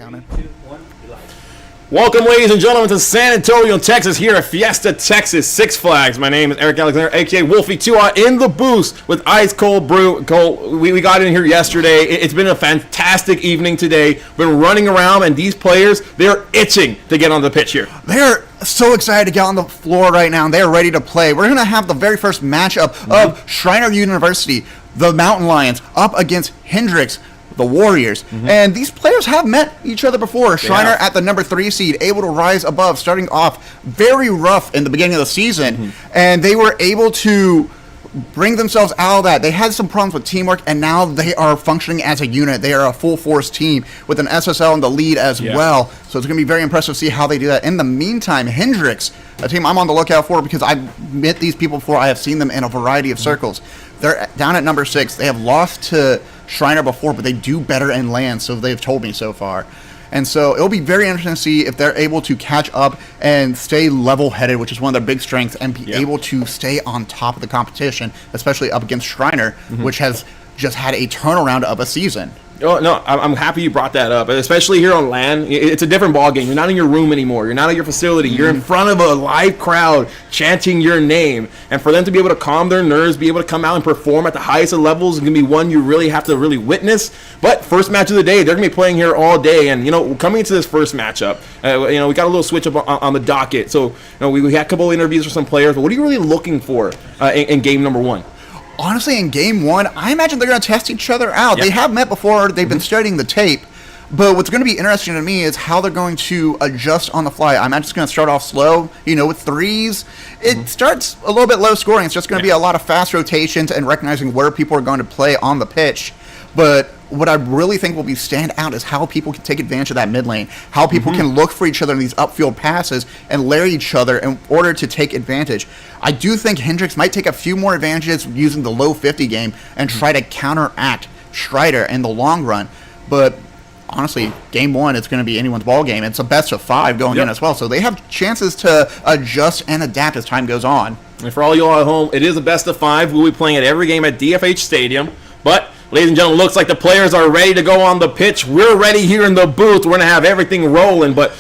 counting. 3, 2, 1, live. Welcome, ladies and gentlemen, to San Antonio, Texas, here at Fiesta, Texas, Six Flags. My name is Eric Alexander, a.k.a. Wolfie 2 in the booth with IceColeBrew. Cole, we got in here yesterday. It's been a fantastic evening today. Been running around, and these players, they're itching to get on the pitch here. They're so excited to get on the floor right now, and they're ready to play. We're going to have the very first matchup of Shriner University, the Mountain Lions, up against Hendrix, the Warriors. And these players have met each other before. Shriner at the number 3 seed, able to rise above, starting off very rough in the beginning of the season. And they were able to bring themselves out of that. They had some problems with teamwork, and now they are functioning as a unit. They are a full-force team with an SSL in the lead as well. So it's going to be very impressive to see how they do that. In the meantime, Hendrix, a team I'm on the lookout for because I've met these people before. I have seen them in a variety of circles. They're down at number 6. They have lost to Shriner before, but they do better in land, so they've told me so far. And so it'll be very interesting to see if they're able to catch up and stay level-headed, which is one of their big strengths, and be able to stay on top of the competition, especially up against Shriner, which has just had a turnaround of a season. Oh, no, I'm happy you brought that up, especially here on land. It's a different ballgame. You're not in your room anymore. You're not at your facility. You're in front of a live crowd chanting your name. And for them to be able to calm their nerves, be able to come out and perform at the highest of levels is going to be one you really have to really witness. But first match of the day, they're going to be playing here all day. And, coming into this first matchup, we got a little switch up on the docket. So, we had a couple of interviews with some players. But what are you really looking for in game number 1? Honestly, in game 1, I imagine they're going to test each other out. They have met before. They've been studying the tape. But what's going to be interesting to me is how they're going to adjust on the fly. I'm just going to start off slow, with threes. It starts a little bit low scoring. It's just going to be a lot of fast rotations and recognizing where people are going to play on the pitch. But what I really think will be stand out is how people can take advantage of that mid lane, how people can look for each other in these upfield passes and layer each other in order to take advantage. I do think Hendrix might take a few more advantages using the low 50 game and try to counteract Strider in the long run. But honestly, game 1, it's going to be anyone's ball game. It's a best of 5 going in as well. So they have chances to adjust and adapt as time goes on. And for all you all at home, it is a best of 5. We'll be playing at every game at DFH Stadium. But ladies and gentlemen, looks like the players are ready to go on the pitch. We're ready here in the booth. We're going to have everything rolling. But,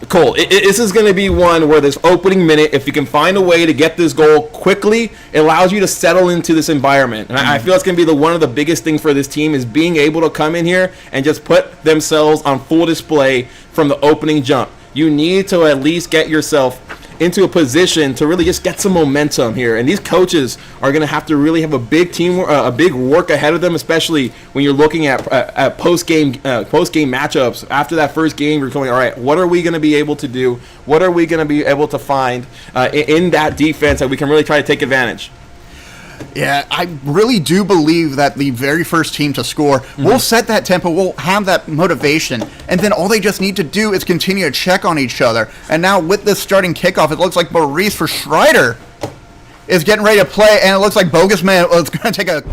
Cole, this is going to be one where this opening minute, if you can find a way to get this goal quickly, it allows you to settle into this environment. And I feel it's going to be one of the biggest things for this team is being able to come in here and just put themselves on full display from the opening jump. You need to at least get yourself into a position to really just get some momentum here, and these coaches are going to have to really have a big team, a big work ahead of them, especially when you're looking at post game matchups. After that first game, you're going, all right, what are we going to be able to do? What are we going to be able to find in that defense that we can really try to take advantage? Yeah, I really do believe that the very first team to score will set that tempo, will have that motivation, and then all they just need to do is continue to check on each other. And now with this starting kickoff, it looks like Maurice for Strider is getting ready to play, and it looks like Bogus Man is going to take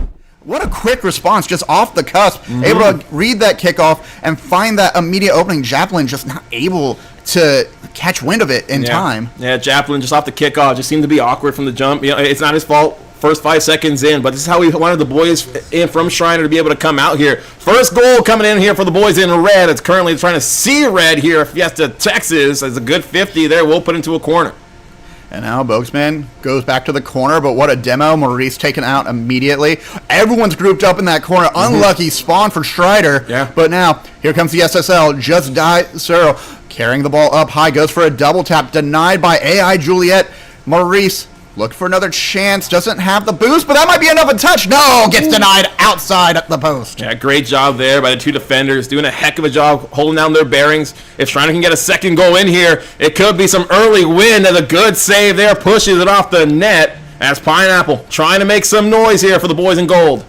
what a quick response, just off the cusp, able to read that kickoff and find that immediate opening. Japlin just not able to catch wind of it in time. Yeah, Japlin just off the kickoff just seemed to be awkward from the jump. It's not his fault. First 5 seconds in, but this is how we wanted the boys in from Shriner to be able to come out here. First goal coming in here for the boys in red. It's currently trying to see red here at Fiesta, Texas. It's a good 50 there. We'll put into a corner. And now Bogsman goes back to the corner, but what a demo. Maurice taken out immediately. Everyone's grouped up in that corner. Unlucky spawn for Strider. Yeah. But now, here comes the SSL. Just died. Searle carrying the ball up high. Goes for a double tap. Denied by AI Juliet. Maurice look for another chance. Doesn't have the boost, but that might be enough a touch. No, gets denied outside the post. Yeah, great job there by the 2 defenders. Doing a heck of a job holding down their bearings. If Shriner can get a second goal in here, it could be some early win. And a good save there. Pushes it off the net. As Pineapple trying to make some noise here for the boys in gold.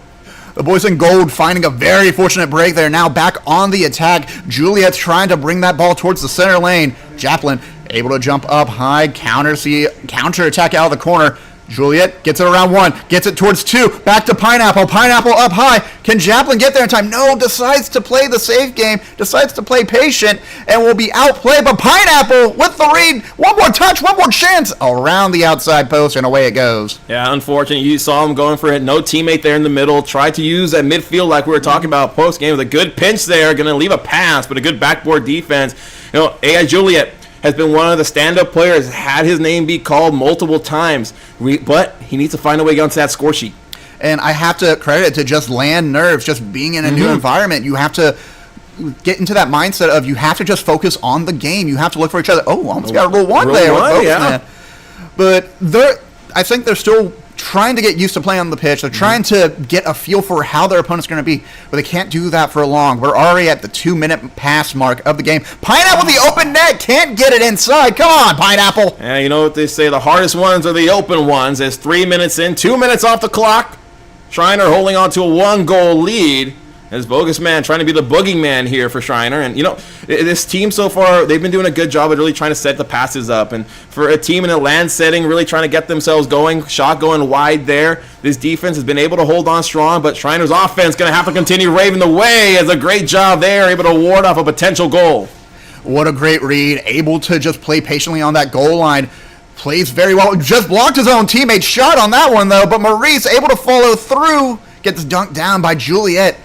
The boys in gold finding a very fortunate break there. Now back on the attack. Juliet's trying to bring that ball towards the center lane. Japlin able to jump up high, counter attack out of the corner. Juliet gets it around 1, gets it towards 2, back to Pineapple. Pineapple up high. Can Japlin get there in time? No, decides to play the safe game, decides to play patient, and will be outplayed. But Pineapple with the read. One more touch, one more chance. Around the outside post, and away it goes. Yeah, unfortunately, you saw him going for it. No teammate there in the middle. Tried to use that midfield like we were talking about post-game with a good pinch there. Going to leave a pass, but a good backboard defense. AI Juliet has been one of the stand-up players, had his name be called multiple times, but he needs to find a way onto that score sheet. And I have to credit it to just land nerves, just being in a new environment. You have to get into that mindset of you have to just focus on the game. You have to look for each other. Oh, almost got a roll one there. Yeah. But I think they're still trying to get used to playing on the pitch. They're trying to get a feel for how their opponent's going to be, but they can't do that for long. We're already at the 2-minute pass mark of the game. Pineapple, the open net, can't get it inside. Come on, Pineapple. Yeah, you know what they say, the hardest ones are the open ones. It's 3 minutes in, 2 minutes off the clock. Shriner holding on to a 1-goal lead. As Bogus Man trying to be the boogeyman here for Shriner. And, this team so far, they've been doing a good job of really trying to set the passes up. And for a team in a land setting, really trying to get themselves going, shot going wide there. This defense has been able to hold on strong, but Shriner's offense going to have to continue raving the way. As a great job there, able to ward off a potential goal. What a great read. Able to just play patiently on that goal line. Plays very well. Just blocked his own teammate's shot on that one, though. But Maurice able to follow through. Gets dunked down by Juliet.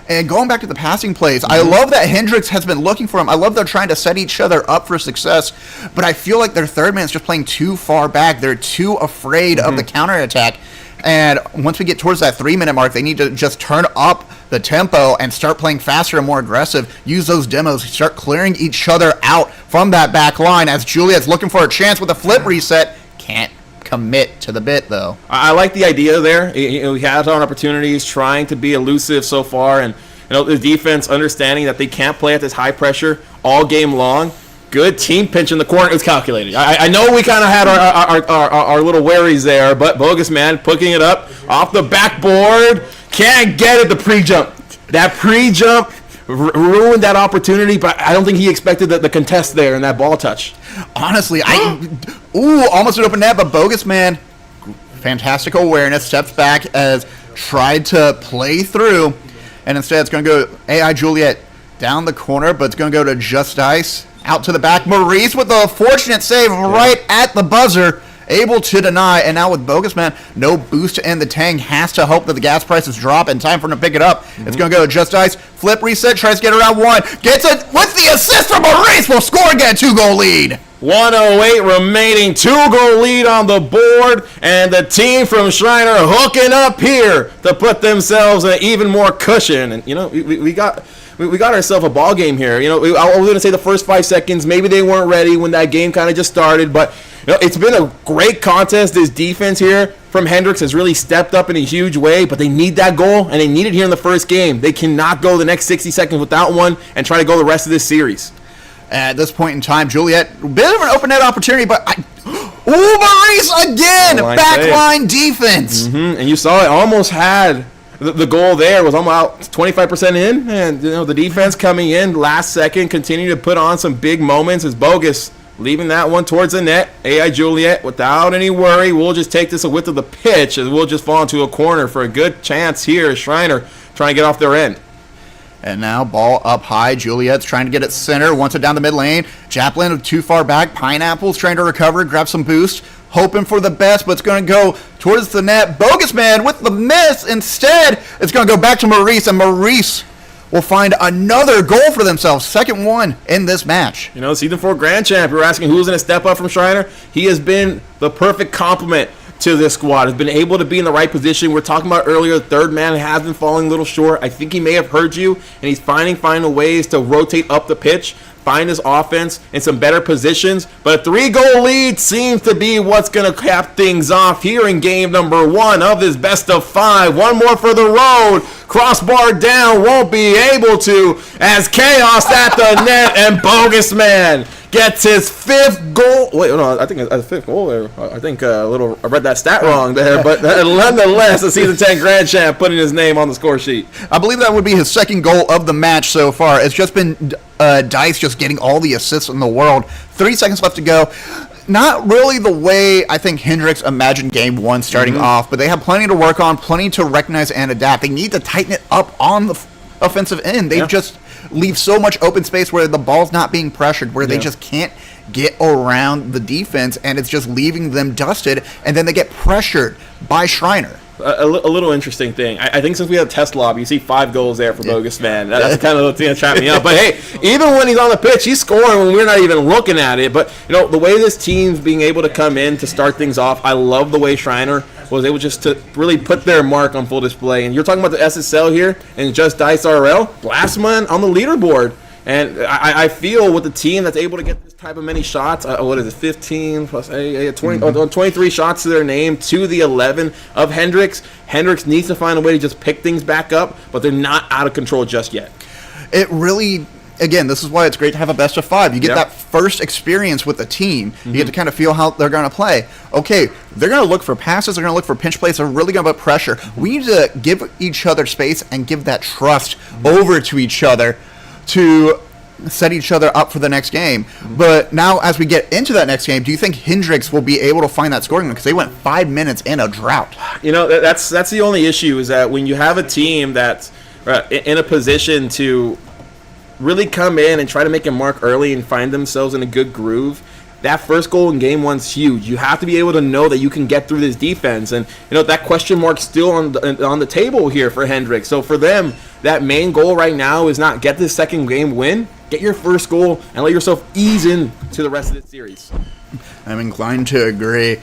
And going back to the passing plays, I love that Hendricks has been looking for him. I love they're trying to set each other up for success. But I feel like their third man is just playing too far back. They're too afraid of the counterattack. And once we get towards that 3-minute mark, they need to just turn up the tempo and start playing faster and more aggressive. Use those demos, start clearing each other out from that back line as Juliet's looking for a chance with a flip reset. Can't commit to the bit, though. I like the idea there. He has on opportunities, trying to be elusive so far, and the defense understanding that they can't play at this high pressure all game long. Good team pinch in the corner. It was calculated. I know we kind of had our little worries there, but Bogus Man picking it up off the backboard. Can't get it, the pre-jump. That pre-jump ruined that opportunity, but I don't think he expected the contest there and that ball touch. Honestly, almost an open net, but Bogus Man, fantastic awareness, steps back as tried to play through, and instead it's going to go AI Juliet down the corner, but it's going to go to Just Ice, out to the back. Maurice with a fortunate save right at the buzzer, able to deny, and now with Bogus Man, no boost to end the tank, has to hope that the gas prices drop in time for him to pick it up. It's going to go to Just Ice, flip reset, tries to get around 1, gets it with the assist from Maurice, will score and get a 2-goal lead. 1:08 remaining, 2-goal lead on the board, and the team from Shriner hooking up here to put themselves in even more cushion. And we got ourselves a ball game here. I was going to say the first 5 seconds, maybe they weren't ready when that game kind of just started, but it's been a great contest. This defense here from Hendricks has really stepped up in a huge way, but they need that goal, and they need it here in the first game. They cannot go the next 60 seconds without one and try to go the rest of this series. At this point in time, Juliet, bit of an open net opportunity, but Maurice again, backline defense. And you saw it almost had the goal there, was almost 25% in, and the defense coming in last second, continue to put on some big moments as Bogus leaving that one towards the net. AI Juliet, without any worry, we'll just take this a width of the pitch, and we'll just fall into a corner for a good chance here. Shriner trying to get off their end. And now ball up high. Juliet's trying to get it center. Wants it down the mid lane. Japlin too far back. Pineapple's trying to recover, grab some boost. Hoping for the best, but it's going to go towards the net. Bogus Man with the miss. Instead, it's going to go back to Maurice, and Maurice will find another goal for themselves. Second one in this match. Season 4 Grand Champ. You're asking who's going to step up from Shriner. He has been the perfect complement to this squad, has been able to be in the right position. We're talking about earlier, the third man has been falling a little short. I think he may have heard you, and he's finding ways to rotate up the pitch, find his offense in some better positions. But a 3-goal lead seems to be what's going to cap things off here in game number 1 of this best of 5. One more for the road. Crossbar down, won't be able to, as chaos at the net, and Bogus Man gets his 5th goal. Wait, no, I think it's a 5th goal there. I think I read that stat wrong there, but nonetheless, the Season 10 Grand Champ putting his name on the score sheet. I believe that would be his 2nd goal of the match so far. It's just been Dice just getting all the assists in the world. 3 seconds left to go. not really the way I think Hendricks imagined game one starting off, but they have plenty to work on, plenty to recognize and adapt. They need to tighten it up on the offensive end. They just leave so much open space where the ball's not being pressured, where they just can't get around the defense, and it's just leaving them dusted, and then they get pressured by Schreiner. A little interesting thing. I think since we have test lobby, you see 5 goals there for Bogus Man. That's kind of the thing that trapped me up. But hey, even when he's on the pitch, he's scoring when we're not even looking at it. But the way this team's being able to come in to start things off, I love the way Schreiner was able just to really put their mark on full display. And you're talking about the SSL here and just Dice RL, Blastman on the leaderboard. And I feel with the team that's able to get this type of many shots, 15 plus 23 shots to their name, to the 11 of Hendricks. Hendricks needs to find a way to just pick things back up, but they're not out of control just yet. It really, again, this is why it's great to have a best of 5. You get that first experience with the team. You get to kind of feel how they're going to play. Okay, they're going to look for passes. They're going to look for pinch plays. They're really going to put pressure. We need to give each other space and give that trust over to each other to set each other up for the next game. But now as we get into that next game, do you think Hendricks will be able to find that scoring? Because they went 5 minutes in a drought. That's the only issue, is that when you have a team that's in a position to really come in and try to make a mark early and find themselves in a good groove, that first goal in game one's huge. You have to be able to know that you can get through this defense. And, that question mark's still on the table here for Hendricks. So for them, that main goal right now is not get this second game win, get your first goal, and let yourself ease into the rest of the series. I'm inclined to agree.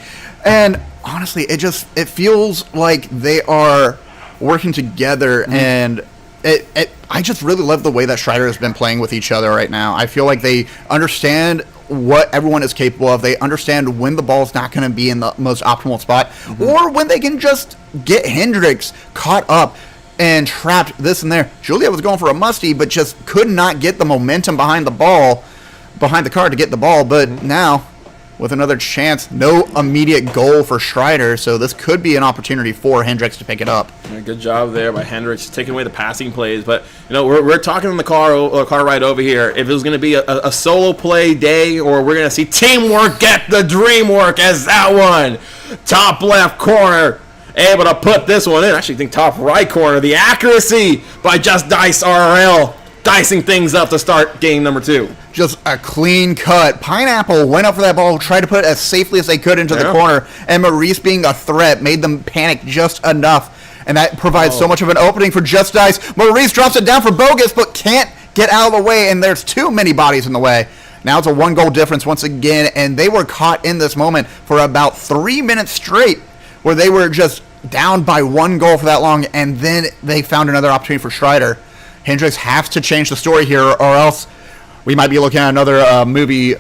And honestly, it feels like they are working together, and I just really love the way that Schreiner has been playing with each other right now. I feel like they understand what everyone is capable of. They understand when the ball's not going to be in the most optimal spot, or when they can just get Hendricks caught up and trapped this and there. Juliet was going for a musty, but just could not get the momentum behind the card to get the ball. But now, with another chance, no immediate goal for Schreiner, so this could be an opportunity for Hendricks to pick it up. Good job there by Hendricks, taking away the passing plays. But we're talking in the car ride over here. If it was going to be a solo play day, or we're going to see teamwork get the dream work, as that one top left corner able to put this one in. I actually think top right corner. The accuracy by Just Dice RL, dicing things up to start game number 2. Just a clean cut. Pineapple went up for that ball, tried to put it as safely as they could into the corner, and Maurice, being a threat, made them panic just enough, and that provides so much of an opening for Just Dice. Maurice drops it down for Bogus, but can't get out of the way, and there's too many bodies in the way. Now it's a 1-goal difference once again, and they were caught in this moment for about 3 minutes straight, where they were just down by 1 goal for that long, and then they found another opportunity for Schreiner. Hendricks has to change the story here, or else we might be looking at another movie,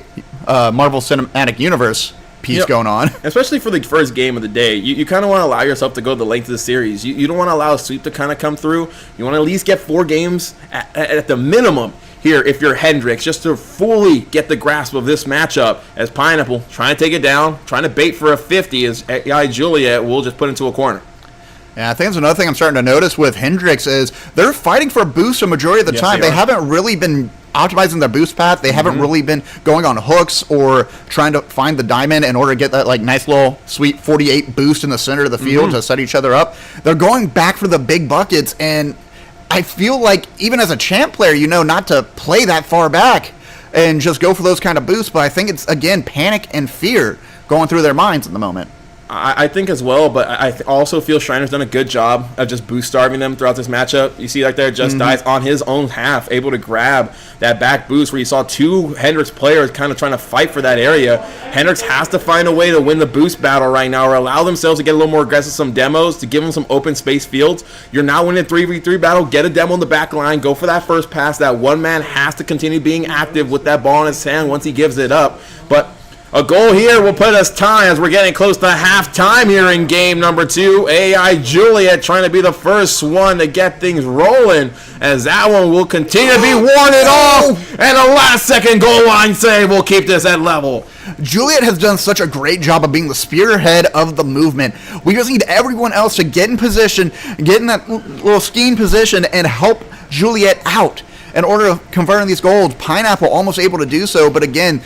Marvel Cinematic Universe piece going on. Especially for the first game of the day. You kind of want to allow yourself to go the length of the series. You don't want to allow a sweep to kind of come through. You want to at least get 4 games at the minimum here if you're Hendricks, just to fully get the grasp of this matchup, as Pineapple trying to take it down, trying to bait for a 50, as AI Juliet will just put into a corner. Yeah, I think that's another thing I'm starting to notice with Hendricks is they're fighting for boost a majority of the time. They haven't really been optimizing their boost path. They haven't really been going on hooks or trying to find the diamond in order to get that nice little sweet 48 boost in the center of the field to set each other up. They're going back for the big buckets, and I feel like even as a champ player, not to play that far back and just go for those kind of boosts, but I think it's, again, panic and fear going through their minds at the moment. I think as well, but I also feel Schreiner's done a good job of just boost starving them throughout this matchup. You see there, Just Dice on his own half, able to grab that back boost where you saw 2 Hendricks players kind of trying to fight for that area. Hendricks has to find a way to win the boost battle right now, or allow themselves to get a little more aggressive, some demos, to give them some open space fields. You're now winning a 3v3 battle, get a demo in the back line, go for that first pass. That one man has to continue being active with that ball in his hand once he gives it up. But a goal here will put us time as we're getting close to halftime here in game number 2. AI Juliet trying to be the first one to get things rolling, as that one will continue to be warded off, and a last-second goal line save will keep this at level. Juliet has done such a great job of being the spearhead of the movement. We just need everyone else to get in position, get in that little scheme position, and help Juliet out in order to convert these goals. Pineapple almost able to do so, but again,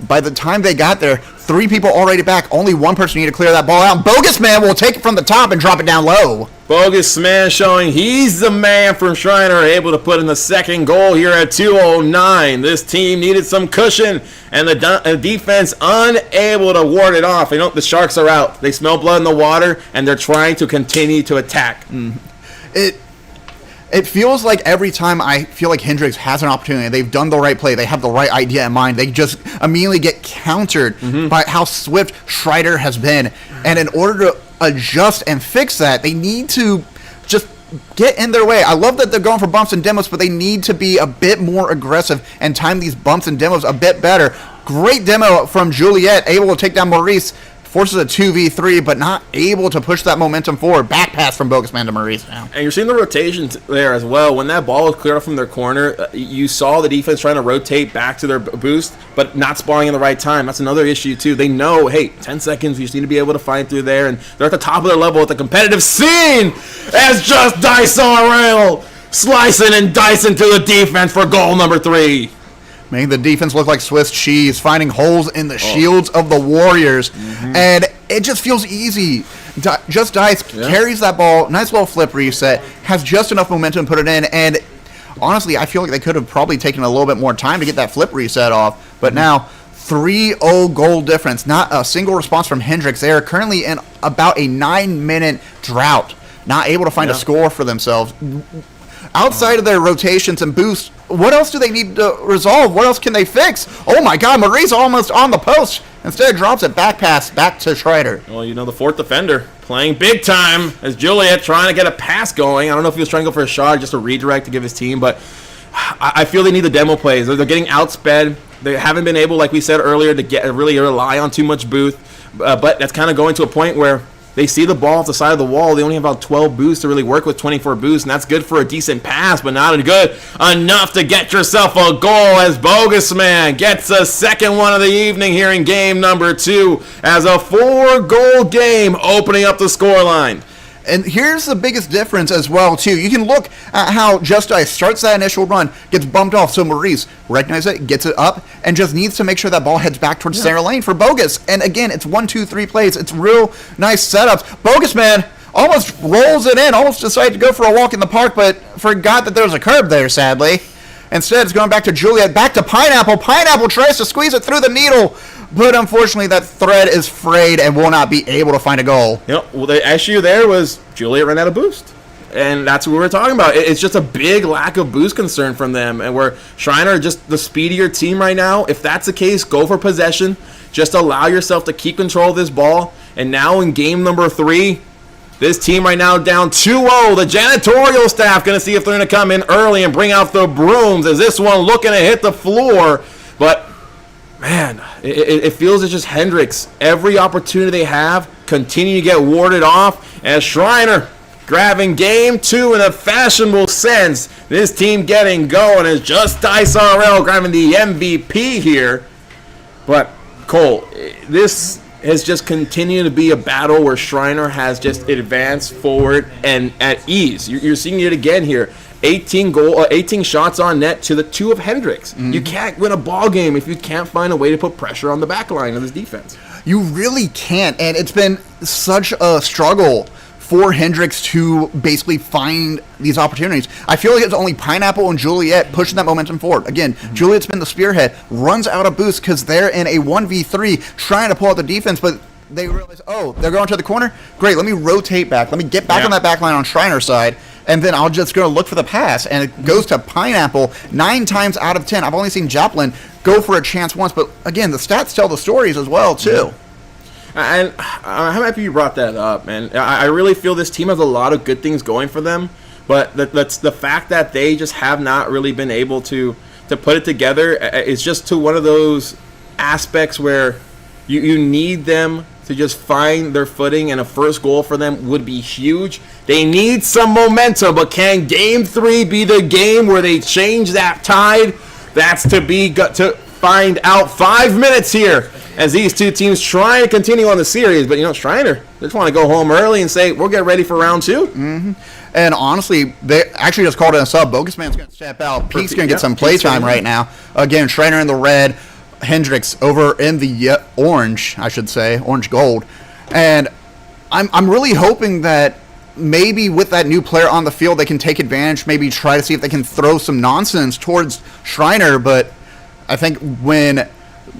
by the time they got there, 3 people already back. Only 1 person need to clear that ball out. Bogus Man will take it from the top and drop it down low. Bogus Man showing he's the man from Shriner, able to put in the second goal here at 2:09. This team needed some cushion, and the defense unable to ward it off. You know, the Sharks are out. They smell blood in the water, and they're trying to continue to attack. It feels like every time I feel like Hendricks has an opportunity, they've done the right play, they have the right idea in mind, they just immediately get countered by how swift Schreider has been. And in order to adjust and fix that, they need to just get in their way. I love that they're going for bumps and demos, but they need to be a bit more aggressive and time these bumps and demos a bit better. Great demo from Juliet, able to take down Maurice. Forces a 2v3, but not able to push that momentum forward. Back pass from Bogus Man to Maurice now. And you're seeing the rotations there as well. When that ball was cleared up from their corner, you saw the defense trying to rotate back to their boost, but not spawning in the right time. That's another issue, too. They know, hey, 10 seconds, you just need to be able to find through there, and they're at the top of their level at the competitive scene as just Dyson Rail slicing and dicing to the defense for goal number 3. Making the defense look like Swiss cheese, finding holes in the shields of the Warriors. And it just feels easy. Just Dice carries that ball, nice little flip reset, has just enough momentum to put it in. And honestly, I feel like they could have probably taken a little bit more time to get that flip reset off. But now, 3-0 goal difference, not a single response from Hendricks. They are currently in about a 9-minute drought, not able to find a score for themselves. Outside of their rotations and boosts, what else do they need to resolve? What else can they fix? Oh my God, Maurice almost on the post. Instead, drops it back pass back to Schreider. Well, you know, the 4th defender playing big time as Juliet trying to get a pass going. I don't know if he was trying to go for a shot, just a redirect to give his team, but I feel they need the demo plays. They're getting outsped. They haven't been able, like we said earlier, to really rely on too much boost, but that's kind of going to a point where they see the ball off the side of the wall. They only have about 12 boosts to really work with, 24 boosts, and that's good for a decent pass, but not good enough to get yourself a goal as Bogus Man gets a second one of the evening here in game number 2 as a 4-goal game opening up the scoreline. And here's the biggest difference as well, too. You can look at how Just Ice starts that initial run, gets bumped off. So Maurice recognizes it, gets it up, and just needs to make sure that ball heads back towards center lane for Bogus. And again, it's 1, 2, 3 plays. It's real nice setups. Bogus Man almost rolls it in, almost decided to go for a walk in the park, but forgot that there was a curb there, sadly. Instead, it's going back to Juliet, back to Pineapple. Pineapple tries to squeeze it through the needle, but unfortunately that thread is frayed and will not be able to find a goal. Well, the issue there was Juliet ran out of boost. And that's what we were talking about. It's just a big lack of boost concern from them. And where Shriner just the speedier team right now. If that's the case, go for possession. Just allow yourself to keep control of this ball. And now in game number 3, this team right now down 2-0. The janitorial staff going to see if they're going to come in early and bring out the brooms as this one looking to hit the floor. But, man, it feels it's just Hendricks. Every opportunity they have, continue to get warded off. As Shriner grabbing game 2 in a fashionable sense. This team getting going is just Dice RL grabbing the MVP here. But, Cole, this has just continued to be a battle where Shriner has just advanced forward and at ease. You're seeing it again here. 18 shots on net to the 2 of Hendricks. You can't win a ball game if you can't find a way to put pressure on the back line of this defense. You really can't, and it's been such a struggle for Hendricks to basically find these opportunities. I feel like it's only Pineapple and Juliet pushing that momentum forward. Again, Juliet's been the spearhead, runs out of boost because they're in a 1v3 trying to pull out the defense, but they realize, oh, they're going to the corner? Great, let me rotate back. Let me get back on that back line on Shriner's side, and then I'll just go look for the pass, and it goes to Pineapple 9 times out of 10. I've only seen Joplin go for a chance once, but again, the stats tell the stories as well, too. And I'm happy you brought that up, man. I really feel this team has a lot of good things going for them, but that's the fact that they just have not really been able to put it together. It's just to one of those aspects where you need them to just find their footing, and a first goal for them would be huge. They need some momentum, but can Game 3 be the game where they change that tide? That's to find out. 5 minutes here as these two teams try to continue on the series. But, Shriner, they just want to go home early and say, we'll get ready for round 2. And honestly, they actually just called in a sub. Bogus Man's going to step out. Pete's going to get some playtime right now. Again, Shriner in the red. Hendricks over in the orange, I should say, orange gold. And I'm really hoping that maybe with that new player on the field, they can take advantage, maybe try to see if they can throw some nonsense towards Shriner. But I think when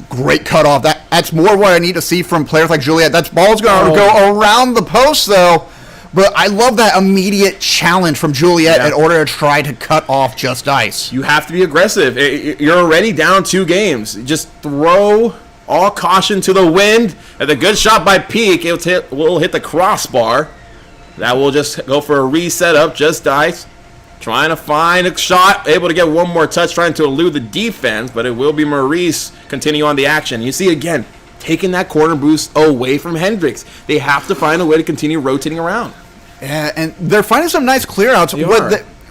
great cutoff, that's more what I need to see from players like Juliet. That ball's going to go around the post, though. But I love that immediate challenge from Juliet in order to try to cut off Just Ice. You have to be aggressive. You're already down 2 games. Just throw all caution to the wind. And the good shot by Peak, will hit the crossbar. That will just go for a reset up. Just Ice trying to find a shot. Able to get one more touch, trying to elude the defense. But it will be Maurice continue on the action. You see again, taking that corner boost away from Hendricks. They have to find a way to continue rotating around. Yeah, and they're finding some nice clear-outs.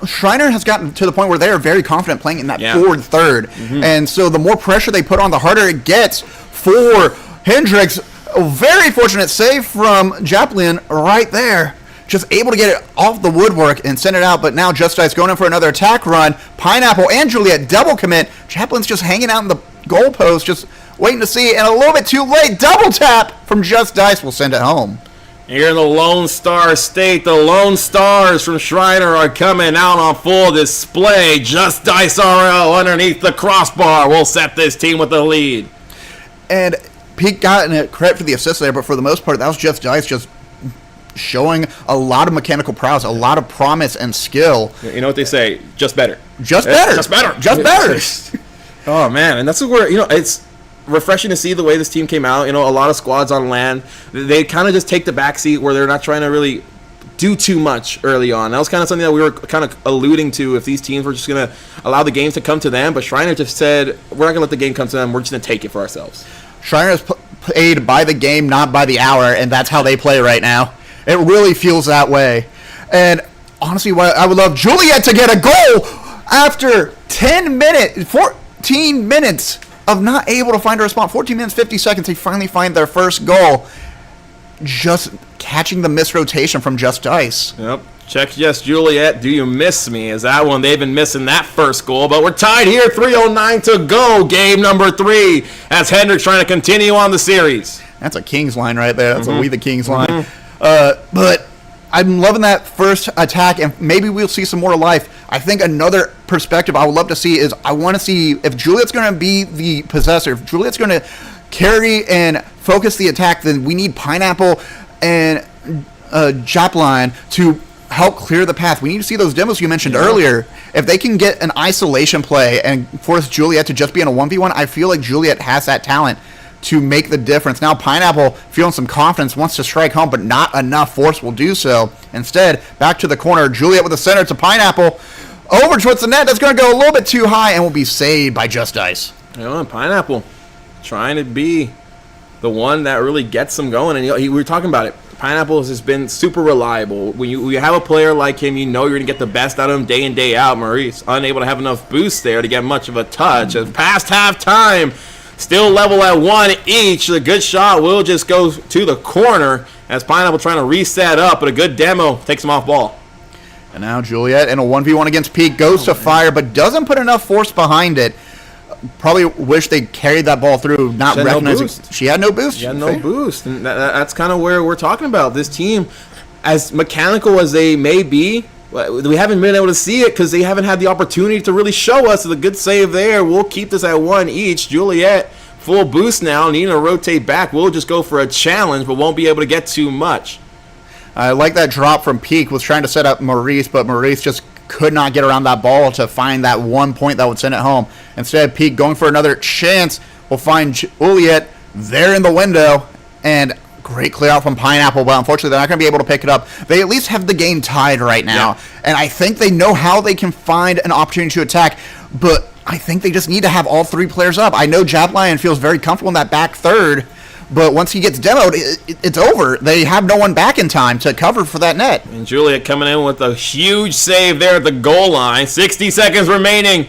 Shriner has gotten to the point where they are very confident playing in that forward third. And so the more pressure they put on, the harder it gets for Hendricks. A very fortunate save from Japlin right there. Just able to get it off the woodwork and send it out. But now Just Ice going in for another attack run. Pineapple and Juliet double commit. Japlin's just hanging out in the goalpost, just waiting to see. And a little bit too late. Double tap from Just Ice will send it home. Here in the Lone Star State, the Lone Stars from Shriner are coming out on full display. Just Dice RL underneath the crossbar will set this team with the lead. And Pete got credit for the assist there, but for the most part, that was Just Dice just showing a lot of mechanical prowess, a lot of promise and skill. You know what they say? Just better. Just better. Just better. Just better. Oh, man. And that's where, it's refreshing to see the way this team came out. A lot of squads on land, they kind of just take the backseat where they're not trying to really do too much early on. That was kind of something that we were kind of alluding to, if these teams were just going to allow the games to come to them. But Shriner just said, we're not going to let the game come to them. We're just going to take it for ourselves. Shriner is paid by the game, not by the hour, and that's how they play right now. It really feels that way. And honestly, I would love Juliet to get a goal after 14 minutes of not able to find a response. 14 minutes, 50 seconds, they finally find their first goal. Just catching the misrotation from Just Dice. Yep. Check yes, Juliet. Do you miss me? Is that one? They've been missing that first goal, but we're tied here. 3:09 to go. Game number 3 as Hendricks trying to continue on the series. That's a Kings line right there. That's a We the Kings line. But I'm loving that first attack, and maybe we'll see some more life. I think another perspective I would love to see is I want to see if Juliet's going to be the possessor. If Juliet's going to carry and focus the attack, then we need Pineapple and Japline to help clear the path. We need to see those demos you mentioned earlier. If they can get an isolation play and force Juliet to just be in a 1v1, I feel like Juliet has that talent to make the difference. Now Pineapple, feeling some confidence, wants to strike home, but not enough force will do so. Instead, back to the corner, Juliet with the center to Pineapple. Over towards the net, that's going to go a little bit too high and will be saved by Just Ice. Pineapple trying to be the one that really gets them going. And we were talking about it. Pineapple has been super reliable. When you have a player like him, you're going to get the best out of him day in, day out. Maurice, unable to have enough boost there to get much of a touch. Past halftime, still level at 1 each. The good shot will just go to the corner as Pineapple trying to reset up, but a good demo takes him off ball. And now Juliet in a 1v1 against Peak goes to fire, but doesn't put enough force behind it. Probably wish they carried that ball through, not recognizing she had no boost. She had no boost. And that's kind of where we're talking about. This team, as mechanical as they may be, we haven't been able to see it because they haven't had the opportunity to really show us. The good save there. We'll keep this at 1 each. Juliet, full boost now, needing to rotate back. We'll just go for a challenge, but won't be able to get too much. I like that drop from Peak. Was trying to set up Maurice, but Maurice just could not get around that ball to find that 1 point that would send it home. Instead, Peak going for another chance will find Juliet there in the window, and great clear out from Pineapple, but unfortunately they're not going to be able to pick it up. They at least have the game tied right now, and I think they know how they can find an opportunity to attack, but I think they just need to have all 3 players up. I know Japlin feels very comfortable in that back third, but once he gets demoed, it's over. They have no one back in time to cover for that net. And Juliet coming in with a huge save there at the goal line. 60 seconds remaining.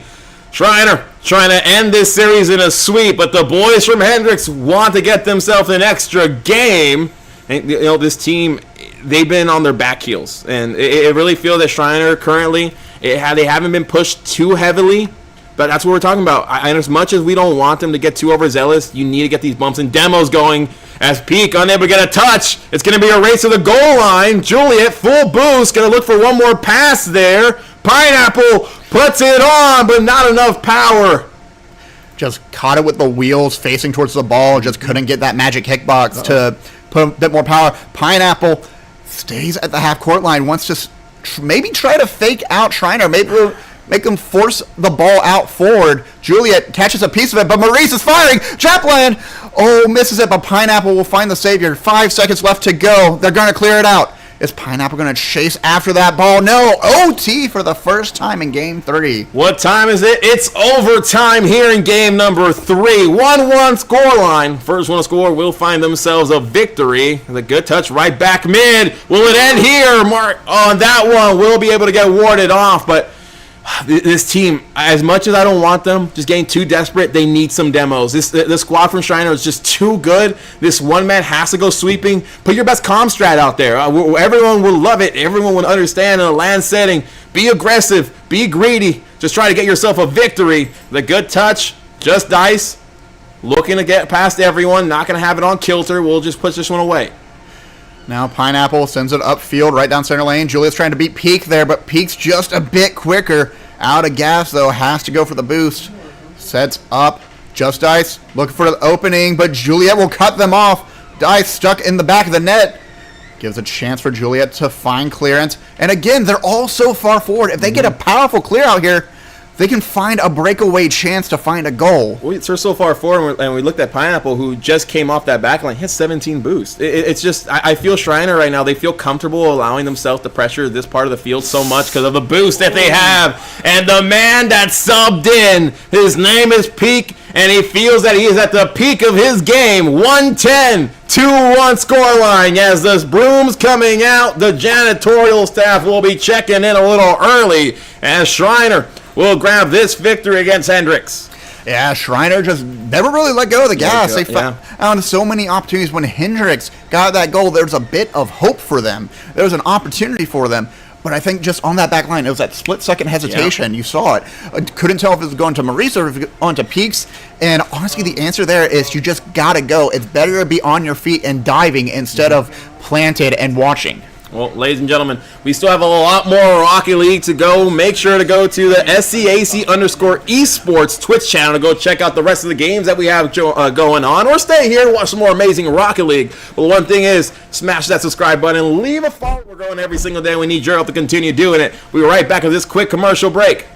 Shriner trying to end this series in a sweep, but the boys from Hendricks want to get themselves an extra game. And this team, they've been on their back heels, and it really feels that Shriner currently they haven't been pushed too heavily. But that's what we're talking about. And as much as we don't want them to get too overzealous, you need to get these bumps and demos going. As Peak unable to get a touch, it's going to be a race to the goal line. Juliet, full boost, going to look for one more pass there. Pineapple puts it on, but not enough power. Just caught it with the wheels facing towards the ball. Just couldn't get that magic kickbox to put a bit more power. Pineapple stays at the half-court line. Wants to maybe try to fake out Shriner. Maybe make him force the ball out forward. Juliet catches a piece of it, but Maurice is firing. Japland, misses it, but Pineapple will find the savior. 5 seconds left to go. They're going to clear it out. Is Pineapple going to chase after that ball? No. OT for the first time in Game 3. What time is it? It's overtime here in game number 3. 1-1 scoreline. First one to score will find themselves a victory. The good touch right back mid. Will it end here? Mark on that one will be able to get warded off, but this team, as much as I don't want them just getting too desperate, they need some demos. The squad from Shriner is just too good. This one man has to go sweeping. Put your best comm strat out there. Everyone will love it. Everyone will understand in a land setting. Be aggressive. Be greedy. Just try to get yourself a victory. The good touch. Just dice. Looking to get past everyone. Not going to have it on kilter. We'll just push this one away. Now Pineapple sends it upfield right down center lane. Juliet's trying to beat Peak there, but Peak's just a bit quicker. Out of gas, though. Has to go for the boost. Sets up. Just Dice looking for the opening, but Juliet will cut them off. Dice stuck in the back of the net. Gives a chance for Juliet to find clearance. And again, they're all so far forward. If they get a powerful clear out here, they can find a breakaway chance to find a goal. We're so far forward, and we looked at Pineapple, who just came off that back line, hit 17 boosts. It's just, I feel Shriner right now, they feel comfortable allowing themselves to pressure this part of the field so much because of the boost that they have. And the man that subbed in, his name is Peak, and he feels that he is at the peak of his game. 110, 2-1 scoreline. As this broom's coming out, the janitorial staff will be checking in a little early as Shriner will grab this victory against Hendricks. Yeah, Shriner just never really let go of the gas. They found so many opportunities. When Hendricks got that goal, there was a bit of hope for them. There was an opportunity for them. But I think just on that back line, it was that split-second hesitation. You saw it. I couldn't tell if it was going to Maurice or if it was going to Peaks. And honestly, the answer there is you just got to go. It's better to be on your feet and diving instead of planted and watching. Well, ladies and gentlemen, we still have a lot more Rocket League to go. Make sure to go to the SCAC_Esports Twitch channel to go check out the rest of the games that we have going on. Or stay here and watch some more amazing Rocket League. But one thing is, smash that subscribe button and leave a follow. We're going every single day. We need your help to continue doing it. We'll be right back with this quick commercial break.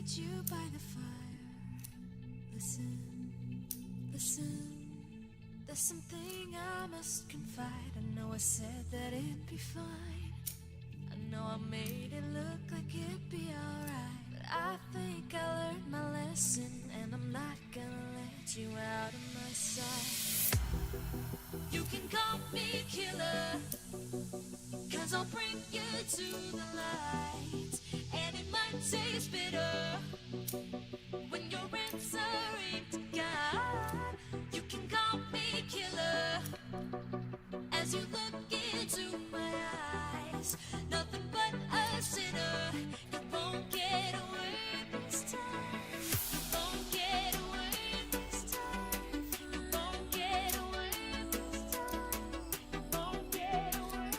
meet you by the fire. Listen, listen. There's something I must confide. I know I said that it'd be fine. I know I made it look like it'd be alright, but I think I learned my lesson, and I'm not gonna let you out of my sight. You can call me killer, 'cause I'll bring you to the light. And it might taste bitter when you're answering to God. You can call me killer as you look into my eyes. Nothing but a sinner. You won't get away this time. You won't get away this time. You won't get away this time. You won't get away.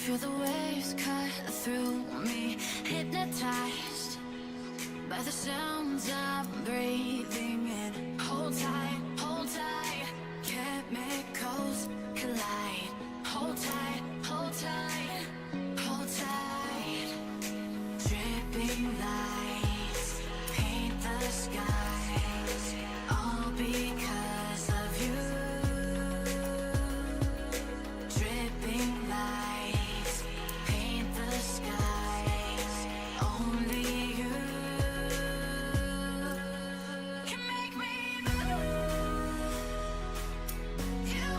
Feel the waves cut through me, hypnotized by the sounds I'm breathing in. Hold tight, chemicals collide. Hold tight, hold tight, hold tight. Dripping lights paint the skies, all because of you. Dripping lights paint the skies, only you can make me move. You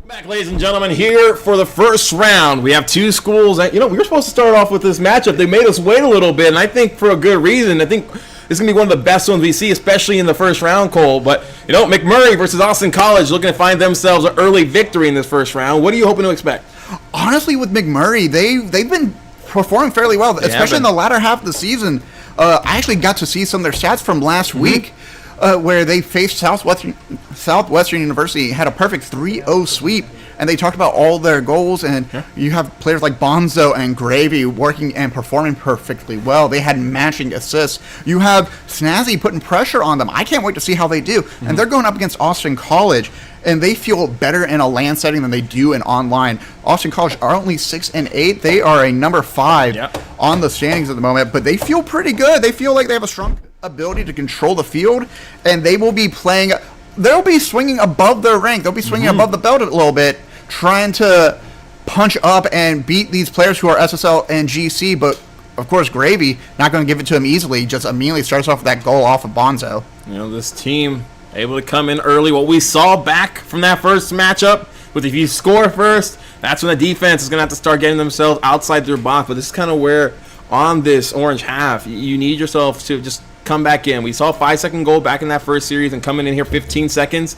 Back, ladies and gentlemen, here for the first round. We have two schools that, we were supposed to start off with this matchup. They made us wait a little bit, and I think for a good reason. I think this is going to be one of the best ones we see, especially in the first round, Cole. But, McMurray versus Austin College looking to find themselves an early victory in this first round. What are you hoping to expect? Honestly, with McMurray, they've been performing fairly well, especially in the latter half of the season. I actually got to see some of their stats from last week. Where they faced Southwestern University, had a perfect 3-0 sweep, and they talked about all their goals, and you have players like Bonzo and Gravy working and performing perfectly well. They had matching assists. You have Snazzy putting pressure on them. I can't wait to see how they do. And they're going up against Austin College, and they feel better in a LAN setting than they do in online. Austin College are only 6-8. They are a number 5 on the standings at the moment, but they feel pretty good. They feel like they have a strong ability to control the field, and they will be playing. They'll be swinging above their rank. They'll be swinging above the belt a little bit, trying to punch up and beat these players who are SSL and GC. But of course, Gravy not going to give it to him easily. Just immediately starts off with that goal off of Bonzo. This team able to come in early. What we saw back from that first matchup with if you score first, that's when the defense is going to have to start getting themselves outside their box. But this is kind of where on this orange half you need yourself to just come back in. We saw a 5-second goal back in that first series, and coming in here 15 seconds.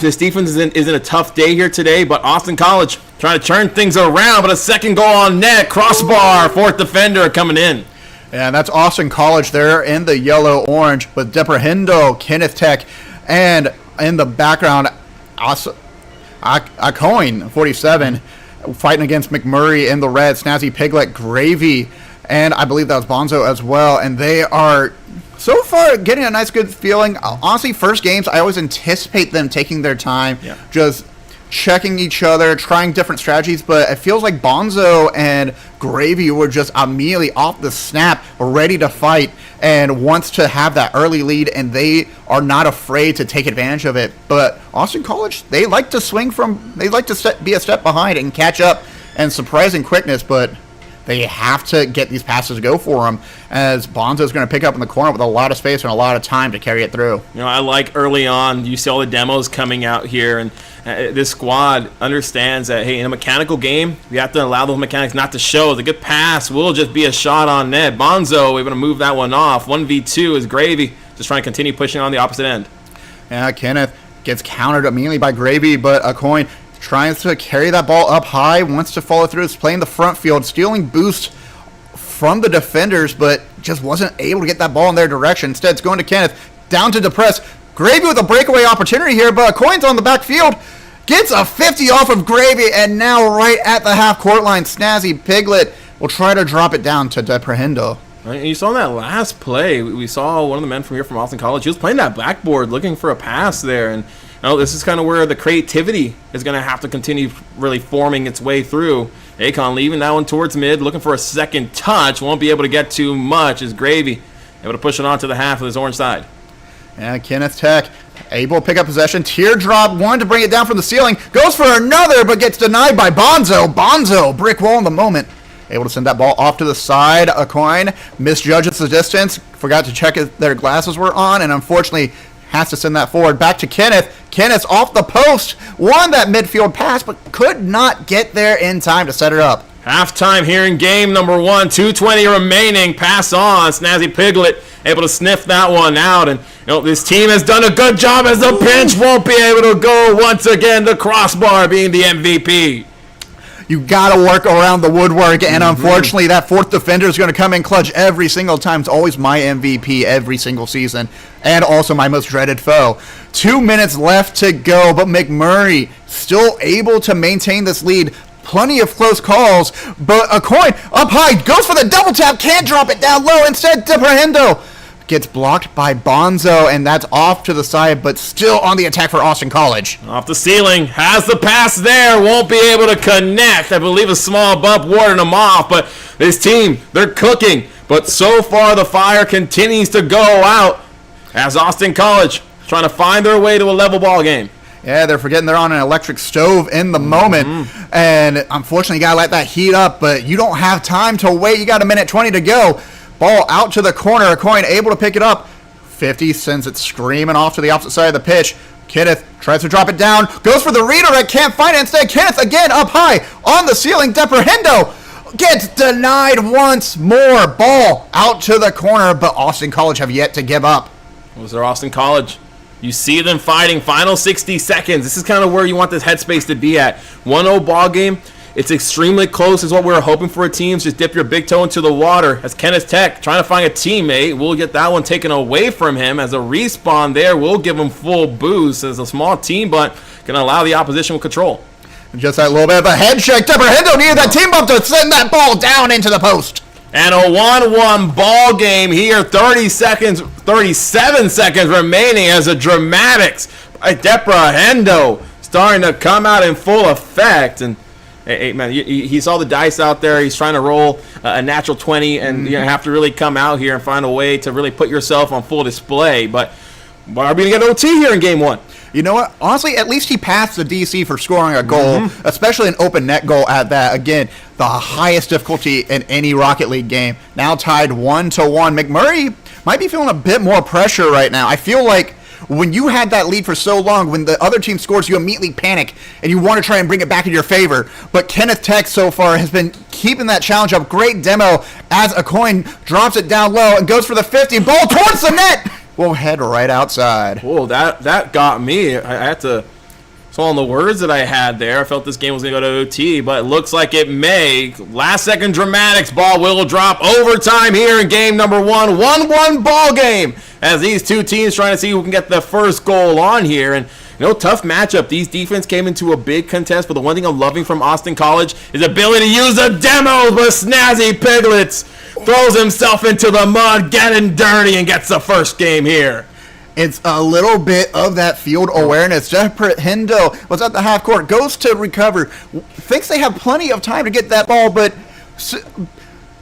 This defense is in a tough day here today, but Austin College trying to turn things around, but a second goal on net, crossbar, fourth defender coming in. And that's Austin College there in the yellow-orange, but Deprehindo, Kenneth Tech, and in the background, Acoin, 47, fighting against McMurray in the red, Snazzy Piglet, Gravy, and I believe that was Bonzo as well, and they are so far getting a nice good feeling. Honestly, first games, I always anticipate them taking their time, just checking each other, trying different strategies, but it feels like Bonzo and Gravy were just immediately off the snap, ready to fight, and wants to have that early lead, and they are not afraid to take advantage of it. But Austin College, they like to be a step behind and catch up, and surprising quickness, but they have to get these passes to go for them, as Bonzo's going to pick up in the corner with a lot of space and a lot of time to carry it through. I like early on, you see all the demos coming out here, and this squad understands that, hey, in a mechanical game, we have to allow those mechanics not to show. The good pass will just be a shot on net. Bonzo, we're going to move that one off. 1v2 is Gravy, just trying to continue pushing on the opposite end. Yeah, Kenneth gets countered immediately by Gravy, but Acoin trying to carry that ball up high, wants to follow through, is playing the front field, stealing boost from the defenders, but just wasn't able to get that ball in their direction. Instead, it's going to Kenneth, down to Depress. Gravy with a breakaway opportunity here, but Coin's on the backfield, gets a 50 off of Gravy, and now right at the half-court line, Snazzy Piglet will try to drop it down to Deprehindo. You saw in that last play, we saw one of the men from here from Austin College. He was playing that backboard, looking for a pass there, and this is kind of where the creativity is going to have to continue really forming its way through. Akon leaving that one towards mid, looking for a second touch. Won't be able to get too much as Gravy able to push it on to the half of his orange side. Yeah, Kenneth Tech able to pick up possession. Teardrop wanted to bring it down from the ceiling. Goes for another, but gets denied by Bonzo. Bonzo, brick wall in the moment. Able to send that ball off to the side. Acoin misjudges the distance. Forgot to check if their glasses were on, and unfortunately has to send that forward. Back to Kenneth. Kenneth's off the post. Won that midfield pass, but could not get there in time to set it up. Halftime here in game number 1. 2:20 remaining. Pass on. Snazzy Piglet able to sniff that one out. And this team has done a good job as the pinch won't be able to go once again. The crossbar being the MVP. You got to work around the woodwork, and unfortunately, that fourth defender is going to come in clutch every single time. It's always my MVP every single season, and also my most dreaded foe. 2 minutes left to go, but McMurray still able to maintain this lead. Plenty of close calls, but Acoin up high, goes for the double tap, can't drop it down low. Instead, Deprehindo gets blocked by Bonzo, and that's off to the side, but still on the attack for Austin College. Off the ceiling, has the pass there, won't be able to connect. I believe a small bump warding him off, but this team, they're cooking. But so far, the fire continues to go out as Austin College trying to find their way to a level ball game. Yeah, they're forgetting they're on an electric stove in the moment, and unfortunately, you got to let that heat up, but you don't have time to wait. You got 1:20 to go. Ball out to the corner. Acoin able to pick it up. 50 sends it screaming off to the opposite side of the pitch. Kenneth tries to drop it down, goes for the redirect, can't find it. Instead, Kenneth again up high on the ceiling. Deperhendo gets denied once more. Ball out to the corner, but Austin College have yet to give up. Was there Austin College? You see them fighting. Final 60 seconds. This is kind of where you want this headspace to be at. 1-0 ball game. It's extremely close is what we were hoping for teams. Just dip your big toe into the water. As Kenneth Tech trying to find a teammate. We'll get that one taken away from him. As a respawn there, we'll give him full boost as a small team, but can allow the opposition with control. Just that little bit of a head check. Deperhendo needed that team bump to send that ball down into the post. And a 1-1 ball game here. 37 seconds remaining as a dramatics by Deperhendo starting to come out in full effect. And hey, man, he saw the dice out there. He's trying to roll a natural 20, and you have to really come out here and find a way to really put yourself on full display. But are we going to get OT here in game one? You know what? Honestly, at least he passed the DC for scoring a goal, especially an open net goal at that. Again, the highest difficulty in any Rocket League game. Now tied 1-1. McMurray might be feeling a bit more pressure right now. I feel like when you had that lead for so long, when the other team scores, you immediately panic and you want to try and bring it back in your favor. But Kenneth Tech so far has been keeping that challenge up. Great demo as a coin drops it down low and goes for the 50. Ball towards the net. We'll head right outside. Whoa, that got me. I had to swallow the words that I had there. I felt this game was going to go to OT, but it looks like it may. Last second dramatics. Ball will drop. Overtime here in game number 1. 1-1 ball game as these two teams trying to see who can get the first goal on here. And tough matchup. These defense came into a big contest, but the one thing I'm loving from Austin College is ability to use the demos with Snazzy Piglets. Throws himself into the mud, getting dirty, and gets the first game here. It's a little bit of that field awareness. Deperhendo was at the half court, goes to recover, thinks they have plenty of time to get that ball, but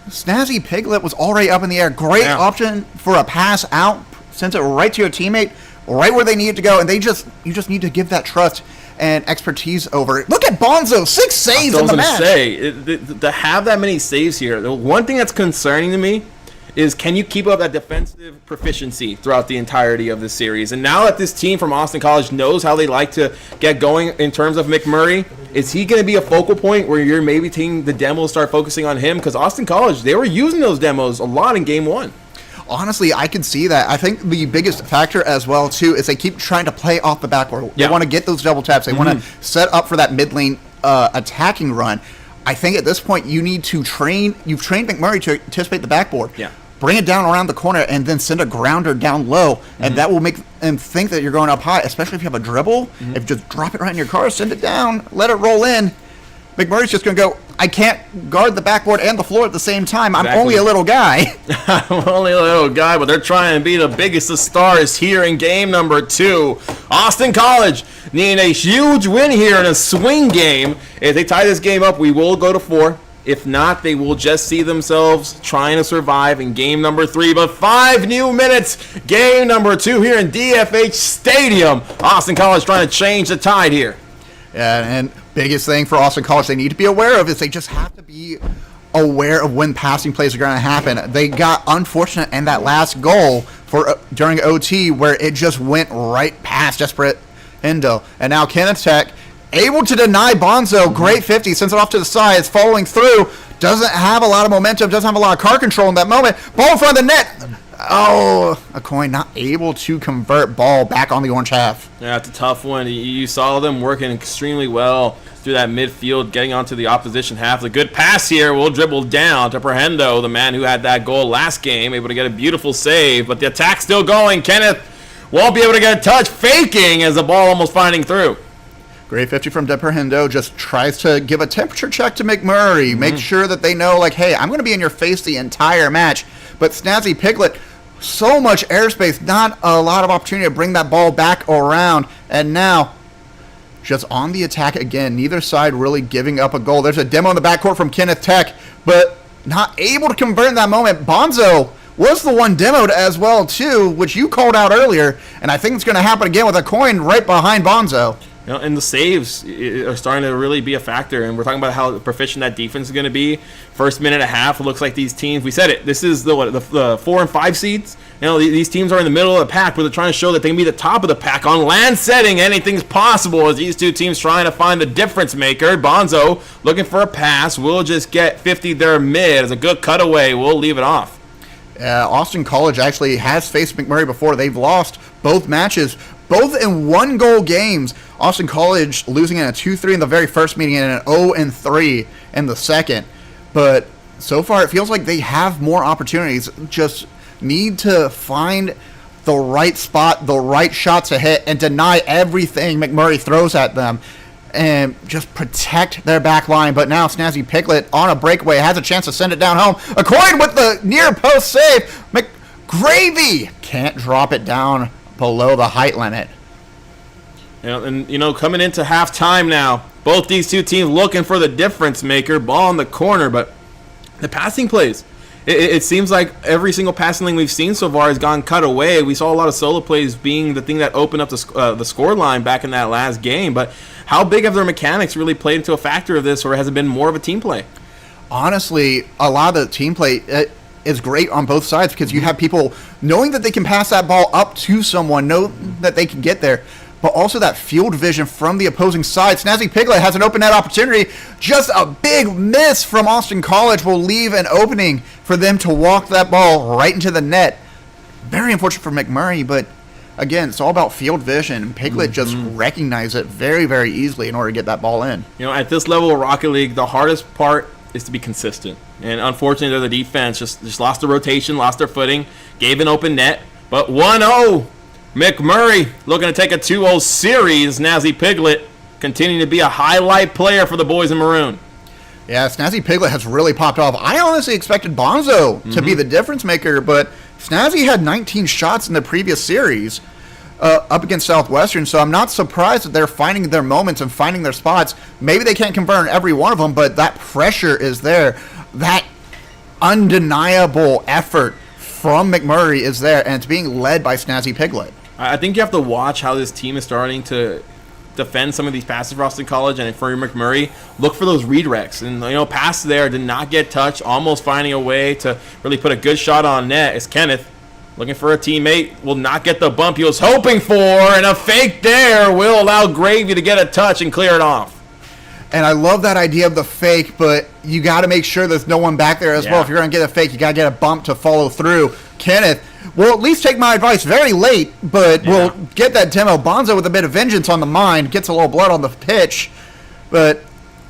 Snazzy Piglet was already up in the air. Great option for a pass out, sends it right to your teammate, right where they need it to go, and you just need to give that trust and expertise over it. Look at Bonzo, 6 saves in the match. To have that many saves here, the one thing that's concerning to me is can you keep up that defensive proficiency throughout the entirety of this series? And now that this team from Austin College knows how they like to get going in terms of McMurray, is he going to be a focal point where you're maybe taking the demos, start focusing on him? Because Austin College, they were using those demos a lot in game 1. Honestly, I can see that. I think the biggest factor as well, too, is they keep trying to play off the backboard. They want to get those double taps. They want to set up for that mid lane attacking run. I think at this point you need to train. You've trained McMurray to anticipate the backboard. Yeah. Bring it down around the corner and then send a grounder down low, and that will make them think that you're going up high, especially if you have a dribble. If you just drop it right in your car, send it down, let it roll in. McMurray's just going to go, I can't guard the backboard and the floor at the same time. I'm only a little guy. I'm only a little guy, but they're trying to be the biggest of stars here in game number 2. Austin College needing a huge win here in a swing game. If they tie this game up, we will go to 4. If not, they will just see themselves trying to survive in game number 3. But 5 new minutes, game number 2 here in DFH Stadium. Austin College trying to change the tide here. Yeah, and biggest thing for Austin College they need to be aware of is they just have to be aware of when passing plays are going to happen. They got unfortunate in that last goal for during OT where it just went right past Deperhendo. And now Kenneth Tech able to deny Bonzo. Great 50, sends it off to the side. It's following through. Doesn't have a lot of momentum. Doesn't have a lot of car control in that moment. Ball in front of the net. Oh, a coin not able to convert ball back on the orange half. Yeah, it's a tough one. You saw them working extremely well through that midfield, getting onto the opposition half. The good pass here will dribble down to Deperhendo, the man who had that goal last game, able to get a beautiful save. But the attack's still going. Kenneth won't be able to get a touch, faking as the ball almost finding through. Great 50 from Deperhendo, just tries to give a temperature check to McMurray, make sure that they know, like, hey, I'm going to be in your face the entire match. But Snazzy Piglet, so much airspace, not a lot of opportunity to bring that ball back around. And now, just on the attack again, neither side really giving up a goal. There's a demo in the backcourt from Kenneth Tech, but not able to convert in that moment. Bonzo was the one demoed as well, too, which you called out earlier, and I think it's going to happen again with a coin right behind Bonzo. And the saves are starting to really be a factor. And we're talking about how proficient that defense is going to be. First minute and a half, it looks like these teams. We said it. This is the 4 and 5 seeds. These teams are in the middle of the pack, but they're trying to show that they can be the top of the pack on land setting. Anything's possible as these two teams trying to find the difference maker. Bonzo looking for a pass. We'll just get 50 there mid as a good cutaway. We'll leave it off. Austin College actually has faced McMurray before. They've lost both matches, both in 1-goal games. Austin College losing in a 2-3 in the very first meeting and an 0-3 in the second. But so far it feels like they have more opportunities. Just need to find the right spot, the right shot to hit, and deny everything McMurray throws at them. And just protect their back line. But now Snazzy Piglet on a breakaway has a chance to send it down home. Accoin with the near post save. McGravy can't drop it down below the height limit. Coming into halftime now, both these two teams looking for the difference maker. Ball in the corner, but the passing plays. It seems like every single passing lane we've seen so far has gone cut away. We saw a lot of solo plays being the thing that opened up the score line back in that last game. But how big have their mechanics really played into a factor of this, or has it been more of a team play? Honestly, a lot of the team play is great on both sides because you have people knowing that they can pass that ball up to someone, know that they can get there, but also that field vision from the opposing side. Snazzy Piglet has an open net opportunity. Just a big miss from Austin College will leave an opening for them to walk that ball right into the net. Very unfortunate for McMurray, but again, it's all about field vision. Piglet just recognized it very, very easily in order to get that ball in. At this level of Rocket League, the hardest part is to be consistent. And unfortunately, the defense just lost the rotation, lost their footing, gave an open net. But 1-0, McMurray looking to take a 2-0 series. Snazzy Piglet continuing to be a highlight player for the boys in maroon. Yeah, Snazzy Piglet has really popped off. I honestly expected Bonzo to be the difference maker, but Snazzy had 19 shots in the previous series up against Southwestern, so I'm not surprised that they're finding their moments and finding their spots. Maybe they can't convert every one of them, but that pressure is there. That undeniable effort from McMurray is there, and it's being led by Snazzy Piglet. I think you have to watch how this team is starting to defend some of these passes for Austin College, and for McMurray, look for those redirects. And pass there did not get touched, almost finding a way to really put a good shot on net. It's Kenneth looking for a teammate, will not get the bump he was hoping for, and a fake there will allow Gravy to get a touch and clear it off. And I love that idea of the fake, but you got to make sure there's no one back there as well. If you're going to get a fake, you got to get a bump to follow through. Kenneth will at least take my advice very late, but we'll get that demo. Bonzo with a bit of vengeance on the mind, gets a little blood on the pitch. But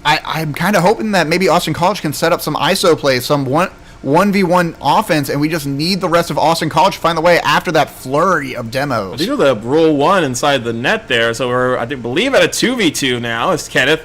I'm kind of hoping that maybe Austin College can set up some ISO plays, some 1v1 offense, and we just need the rest of Austin College to find the way after that flurry of demos. I think the rule 1 inside the net there, so we're, believe, at a 2v2 now. It's Kenneth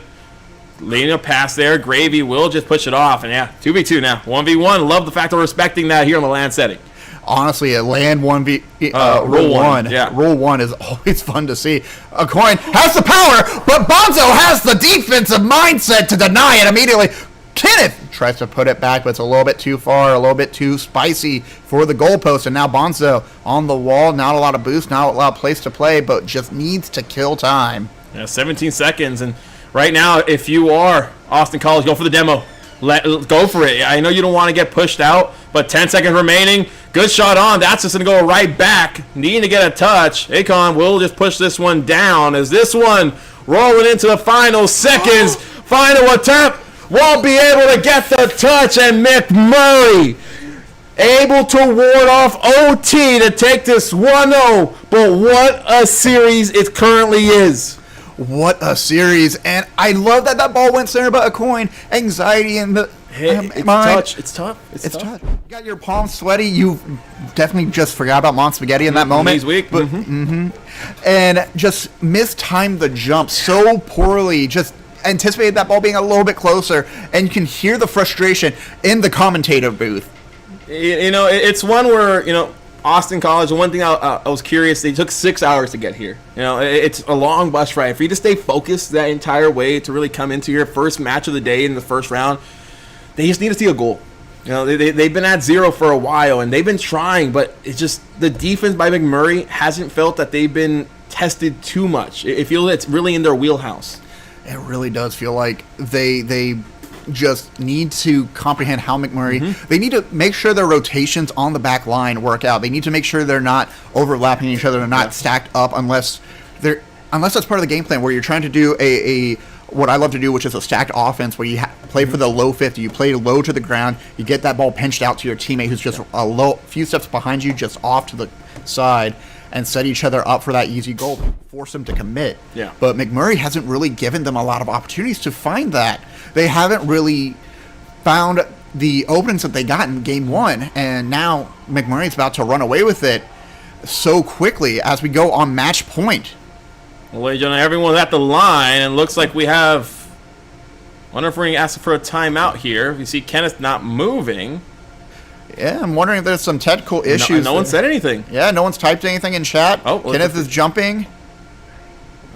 leading a pass there. Gravy will just push it off, and 2v2 now. 1v1, love the fact of respecting that here on the land setting. Honestly, a land Rule 1. Yeah. Rule 1 is always fun to see. Accoin has the power, but Bonzo has the defensive mindset to deny it immediately. Kenneth tries to put it back, but it's a little bit too far, a little bit too spicy for the goalpost. And now Bonzo on the wall, not a lot of boost, not a lot of place to play, but just needs to kill time. 17 seconds. And right now, if you are Austin College, go for the demo. Go for it. I know you don't want to get pushed out, but 10 seconds remaining. Good shot on. That's just going to go right back. Needing to get a touch. Akon will just push this one down as this one rolling into the final seconds. Final attempt. Won't be able to get the touch, and McMurray able to ward off OT to take this 1-0. But what a series it currently is. What a series. And I love that ball went center, but Accoin, anxiety in the mind. It's tough. It's tough. You got your palms sweaty. You definitely just forgot about Mont Spaghetti in that moment. He's weak. But, and just mistimed the jump so poorly. Just anticipated that ball being a little bit closer, and you can hear the frustration in the commentator booth. It's one where, Austin College, one thing I was curious, they took 6 hours to get here. It's a long bus ride. For you to stay focused that entire way to really come into your first match of the day in the first round, they just need to see a goal. They've been at 0 for a while, and they've been trying, but it's just the defense by McMurray hasn't felt that they've been tested too much. It feels it's really in their wheelhouse. It really does feel like they just need to comprehend how McMurray. They need to make sure their rotations on the back line work out. They need to make sure they're not overlapping each other, they're not stacked up unless that's part of the game plan where you're trying to do a what I love to do, which is a stacked offense where you play for the low 50, you play low to the ground, you get that ball pinched out to your teammate who's just a few steps behind you, just off to the side, and set each other up for that easy goal, force them to commit. Yeah. But McMurray hasn't really given them a lot of opportunities to find that. They haven't really found the openings that they got in game 1, and now McMurray's about to run away with it so quickly as we go on match point. Well, ladies and gentlemen, everyone's at the line, and looks like we have... I wonder if we're going to ask for a timeout here. You see Kenneth not moving. Yeah, I'm wondering if there's some technical issues. No one said anything. Yeah, no one's typed anything in chat. Oh, Kenneth is jumping.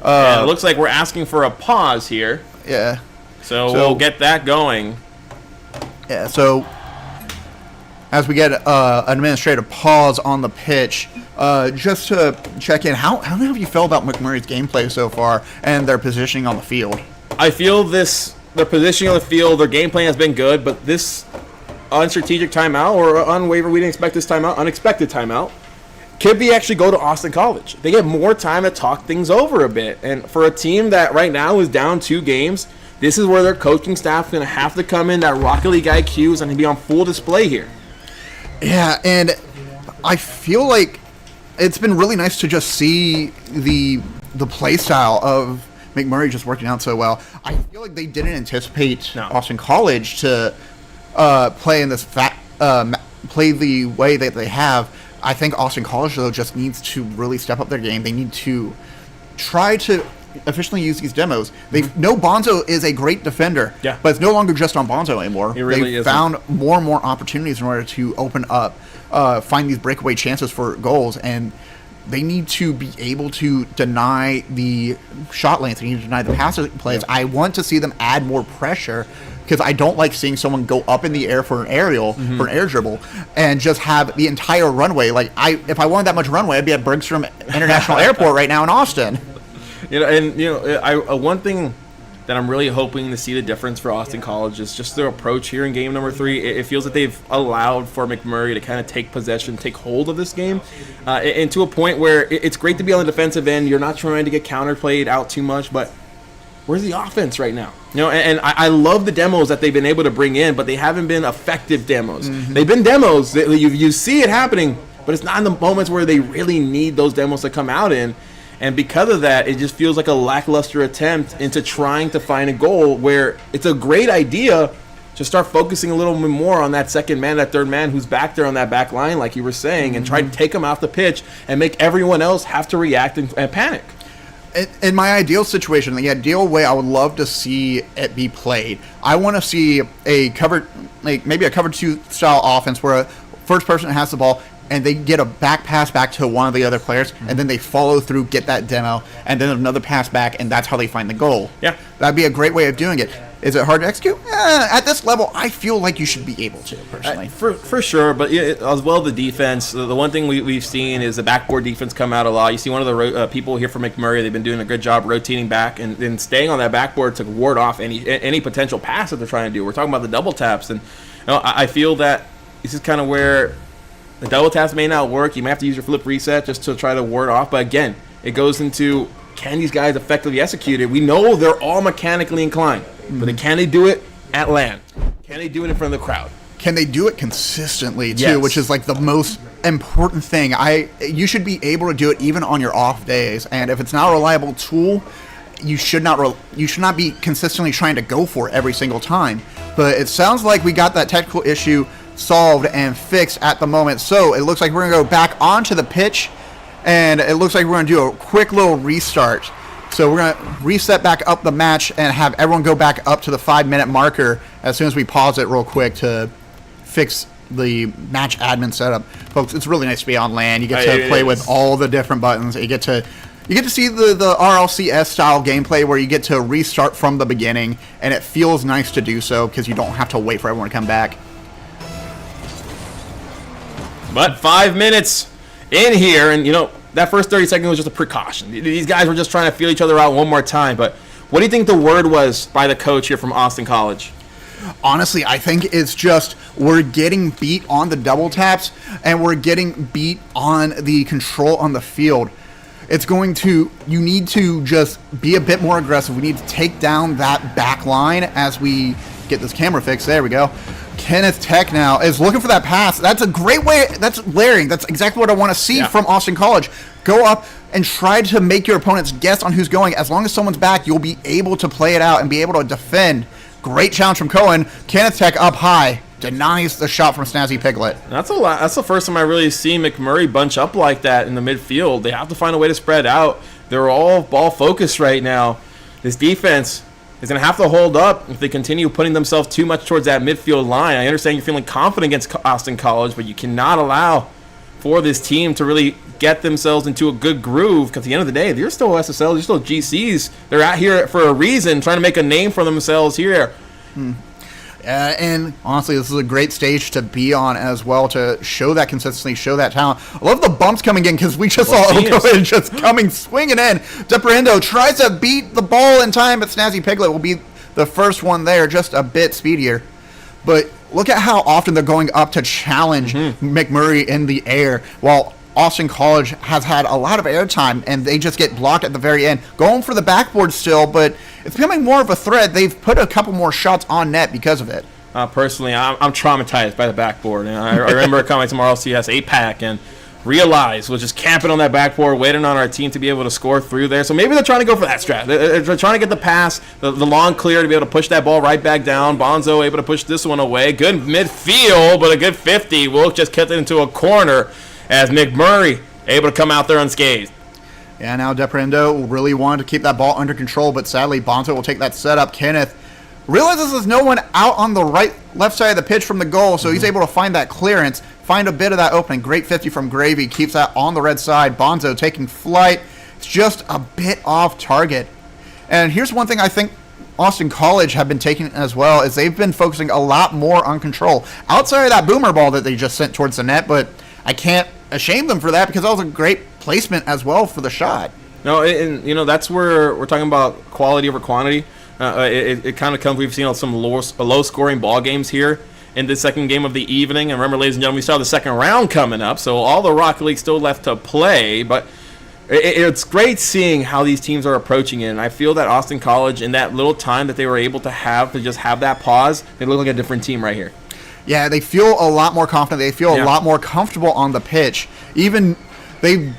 Yeah, it looks like we're asking for a pause here. Yeah. So we'll get that going. Yeah, so as we get an administrative pause on the pitch, just to check in, how have you felt about McMurray's gameplay so far and their positioning on the field? I feel their positioning on the field, their game plan has been good, but this unstrategic timeout or unwaiver, we didn't expect this timeout, unexpected timeout, could be actually go to Austin College. They get more time to talk things over a bit. And for a team that right now is down 2 games, this is where their coaching staff is going to have to come in. That Rocket League IQ is going to be on full display here. Yeah, and I feel like it's been really nice to just see the play style of McMurray just working out so well. I feel like they didn't anticipate Austin College to play in this play the way that they have. I think Austin College, though, just needs to really step up their game. They need to try to efficiently use these demos. They know Bonzo is a great defender, but it's no longer just on Bonzo anymore. It really They've isn't. found more and more opportunities in order to open up, find these breakaway chances for goals, and they need to be able to deny the shot lanes. They need to deny the passing plays. I want to see them add more pressure because I don't like seeing someone go up in the air for an aerial, for an air dribble, and just have the entire runway. Like, if I wanted that much runway, I'd be at Bergstrom International Airport right now in Austin. One thing that I'm really hoping to see the difference for Austin College is just their approach here in game number 3. It feels that they've allowed for McMurray to kind of take possession, take hold of this game, and to a point where it's great to be on the defensive end. You're not trying to get counterplayed out too much, but where's the offense right now? And I love the demos that they've been able to bring in, but they haven't been effective demos. They've been demos that you see it happening, but it's not in the moments where they really need those demos to come out in. And because of that, it just feels like a lackluster attempt into trying to find a goal where it's a great idea to start focusing a little bit more on that second man, that third man who's back there on that back line, like you were saying, and try to take him off the pitch and make everyone else have to react and panic. In my ideal situation, the ideal way I would love to see it be played, I want to see a covered, maybe a covered 2 style offense where a first person has the ball and they get a back pass back to one of the other players, and then they follow through, get that demo, and then another pass back, and that's how they find the goal. Yeah. That'd be a great way of doing it. Is it hard to execute? At this level, I feel like you should be able to, personally. For sure, but as well the defense. The one thing we've seen is the backboard defense come out a lot. You see one of the people here from McMurray, they've been doing a good job rotating back and staying on that backboard to ward off any potential pass that they're trying to do. We're talking about the double taps, and I feel that this is kind of where the double taps may not work. You may have to use your flip reset just to try to ward off. But again, it goes into, can these guys effectively execute it? We know they're all mechanically inclined, but can they do it at LAN? Can they do it in front of the crowd? Can they do it consistently too, which is like the most important thing. You should be able to do it even on your off days. And if it's not a reliable tool, you should not be consistently trying to go for it every single time. But it sounds like we got that technical issue solved and fixed at the moment. So it looks like we're going to go back onto the pitch, and it looks like we're going to do a quick little restart. So we're going to reset back up the match and have everyone go back up to the 5-minute marker as soon as we pause it real quick to fix the match admin setup. Folks, it's really nice to be on LAN. You get to play with all the different buttons. You get to see the RLCS style gameplay where you get to restart from the beginning, and it feels nice to do so because you don't have to wait for everyone to come back. But 5 minutes in here, and that first 30 seconds was just a precaution. These guys were just trying to feel each other out one more time. But what do you think the word was by the coach here from Austin College? Honestly, I think it's just we're getting beat on the double taps and we're getting beat on the control on the field. You need to just be a bit more aggressive. We need to take down that back line as we get this camera fixed. There we go. Kenneth Tech now is looking for that pass. That's a great way. That's layering. That's exactly what I want to see from Austin College. Go up and try to make your opponents guess on who's going. As long as someone's back, you'll be able to play it out and be able to defend. Great challenge from Cohen. Kenneth Tech up high. Denies the shot from Snazzy Piglet. That's a lot. That's the first time I really see McMurray bunch up like that in the midfield. They have to find a way to spread out. They're all ball focused right now. This defense is going to have to hold up if they continue putting themselves too much towards that midfield line. I understand you're feeling confident against Austin College, but you cannot allow for this team to really get themselves into a good groove, because at the end of the day, they're still SSL, they're still GCs. They're out here for a reason, trying to make a name for themselves here. And honestly, this is a great stage to be on as well, to show that consistency, show that talent. I love the bumps coming in, because we just saw Okoen just coming, swinging in. Deprendo tries to beat the ball in time, but Snazzy Piglet will be the first one there, just a bit speedier. But look at how often they're going up to challenge McMurray in the air, while Austin College has had a lot of airtime, and they just get blocked at the very end. Going for the backboard still, but it's becoming more of a threat. They've put a couple more shots on net because of it. Personally, I'm traumatized by the backboard. And I remember coming to our LCS 8-pack and realized was just camping on that backboard, waiting on our team to be able to score through there. So maybe they're trying to go for that strat. They're trying to get the pass, the long clear to be able to push that ball right back down. Bonzo able to push this one away. Good midfield, but a good 50. Wilk just kept it into a corner as McMurray able to come out there unscathed. Yeah, now Deprendo really wanted to keep that ball under control, but sadly Bonzo will take that setup. Kenneth realizes there's no one out on the left side of the pitch from the goal, so he's able to find that clearance, find a bit of that opening. Great 50 from Gravy, keeps that on the red side. Bonzo taking flight. It's just a bit off target. And here's one thing I think Austin College have been taking as well, is they've been focusing a lot more on control. Outside of that boomer ball that they just sent towards the net, but I can't shame them for that, because that was a great placement as well for the shot. No, and that's where we're talking about quality over quantity. It kind of comes. We've seen some low-scoring ball games here in the second game of the evening. And remember, ladies and gentlemen, we still have the second round coming up, so all the Rocket League still left to play. But it's great seeing how these teams are approaching it. And I feel that Austin College, in that little time that they were able to just have that pause, they look like a different team right here. Yeah, they feel a lot more confident. They feel a lot more comfortable on the pitch. Even they've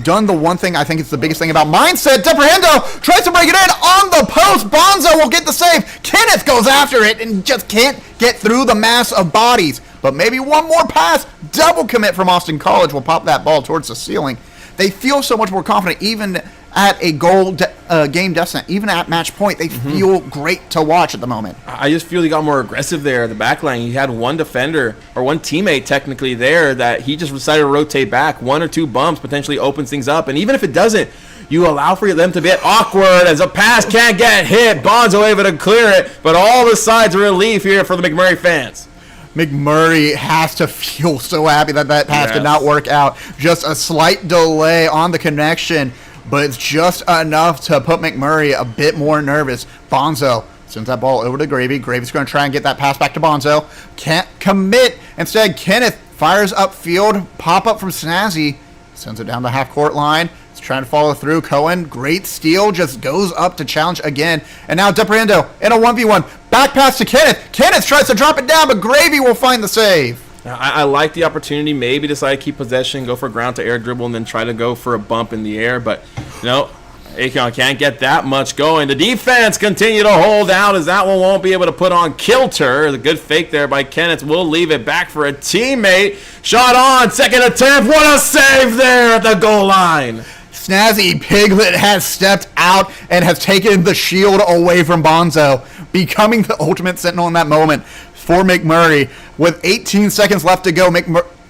done the one thing I think is the biggest thing about mindset. Deprendo tries to break it in on the post. Bonzo will get the save. Kenneth goes after it and just can't get through the mass of bodies. But maybe one more pass. Double commit from Austin College will pop that ball towards the ceiling. They feel so much more confident, even at a game deficit, even at match point. They feel great to watch at the moment. I just feel he got more aggressive there at the back line. He had one defender, or one teammate technically there, that he just decided to rotate back. One or two bumps potentially opens things up. And even if it doesn't, you allow for them to get awkward as a pass can't get hit. Bonzo able to clear it, but all the sides of relief here for the McMurray fans. McMurray has to feel so happy that pass did not work out. Just a slight delay on the connection, but it's just enough to put McMurray a bit more nervous. Bonzo sends that ball over to Gravy. Gravy's going to try and get that pass back to Bonzo. Can't commit. Instead, Kenneth fires upfield. Pop up from Snazzy. Sends it down the half-court line. He's trying to follow through. Cohen, great steal, just goes up to challenge again. And now Deprendo in a 1v1. Back pass to Kenneth. Kenneth tries to drop it down, but Gravy will find the save. I like the opportunity. Maybe decide to keep possession, go for a ground to air dribble, and then try to go for a bump in the air. But no, Akon can't get that much going. The defense continue to hold out as that one won't be able to put on kilter. The good fake there by Kenneth will leave it back for a teammate. Shot on, second attempt. What a save there at the goal line. Snazzy Piglet has stepped out and has taken the shield away from Bonzo, becoming the ultimate sentinel in that moment for McMurray. With 18 seconds left to go,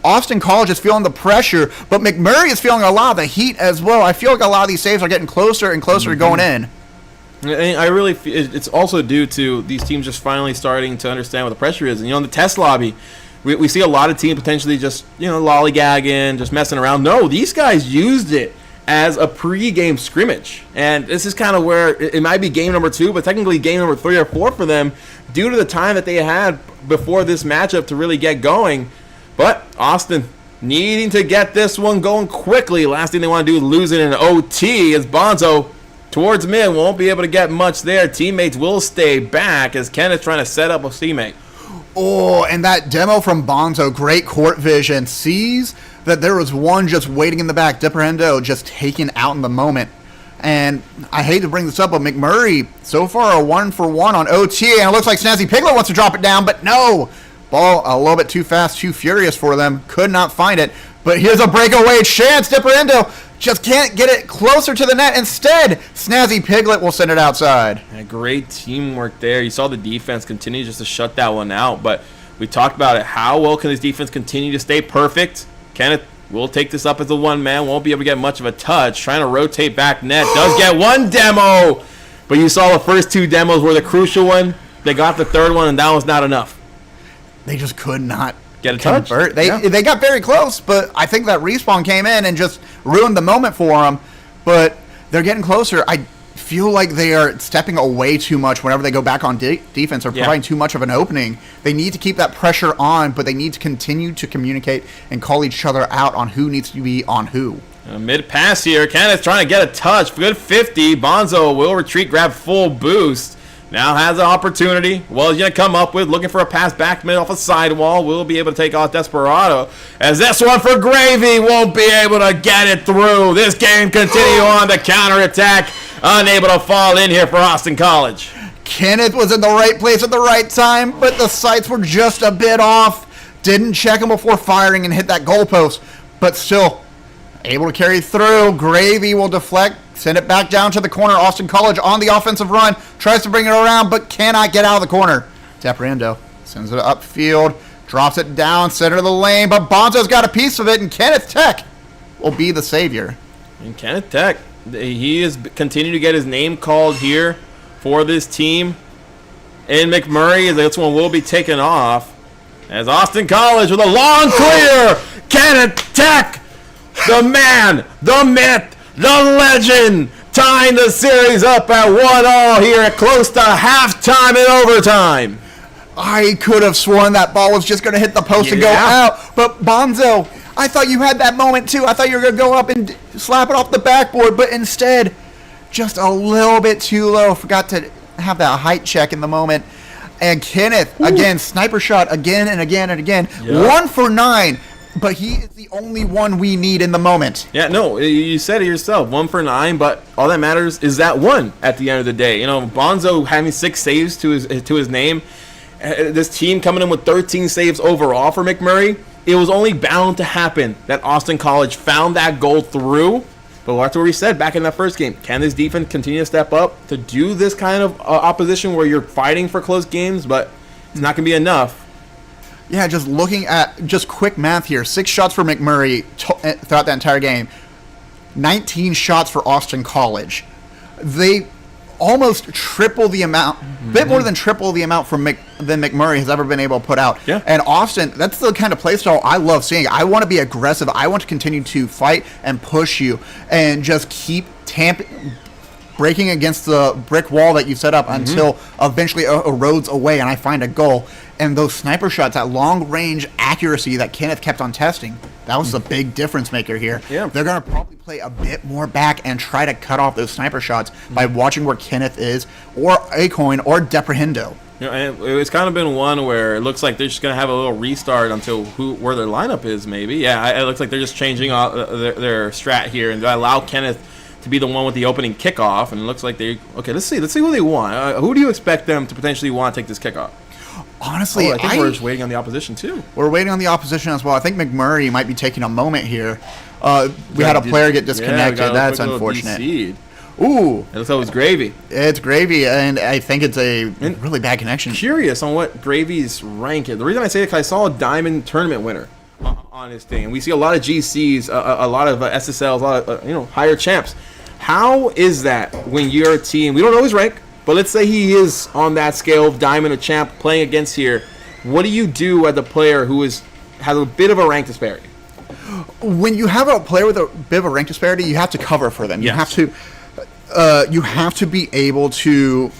Austin College is feeling the pressure, but McMurray is feeling a lot of the heat as well. I feel like a lot of these saves are getting closer and closer to going in. And I really feel it's also due to these teams just finally starting to understand what the pressure is. And in the test lobby, we see a lot of teams potentially just, lollygagging, just messing around. No, these guys used it as a pre-game scrimmage. And this is kind of where it might be game number 2, but technically game number 3 or 4 for them due to the time that they had before this matchup to really get going. But Austin needing to get this one going quickly. Last thing they want to do is lose it in an OT as Bonzo towards mid won't be able to get much there. Teammates will stay back as Kenneth trying to set up a teammate. Oh, and that demo from Bonzo, great court vision, sees that there was one just waiting in the back. Deprendo just taken out in the moment. And I hate to bring this up, but McMurray, so far a 1-for-1 on OT, and it looks like Snazzy Piglet wants to drop it down, but no. Ball a little bit too fast, too furious for them. Could not find it. But here's a breakaway chance. Deprendo just can't get it closer to the net. Instead, Snazzy Piglet will send it outside. Yeah, great teamwork there. You saw the defense continue just to shut that one out. But we talked about it. How well can this defense continue to stay perfect? Kenneth will take this up as a one-man. Won't be able to get much of a touch. Trying to rotate back net. Does get one demo. But you saw the first 2 demos were the crucial one. They got the third one, and that was not enough. They just could not get a touch. They got very close, but I think that respawn came in and just ruined the moment for them. But they're getting closer. I feel like they are stepping away too much whenever they go back on defense or providing too much of an opening. They need to keep that pressure on, but they need to continue to communicate and call each other out on who needs to be on who. Mid pass here. Kenneth trying to get a touch. Good 50. Bonzo will retreat, grab full boost. Now has an opportunity. Well, he's going to come up with, looking for a pass back mid off a sidewall. Will be able to take off Desperado. As this one for Gravy won't be able to get it through. This game continue on the counterattack. Unable to fall in here for Austin College. Kenneth was in the right place at the right time, but the sights were just a bit off. Didn't check him before firing and hit that goalpost, but still able to carry through. Gravy will deflect. Send it back down to the corner. Austin College on the offensive run. Tries to bring it around, but cannot get out of the corner. Deprendo sends it upfield. Drops it down, center of the lane. But Bonzo's got a piece of it, and Kenneth Tech will be the savior. And Kenneth Tech, he is continuing to get his name called here for this team. And McMurray, this one will be taken off. As Austin College with a long clear. Kenneth Tech, the man, the myth, the legend, tying the series up at 1-1 here at close to halftime and overtime. I could have sworn that ball was just going to hit the post and go out. But Bonzo, I thought you had that moment too. I thought you were going to go up and slap it off the backboard, but instead, just a little bit too low. Forgot to have that height check in the moment. And Kenneth, again, sniper shot again and again and again. Yep. 1 for 9. But he is the only one we need in the moment. Yeah, no, you said it yourself. 1 for 9, but all that matters is that one at the end of the day. Bonzo having 6 saves to his name. This team coming in with 13 saves overall for McMurray. It was only bound to happen that Austin College found that goal through. But that's what we said back in that first game. Can this defense continue to step up to do this kind of opposition where you're fighting for close games, but it's not going to be enough? Yeah, just looking at just quick math here. 6 shots for McMurray throughout that entire game. 19 shots for Austin College. They almost triple the amount, bit more than triple the amount than McMurray has ever been able to put out. Yeah. And Austin, that's the kind of play style I love seeing. I want to be aggressive. I want to continue to fight and push you and just keep breaking against the brick wall that you set up until eventually it erodes away and I find a goal. And those sniper shots, that long-range accuracy that Kenneth kept on testing, that was the big difference maker here. Yeah. They're going to probably play a bit more back and try to cut off those sniper shots by watching where Kenneth is, or Acoin, or Deprehendo. And it's kind of been one where it looks like they're just going to have a little restart until where their lineup is, maybe. Yeah, it looks like they're just changing their strat here and allow Kenneth to be the one with the opening kickoff. And it looks like let's see who they want. Who do you expect them to potentially want to take this kickoff? Honestly, I think we're just waiting on the opposition too. We're waiting on the opposition as well. I think McMurray might be taking a moment here. We had a player get disconnected. That's unfortunate. Ooh. It looks like it was Gravy. It's Gravy, and I think it's a really bad connection. Curious on what Gravy's rank is. The reason I say it is because I saw a Diamond tournament winner on his thing. And we see a lot of GCs, a lot of SSLs, a lot of higher champs. How is that when you're a team? We don't know his rank. But let's say he is on that scale of Diamond or Champ playing against here. What do you do as a player who has a bit of a rank disparity? When you have a player with a bit of a rank disparity, you have to cover for them. Yes. You have to be able to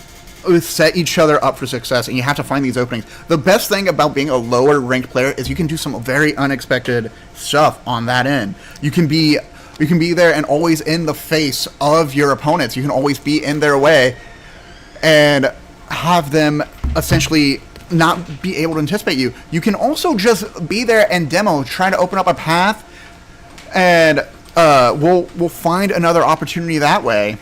set each other up for success, and you have to find these openings. The best thing about being a lower ranked player is you can do some very unexpected stuff on that end. You can be there and always in the face of your opponents. You can always be in their way and have them essentially not be able to anticipate you. You can also just be there and demo, trying to open up a path, and we'll find another opportunity that way.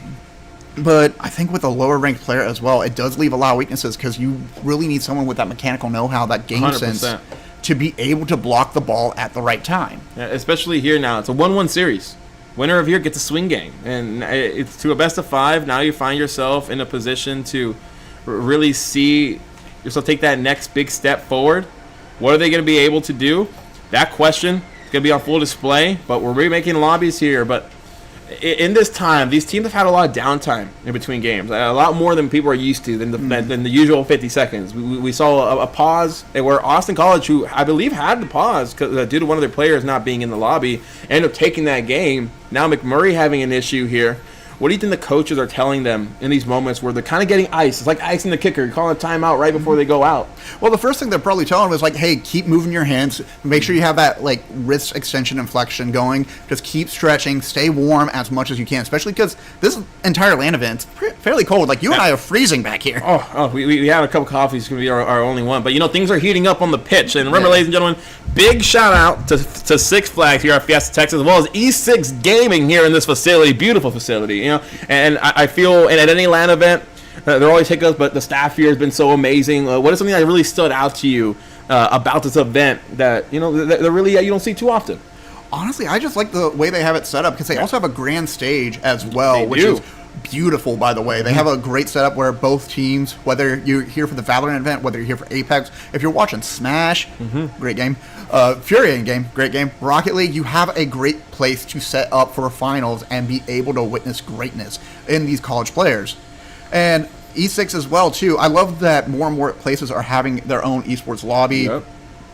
But I think with a lower ranked player as well, it does leave a lot of weaknesses because you really need someone with that mechanical know-how, that game 100%. sense, to be able to block the ball at the right time. Yeah, especially here now. It's a 1-1 series. Winner of here gets a swing game. And it's to a best of 5. Now you find yourself in a position to really see yourself take that next big step forward. What are they going to be able to do? That question is going to be on full display. But we're remaking lobbies here. But in this time, these teams have had a lot of downtime in between games, a lot more than people are used to than the usual 50 seconds. We saw a pause where Austin College, who I believe had the pause due to one of their players not being in the lobby, ended up taking that game. Now McMurray having an issue here. What do you think the coaches are telling them in these moments where they're kind of getting iced? It's like icing the kicker. You're calling a timeout right before they go out. Well, the first thing they're probably telling them is like, hey, keep moving your hands. Make sure you have that like wrist extension and flexion going. Just keep stretching. Stay warm as much as you can, especially because this entire LAN event is fairly cold. Like you and I are freezing back here. We had a cup of coffee. It's going to be our only one. But, things are heating up on the pitch. And remember, ladies and gentlemen, big shout out to Six Flags here at Fiesta, Texas, as well as E6 Gaming here in this facility. Beautiful facility, And I feel at any LAN event, there are always hiccups, but the staff here has been so amazing. What is something that really stood out to you about this event that, that really you don't see too often? Honestly, I just like the way they have it set up because they also have a grand stage as well, which is beautiful, by the way. They have a great setup where both teams, whether you're here for the Valorant event, whether you're here for Apex, if you're watching Smash, great game, Fury game, great game, Rocket League, you have a great place to set up for finals and be able to witness greatness in these college players. And E6 as well, too. I love that more and more places are having their own esports lobby.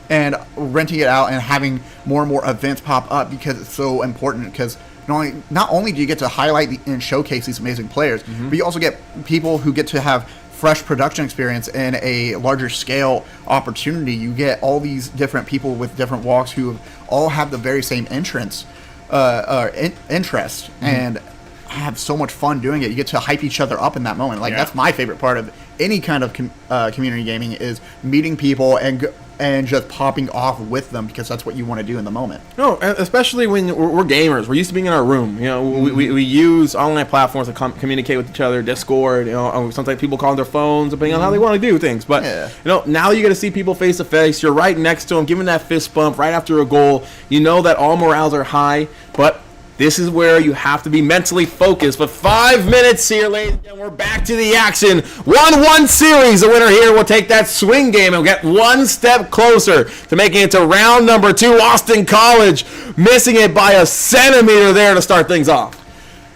And renting it out and having more and more events pop up because it's so important. Because not only do you get to highlight and showcase these amazing players, but you also get people who get to have fresh production experience in a larger scale opportunity. You get all these different people with different walks who all have the very same interest and have so much fun doing it. You get to hype each other up in that moment. That's my favorite part of any kind of community gaming is meeting people and just popping off with them because that's what you want to do in the moment. No, especially when we're gamers. We're used to being in our room. We use online platforms to communicate with each other, Discord. Sometimes people call on their phones depending on how they want to do things. But now you get to see people face to face. You're right next to them, giving that fist bump right after a goal. You know that all morales are high, but this is where you have to be mentally focused. But 5 minutes here, ladies and gentlemen, we're back to the action. 1-1 series. The winner here will take that swing game and get one step closer to making it to round number 2. Austin College missing it by a centimeter there to start things off.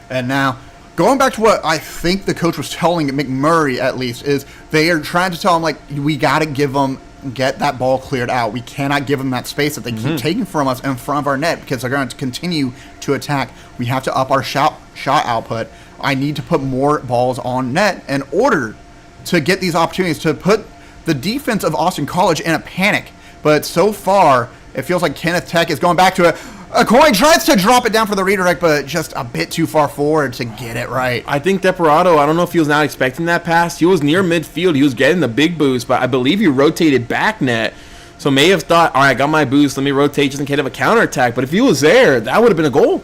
And now, going back to what I think the coach was telling McMurray, at least, is they are trying to tell him, we got to get that ball cleared out. We cannot give them that space that they keep taking from us in front of our net because they're going to continue to attack. We have to up our shot output. I need to put more balls on net in order to get these opportunities to put the defense of Austin College in a panic. But so far, it feels like Kenneth Tech is going back to it. Coin tries to drop it down for the redirect, but just a bit too far forward to get it right. I think Desperado, I don't know if he was not expecting that pass. He was near midfield. He was getting the big boost, but I believe he rotated back net. So may have thought, all right, I got my boost. Let me rotate just in case of a counterattack. But if he was there, that would have been a goal.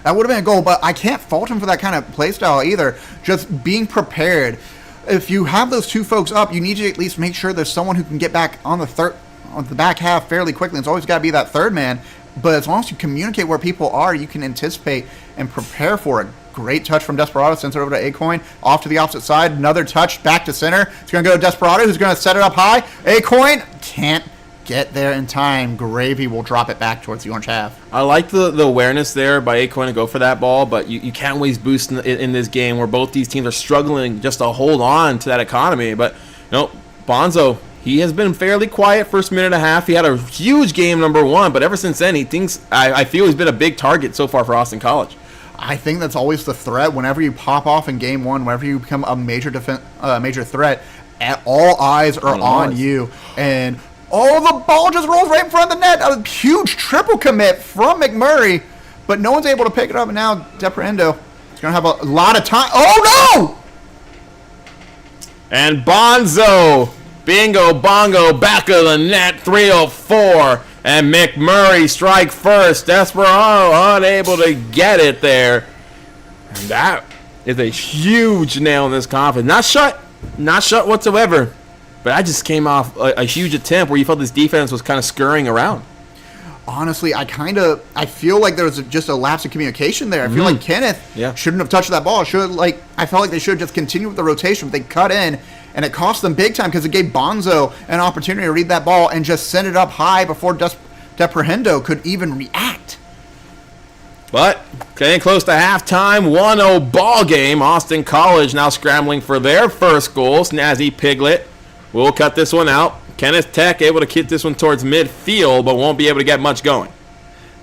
That would have been a goal, but I can't fault him for that kind of play style either. Just being prepared. If you have those two folks up, you need to at least make sure there's someone who can get back on the back half fairly quickly. It's always got to be that third man. But as long as you communicate where people are, you can anticipate and prepare for it. Great touch from Desperado, sends it over to Acoin, off to the opposite side, another touch, back to center. It's going to go to Desperado, who's going to set it up high. Acoin can't get there in time. Gravy will drop it back towards the orange half. I like the awareness there by Acoin to go for that ball, but you can't waste boost in this game where both these teams are struggling just to hold on to that economy. But, Bonzo, he has been fairly quiet first minute and a half. He had a huge game number 1, but ever since then, I feel he's been a big target so far for Austin College. I think that's always the threat. Whenever you pop off in game 1, whenever you become a major threat, all eyes are on you. And the ball just rolls right in front of the net. A huge triple commit from McMurray, but no one's able to pick it up. And now Deprendo is going to have a lot of time. Oh, no! And Bonzo, bingo, bongo, back of the net, 304. And McMurray strike first. Desperado unable to get it there. And that is a huge nail in this conference. Not shut whatsoever. But I just came off a huge attempt where you felt this defense was kind of scurrying around. Honestly, I feel like there was just a lapse of communication there. I feel like Kenneth shouldn't have touched that ball. I felt like they should have just continued with the rotation. But they cut in, and it cost them big time because it gave Bonzo an opportunity to read that ball and just send it up high before Deprendo could even react. But getting close to halftime, 1-0 ball game. Austin College now scrambling for their first goal. Snazzy Piglet will cut this one out. Kenneth Tech able to kick this one towards midfield, but won't be able to get much going.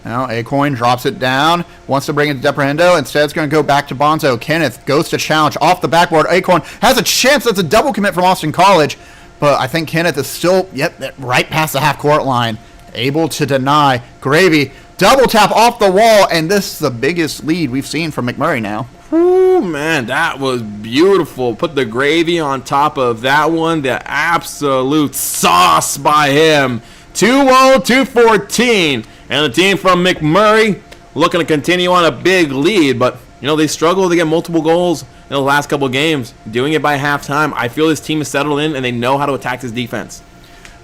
Now Acoin drops it down, wants to bring it to Deprendo. Instead, it's going to go back to Bonzo. Kenneth goes to challenge off the backboard. Acoin has a chance. That's a double commit from Austin College, but I think Kenneth is still right past the half-court line, able to deny. Gravy, double tap off the wall, and this is the biggest lead we've seen from McMurray now. Ooh, man, that was beautiful. Put the gravy on top of that one. The absolute sauce by him. 2-0, 2-14. And the team from McMurray looking to continue on a big lead. But, they struggled to get multiple goals in the last couple of games. Doing it by halftime, I feel this team is settled in and they know how to attack this defense.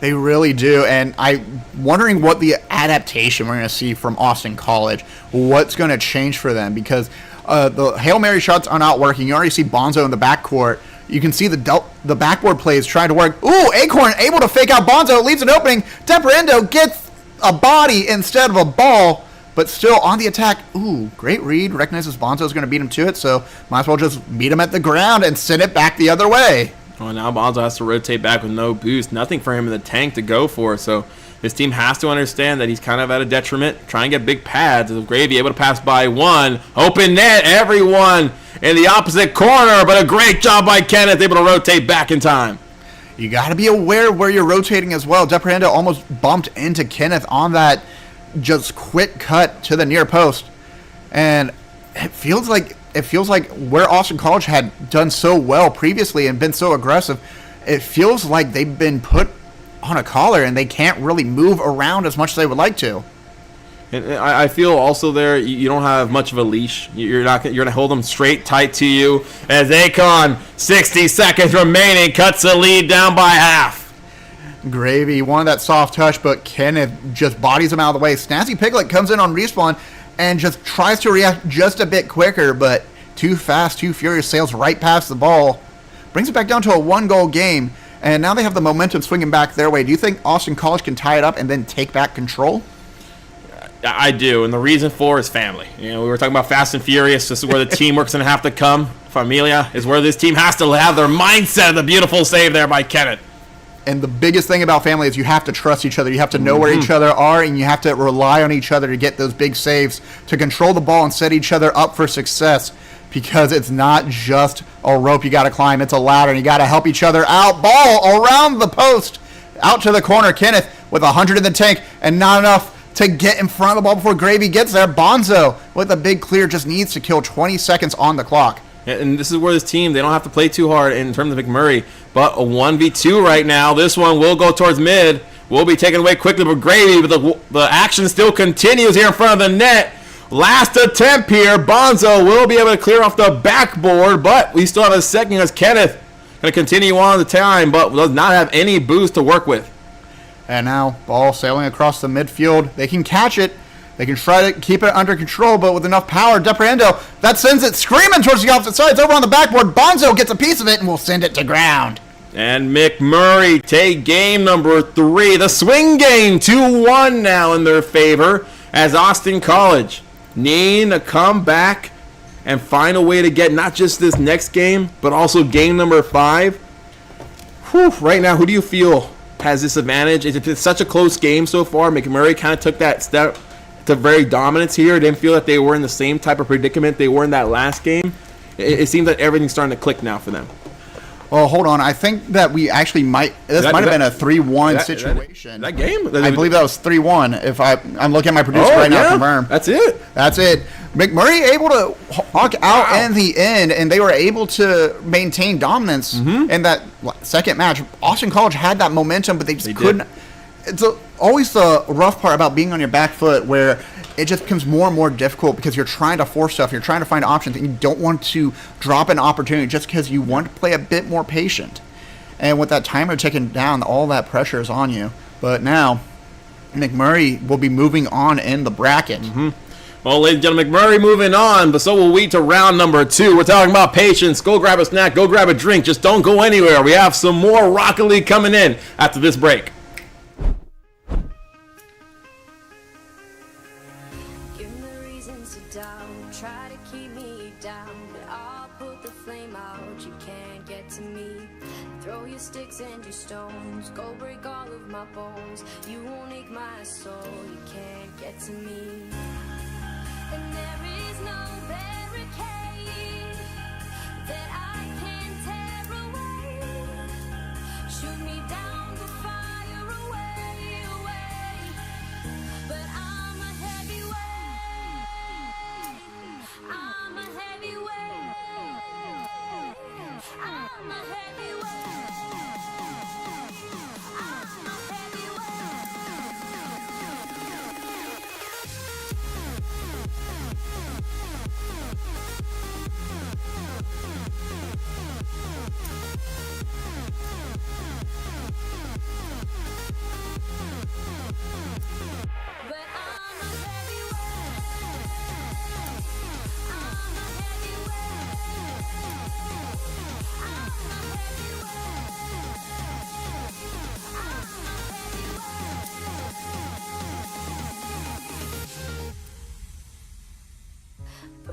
They really do, and I'm wondering what the adaptation we're going to see from Austin College. What's going to change for them, because the Hail Mary shots are not working. You already see Bonzo in the backcourt. You can see the backboard plays trying to work. Ooh, Acorn able to fake out Bonzo. It leaves an opening. Deprendo gets a body instead of a ball, but still on the attack. Ooh, great read. Recognizes Bonzo's going to beat him to it, so might as well just meet him at the ground and send it back the other way. Well, now Bonzo has to rotate back with no boost. Nothing for him in the tank to go for. So this team has to understand that he's kind of at a detriment. Try and get big pads. Gravy able to pass by one. Open net. Everyone in the opposite corner. But a great job by Kenneth. Able to rotate back in time. You got to be aware where you're rotating as well. Deprendo almost bumped into Kenneth on that just quick cut to the near post. And it feels like where Austin College had done so well previously and been so aggressive, it feels like they've been put on a collar and they can't really move around as much as they would like to. And I feel also there you don't have much of a leash. You're gonna hold them straight tight to you as Akon, 60 seconds remaining, cuts the lead down by half. Gravy wanted that soft touch, but Kenneth just bodies him out of the way. Snazzy Piglet comes in on respawn and just tries to react just a bit quicker, but too fast, too furious, sails right past the ball. Brings it back down to a 1-goal game, and now they have the momentum swinging back their way. Do you think Austin College can tie it up and then take back control? I do, and the reason for is family. We were talking about Fast and Furious. This is where the teamwork's going to have to come. Familia is where this team has to have their mindset. The beautiful save there by Kenneth. And the biggest thing about family is you have to trust each other. You have to know where each other are, and you have to rely on each other to get those big saves, to control the ball and set each other up for success, because it's not just a rope you got to climb. It's a ladder, and you got to help each other out. Ball around the post, out to the corner. Kenneth with 100 in the tank, and not enough to get in front of the ball before Gravy gets there. Bonzo with a big clear just needs to kill 20 seconds on the clock. And this is where this team, they don't have to play too hard in terms of McMurray, but a 1v2 right now. This one will go towards mid. Will be taken away quickly by Gravy, but the action still continues here in front of the net. Last attempt here. Bonzo will be able to clear off the backboard, but we still have a second as Kenneth going to continue on the time, but does not have any boost to work with. And now, ball sailing across the midfield. They can catch it. They can try to keep it under control, but with enough power, Deprendo, that sends it screaming towards the opposite side. It's over on the backboard. Bonzo gets a piece of it and will send it to ground. And McMurray take game number 3. The swing game, 2-1 now in their favor, as Austin College needing to come back and find a way to get not just this next game, but also game number 5. Whew, right now, who do you feel has this advantage. It's such a close game so far. McMurray kind of took that step to very dominance here. I didn't feel that they were in the same type of predicament they were in that last game. It seems like everything's starting to click now for them. Well, hold on. I think that we actually might have been a 3-1 situation. That game? I believe that was 3-1. If I'm looking at my producer right now to confirm. That's it. That's it. McMurray able to hawk out in the end, and they were able to maintain dominance in that second match. Austin College had that momentum, but they just couldn't. It's always the rough part about being on your back foot, where it just becomes more and more difficult because you're trying to force stuff, you're trying to find options, and you don't want to drop an opportunity just because you want to play a bit more patient. And with that timer ticking down, all that pressure is on you. But now, McMurray will be moving on in the bracket. Well, ladies and gentlemen, McMurray moving on, but so will we to round number 2. We're talking about patience. Go grab a snack, go grab a drink. Just don't go anywhere. We have some more Rocket League coming in after this break. Give me reasons to doubt, try to keep me down, but I'll put the flame out, you can't get to me. Throw your sticks and your stones, go break all of my bones. You won't ache my soul, you can't get to me. And there is no barricade that I can tear away. Shoot me down the fire away, away. But I'm a heavyweight. I'm a heavyweight. I'm a heavyweight. I'm a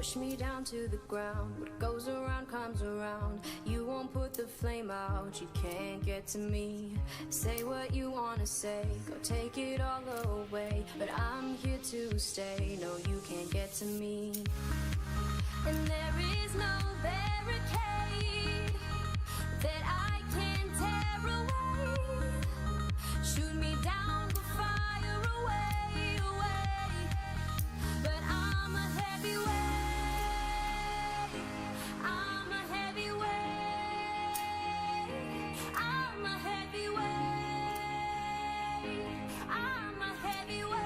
push me down to the ground. What goes around comes around. You won't put the flame out, you can't get to me. Say what you wanna say, go take it all away. But I'm here to stay, no you can't get to me. And there is no barricade that I can tear away. Shoot me down the fire away, away. But I'm a heavyweight. I'm a heavyweight. I'm a heavyweight. I'm a heavyweight.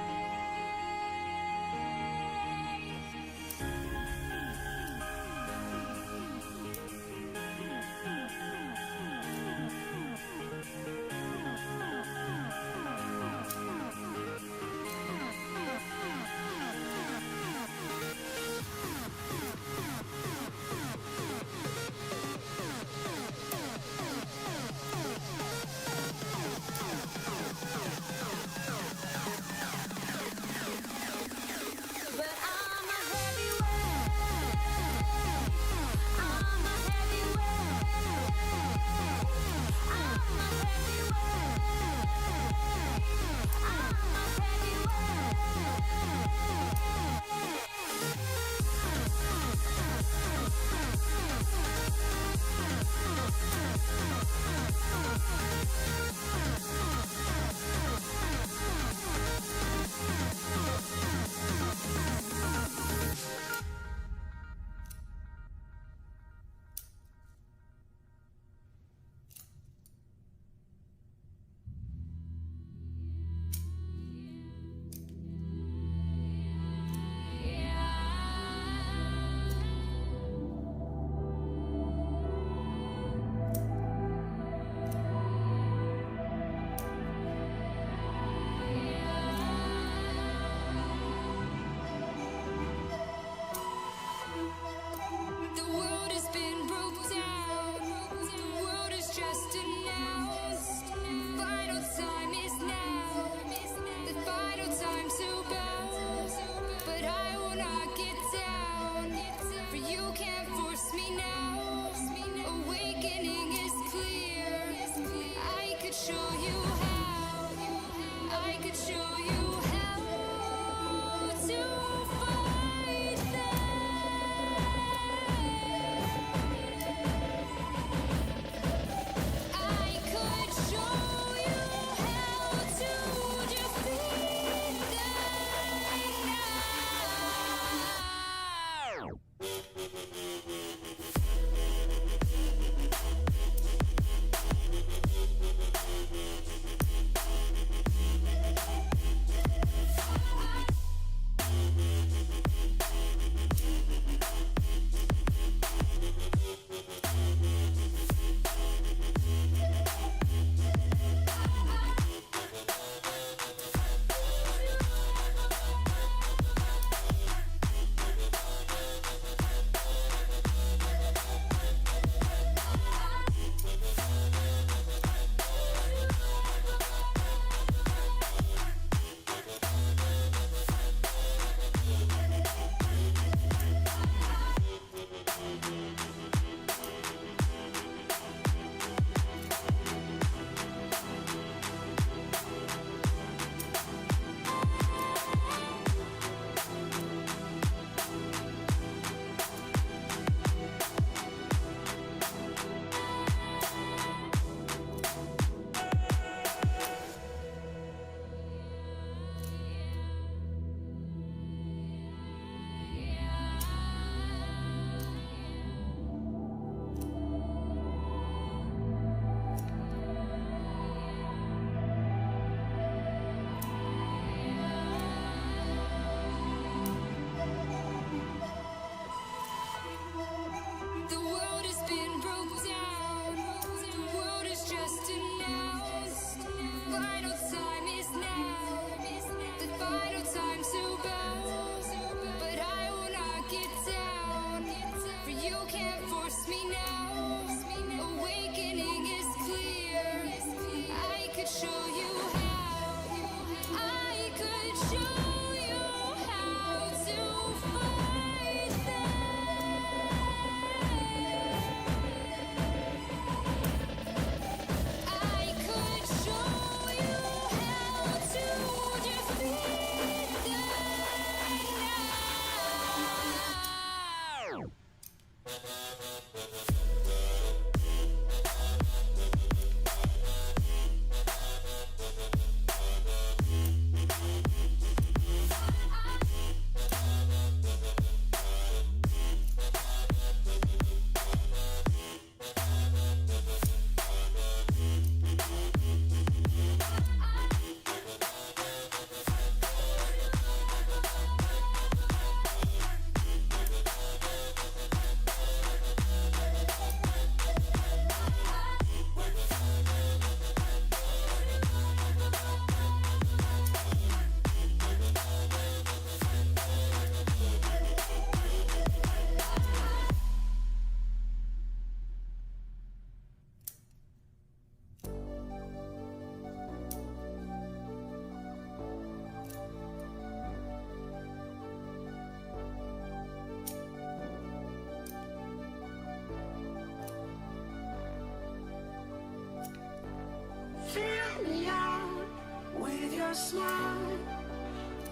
your smile.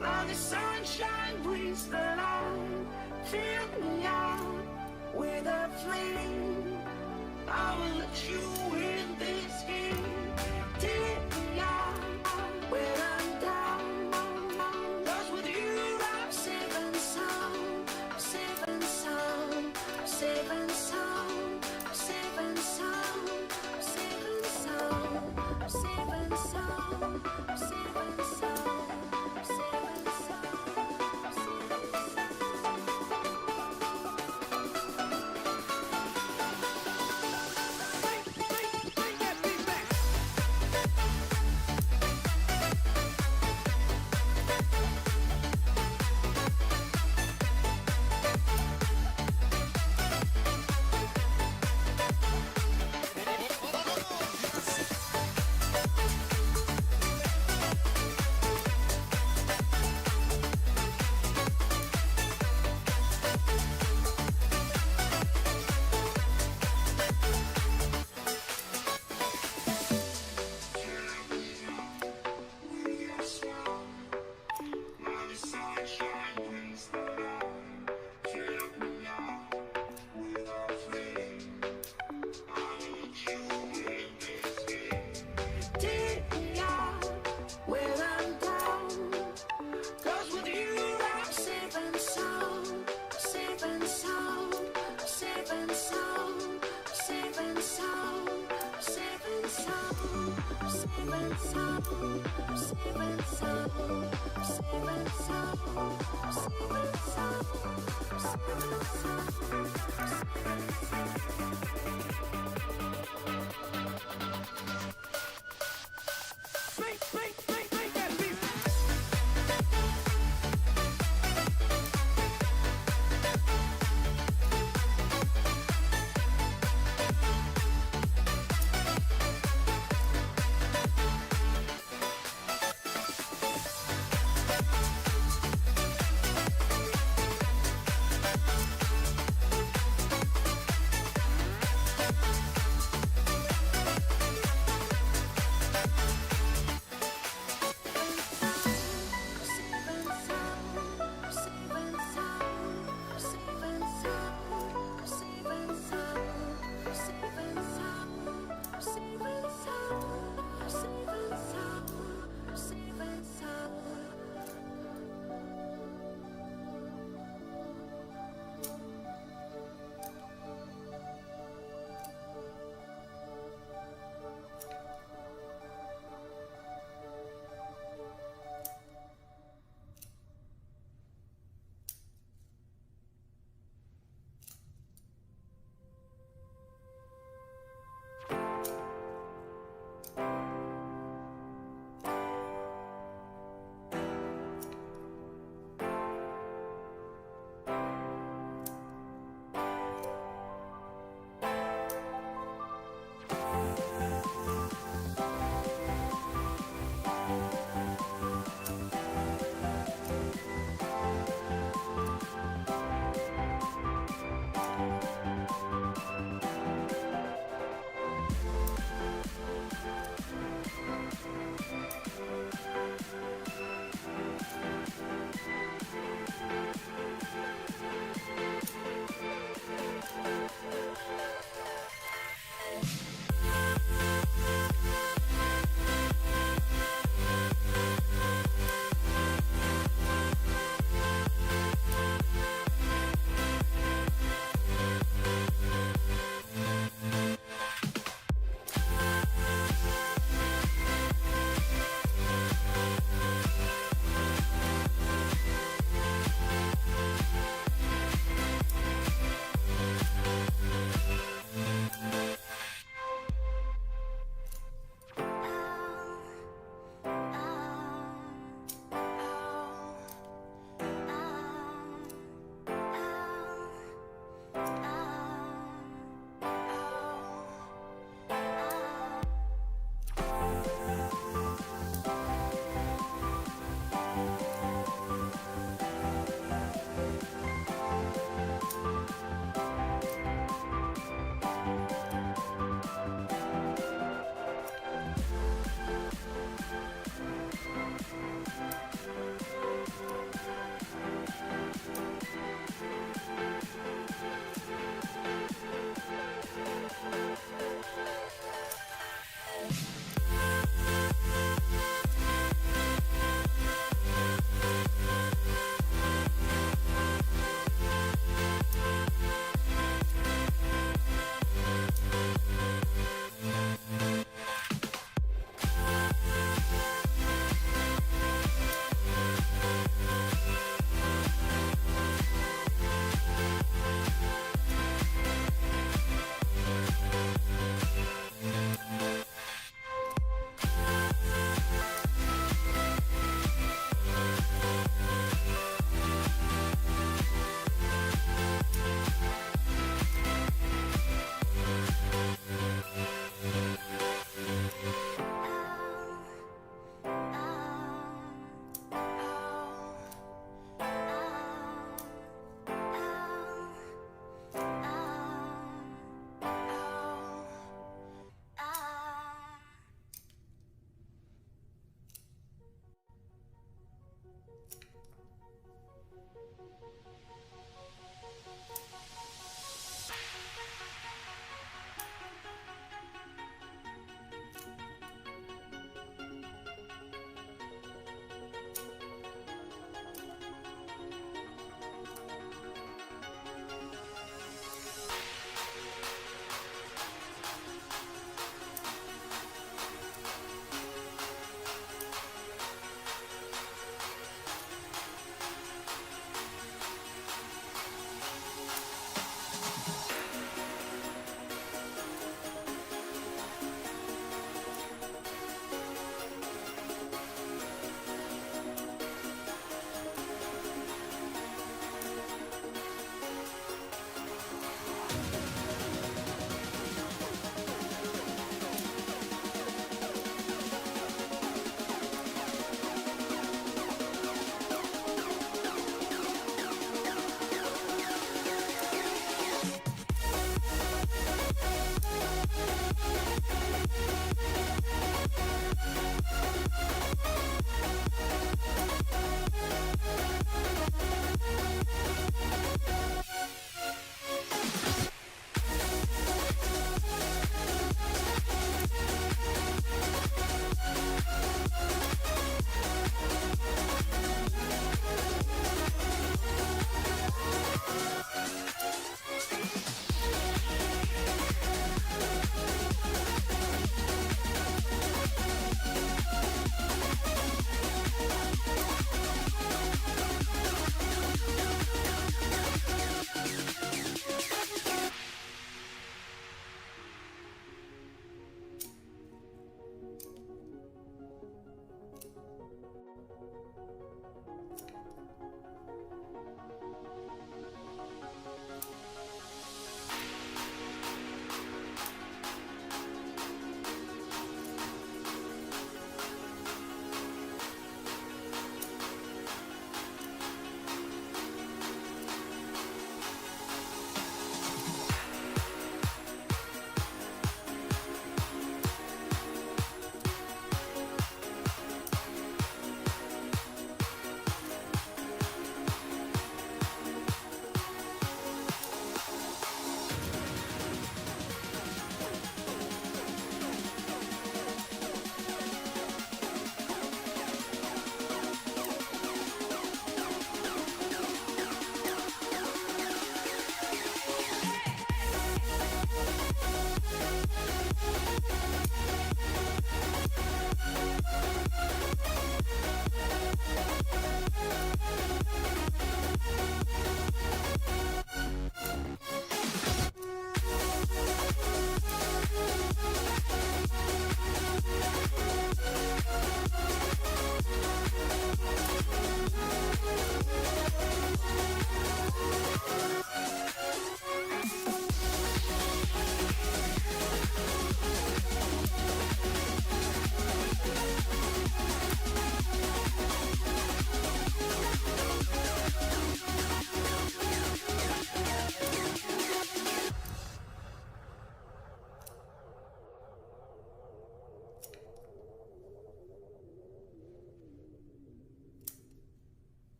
Now the sunshine brings the light. Fill me out with a flame. I will let you in this game. Take me out when I'm down. 'Cause with you I'm safe and sound. I'm safe and sound. I'm safe and sound. I'm safe and sound. I'm safe and sound. I'm safe and sound. I'm safe and sound. I'm safe and sound. I'm safe and sound.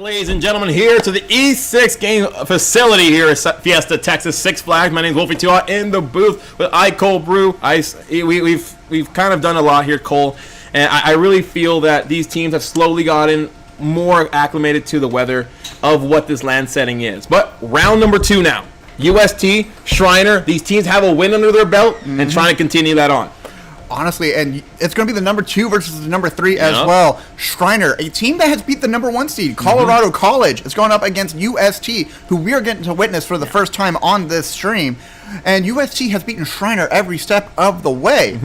ladies and gentlemen, here to the E6 game facility here at Fiesta Texas Six Flags. My name is Wolfie Tua in the booth with IceColeBrew. We've kind of done a lot here, Cole, and I really feel that these teams have slowly gotten more acclimated to the weather of what this land setting is. But round number 2 now. UST, Shriner, these teams have a win under their belt and trying to continue that on. Honestly, and it's going to be the number 2 versus the number 3 as well. Shriner, a team that has beat the number 1 seed, Colorado College, is going up against UST, who we are getting to witness for the first time on this stream. And UST has beaten Shriner every step of the way.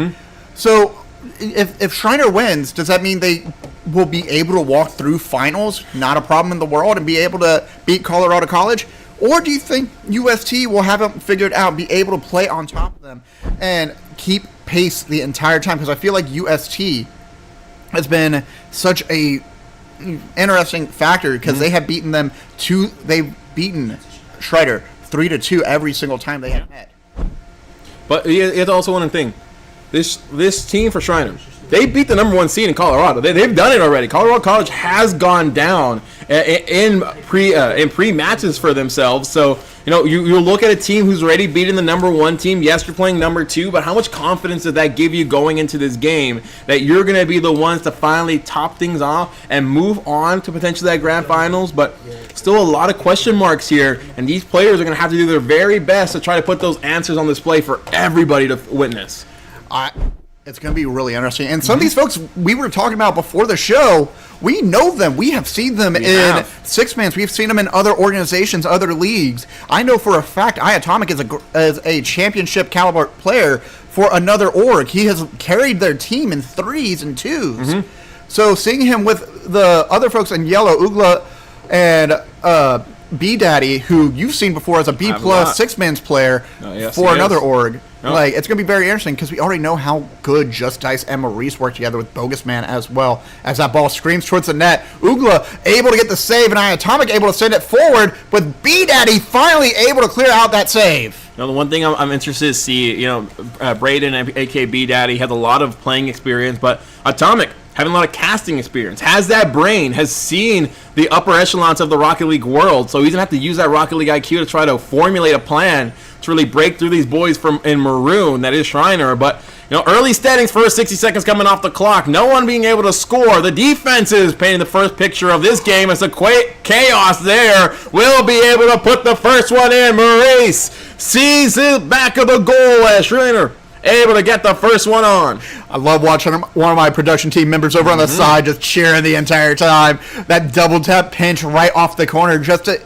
So if Shriner wins, does that mean they will be able to walk through finals, not a problem in the world, and be able to beat Colorado College? Or do you think UST will have them figured out, be able to play on top of them, and keep pace the entire time? Because I feel like UST has been such a interesting factor because they have beaten them they've beaten Schreider 3-2 every single time they have met. But it's also one thing. This team for Shriner, they beat the number 1 seed in Colorado. They've done it already. Colorado College has gone down in pre-matches for themselves. So, you look at a team who's already beaten the number 1 team. Yes, you're playing number 2, but how much confidence does that give you going into this game that you're going to be the ones to finally top things off and move on to potentially that grand finals? But still a lot of question marks here, and these players are going to have to do their very best to try to put those answers on display for everybody to witness. It's going to be really interesting. And some of these folks we were talking about before the show, we know them. We have seen them in six-mans. We've seen them in other organizations, other leagues. I know for a fact iAtomic is a championship caliber player for another org. He has carried their team in 3s and 2s. So seeing him with the other folks in yellow, Ugla and B Daddy, who you've seen before as a B+ six-man's player for another org. Like, it's going to be very interesting because we already know how good Just Dice and Maurice work together with Bogus Man as well. As that ball screams towards the net, Ugla able to get the save and iAtomic able to send it forward, but B Daddy finally able to clear out that save. The one thing I'm interested to see, Braden, aka B Daddy, has a lot of playing experience, but Atomic having a lot of casting experience, has that brain, has seen the upper echelons of the Rocket League world, so he's going to have to use that Rocket League IQ to try to formulate a plan to really break through these boys in maroon, that is Shriner. But, early steadings, first 60 seconds coming off the clock, no one being able to score. The defense is painting the first picture of this game as a chaos there. Will be able to put the first one in. Maurice sees the back of the goal as Shriner able to get the first one on. I love watching one of my production team members over on the side just cheering the entire time. That double tap pinch right off the corner just to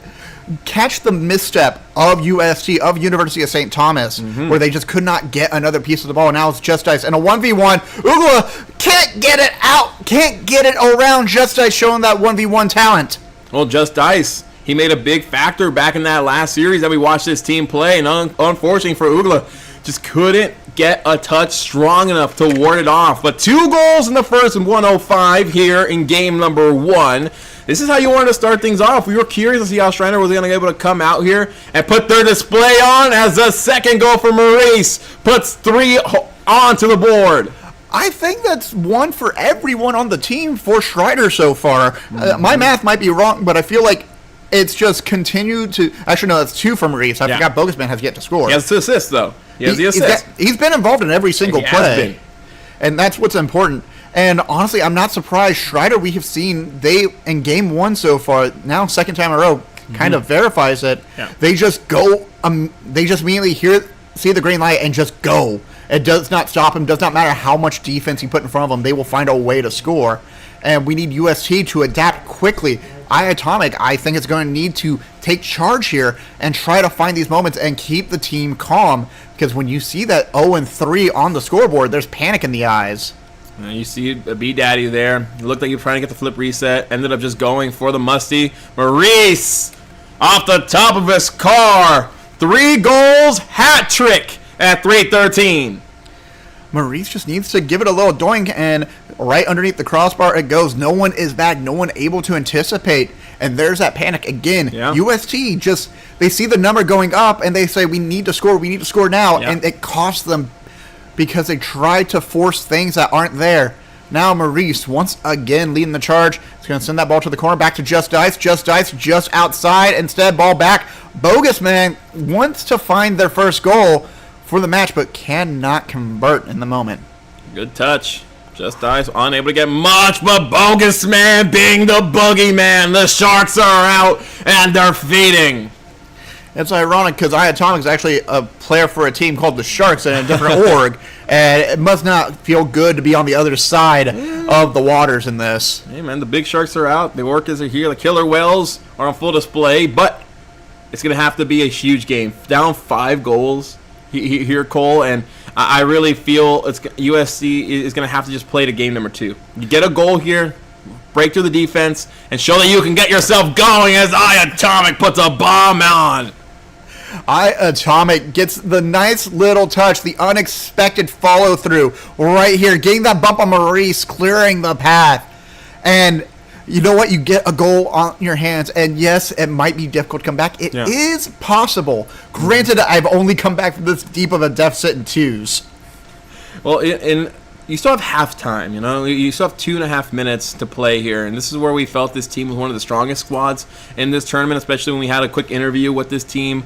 catch the misstep of UST, of University of St. Thomas, where they just could not get another piece of the ball. Now it's Just Dice. And a 1v1, Ugla can't get it out, can't get it around. Just Dice showing that 1v1 talent. Well, Just Dice, he made a big factor back in that last series that we watched this team play. And unfortunately for Ugla, just couldn't get a touch strong enough to ward it off. But 2 goals in the first and 105 here in game number 1. This is how you wanted to start things off. We were curious to see how Shriner was going to be able to come out here and put their display on as the second goal for Maurice puts 3 onto the board. I think that's one for everyone on the team for Shriner so far. My math might be wrong, but I feel like it's just continued to... Actually, no, that's 2 for Maurice. I forgot Bogus Man has yet to score. He has the assist, though. He has the assist. He's been involved in every single play. And that's what's important. And honestly, I'm not surprised. Shriner, we have seen, in game 1 so far, now second time in a row, kind of verifies it. They just go, they just immediately see the green light and just go. It does not stop him. Does not matter how much defense you put in front of them. They will find a way to score. And we need UST to adapt quickly. iAtomic, I think, is going to need to take charge here and try to find these moments and keep the team calm. Because when you see that 0-3 on the scoreboard, there's panic in the eyes. You see a B Daddy there. It looked like he was trying to get the flip reset. Ended up just going for the musty. Maurice off the top of his car. 3 goals, hat trick at 3:13. Maurice just needs to give it a little doink, and right underneath the crossbar it goes. No one is back. No one able to anticipate. And there's that panic again. UST just, they see the number going up, and they say, we need to score now. And it costs them because they try to force things that aren't there. Now Maurice once again leading the charge. He's going to send that ball to the corner, back to Just Dice. Just Dice just outside. Instead, ball back. Bogus Man wants to find their first goal for the match, but cannot convert in the moment. Good touch. Just Dice unable to get much, but Bogus Man being the boogeyman. The Sharks are out and they're feeding. It's ironic because IceColeBrew is actually a player for a team called the Sharks in a different org, and it must not feel good to be on the other side of the waters in this. Hey, man, the big Sharks are out. The Orcas are here. The Killer Whales are on full display, but it's going to have to be a huge game. Down 5 goals here, Cole, and I really feel USC is going to have to just play to game number 2. You get a goal here, break through the defense, and show that you can get yourself going as IceColeBrew puts a bomb on. IceColeBrew gets the nice little touch, the unexpected follow-through right here, getting that bump on Maurice, clearing the path. And you know what? You get a goal on your hands, and yes, it might be difficult to come back. It is possible. Granted, I've only come back from this deep of a deficit in 2s. Well, you still have halftime, you know? You still have 2.5 minutes to play here, and this is where we felt this team was one of the strongest squads in this tournament, especially when we had a quick interview with this team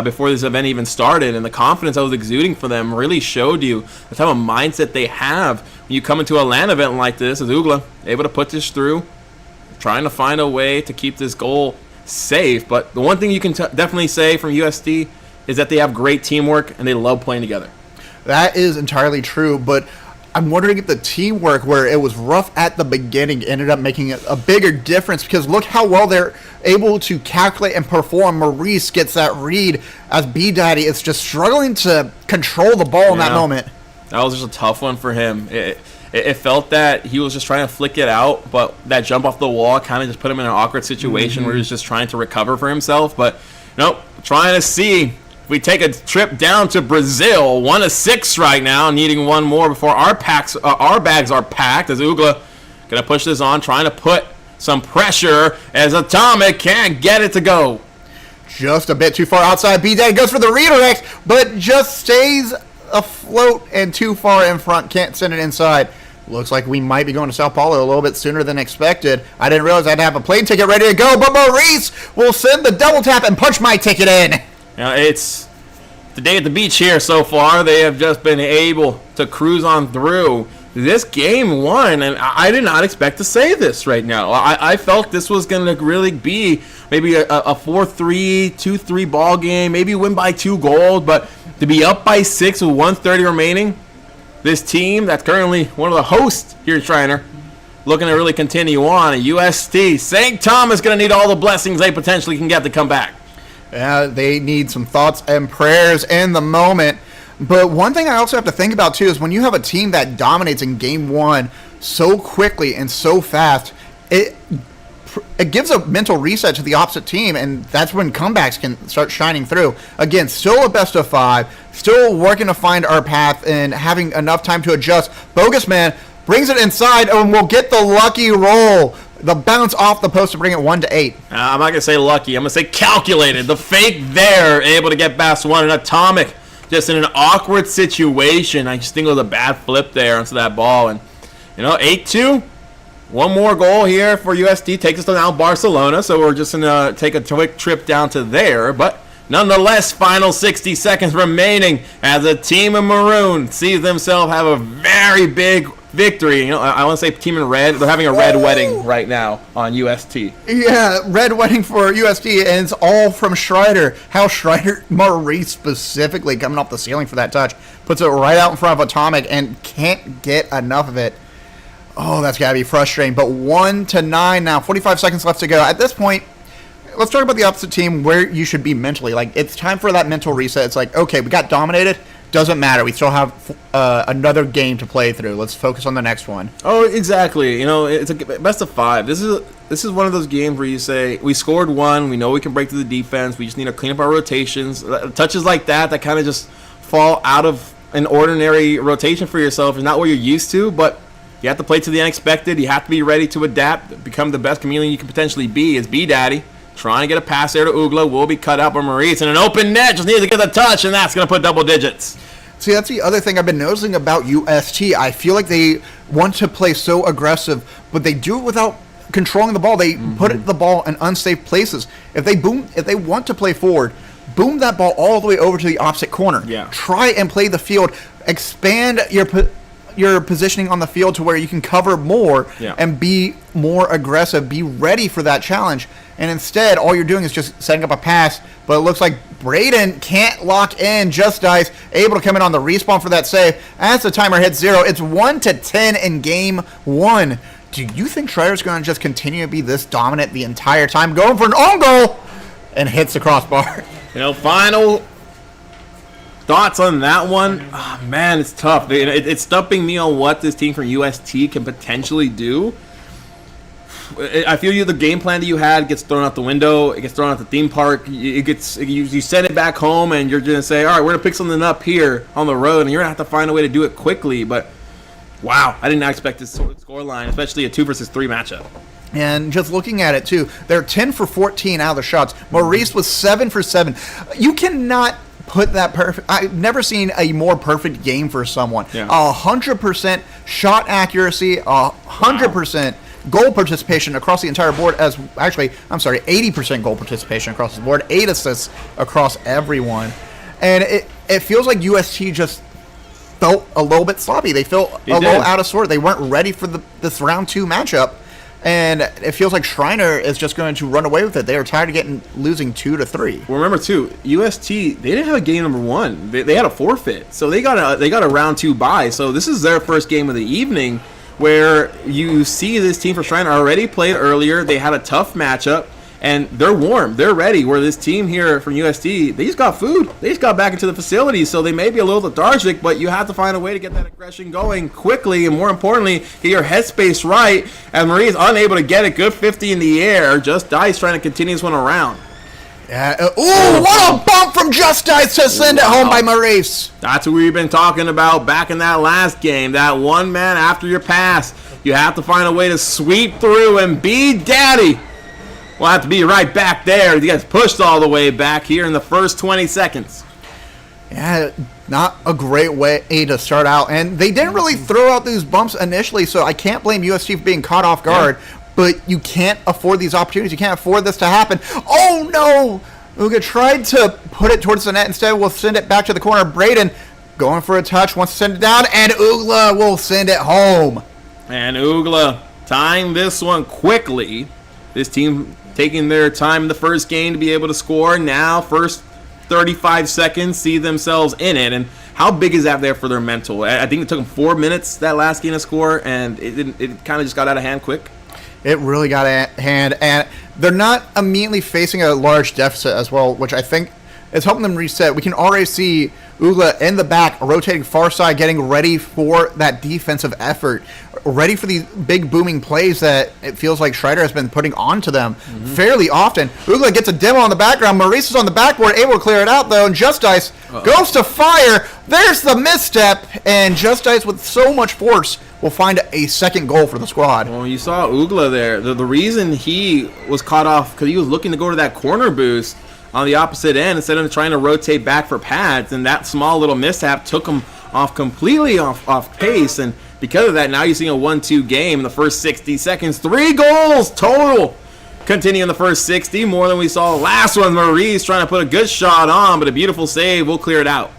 before this event even started, and the confidence I was exuding for them really showed you the type of mindset they have when you come into a LAN event like this, as Ugla able to put this through, trying to find a way to keep this goal safe. But the one thing you can definitely say from USD is that they have great teamwork, and they love playing together. That is entirely true, but I'm wondering if the teamwork, where it was rough at the beginning, ended up making a bigger difference, because look how well they're able to calculate and perform. Maurice gets that read as B-Daddy is just struggling to control the ball in that moment. That was just a tough one for him. It felt that he was just trying to flick it out, but that jump off the wall kind of just put him in an awkward situation where he was just trying to recover for himself. But, nope, trying to see we take a trip down to Brazil, 1-6 right now, needing one more before our bags are packed. As Ugla gonna push this on, trying to put some pressure as Atomic can't get it to go. Just a bit too far outside. B-Daddy goes for the redirect, but just stays afloat and too far in front. Can't send it inside. Looks like we might be going to Sao Paulo a little bit sooner than expected. I didn't realize I'd have a plane ticket ready to go, but Maurice will send the double tap and punch my ticket in. Now, it's the day at the beach here so far. They have just been able to cruise on through this game 1, and I did not expect to say this right now. I felt this was going to really be maybe a 4-3, 2-3 ball game, maybe win by 2 goals, but to be up by 6 with 1:30 remaining, this team that's currently one of the hosts here at Shriner, looking to really continue on. UST, St. Thomas going to need all the blessings they potentially can get to come back. They need some thoughts and prayers in the moment. But one thing I also have to think about, too, is when you have a team that dominates in Game 1 so quickly and so fast, it gives a mental reset to the opposite team, and that's when comebacks can start shining through. Again, still a best of 5, still working to find our path and having enough time to adjust. Bogus Man brings it inside, and we'll get the lucky roll. The bounce off the post to bring it 1-8. I'm not going to say lucky. I'm going to say calculated. The fake there, able to get past 1. And Atomic, just in an awkward situation. I just think it was a bad flip there onto that ball. And, 8-2. One more goal here for USD. Takes us to now Barcelona. So we're just going to take a quick trip down to there. But nonetheless, final 60 seconds remaining as a team in maroon sees themselves have a very big victory. I want to say team in red. They're having a red wedding right now on UST. Yeah, red wedding for UST, and it's all from Schreider. How Schreider, Maurice specifically, coming off the ceiling for that touch, puts it right out in front of Atomic and can't get enough of it. Oh, that's got to be frustrating. But 1-9 now, 45 seconds left to go. At this point, let's talk about the opposite team, where you should be mentally. Like, it's time for that mental reset. It's like, okay, we got dominated. Doesn't matter. We still have another game to play through. Let's focus on the next one. Oh, exactly. It's a best of 5. This is one of those games where you say, we scored 1. We know we can break through the defense. We just need to clean up our rotations. Touches like that kind of just fall out of an ordinary rotation for yourself. It's not what you're used to, but you have to play to the unexpected. You have to be ready to adapt, become the best chameleon you can potentially be as B-Daddy. Trying to get a pass there to Ugla. Will be cut out by Maurice. And an open net. Just needs to get the touch, and that's going to put double digits. See, that's the other thing I've been noticing about UST. I feel like they want to play so aggressive, but they do it without controlling the ball. They put the ball in unsafe places. If they want to play forward, boom that ball all the way over to the opposite corner. Yeah. Try and play the field. Expand your positioning on the field to where you can cover more and be more aggressive. Be ready for that challenge. And instead, all you're doing is just setting up a pass. But it looks like Braden can't lock in. Just Dice able to come in on the respawn for that save. As the timer hits 0, it's 1-10 in game 1. Do you think Shredder's going to just continue to be this dominant the entire time? Going for an own goal and hits the crossbar. Final thoughts on that one. Oh, man, it's tough. It's stumping me on what this team from UST can potentially do. I feel the game plan that you had gets thrown out the window. It gets thrown out the theme park. You send it back home, and you're going to say, all right, we're going to pick something up here on the road, and you're going to have to find a way to do it quickly. But, wow, I did not expect this score line, especially a 2 versus 3 matchup. And just looking at it, too, they're 10 for 14 out of the shots. Maurice was 7 for 7. You cannot put that perfect. I've never seen a more perfect game for someone. 100% shot accuracy, 100% goal participation across the entire board. 80% goal participation across the board, 8 assists across everyone. And it feels like UST just felt a little bit sloppy. They felt a little out of sort. They weren't ready for this round 2 matchup. And it feels like Shriner is just going to run away with it. They are tired of losing 2-3. Well, remember too, UST, they didn't have a game number 1. They had a forfeit, so they got a round 2 bye. So this is their first game of the evening, where you see this team from Shriner already played earlier. They had a tough matchup, and they're warm. They're ready. Where this team here from UST, they just got food. They just got back into the facility, so they may be a little lethargic, but you have to find a way to get that aggression going quickly, and more importantly, get your headspace right. And Marie is unable to get it. Good 50 in the air. Just Dice trying to continue this one around. Yeah. What a bump from Just Dice to send it home by Maurice. That's what we've been talking about back in that last game. That one man after your pass. You have to find a way to sweep through and be daddy. We'll have to be right back there. You guys pushed all the way back here in the first 20 seconds. Yeah, not a great way to start out. And they didn't really throw out these bumps initially, so I can't blame UST for being caught off guard. Yeah. But you can't afford these opportunities. You can't afford this to happen. Oh, no! Uga tried to put it towards the net. Instead, we'll send it back to the corner. Braden going for a touch, wants to send it down, and Ugla will send it home. And Ugla tying this one quickly. This team taking their time in the first game to be able to score. Now, first 35 seconds, see themselves in it. And how big is that there for their mental? I think it took them 4 minutes, that last game to score, and it kind of just got out of hand quick. It really got out of hand, and they're not immediately facing a large deficit as well, which I think is helping them reset. We can already see Ugla in the back, rotating far side, getting ready for that defensive effort, ready for these big booming plays that it feels like Schreider has been putting onto them fairly often. Ugla gets a demo on the background. Maurice is on the backboard, able to clear it out, though, and Just Dice goes to fire. There's the misstep, and Just Dice, with so much force, will find a second goal for the squad. Well, you saw Ugla there. The reason he was caught off, because he was looking to go to that corner boost on the opposite end instead of trying to rotate back for pads, and that small little mishap took him off completely off pace, and because of that, now you're seeing a 1-2 game in the first 60 seconds. 3 goals total. Continue in the first 60, more than we saw the last one. Maurice trying to put a good shot on, but a beautiful save. We'll clear it out.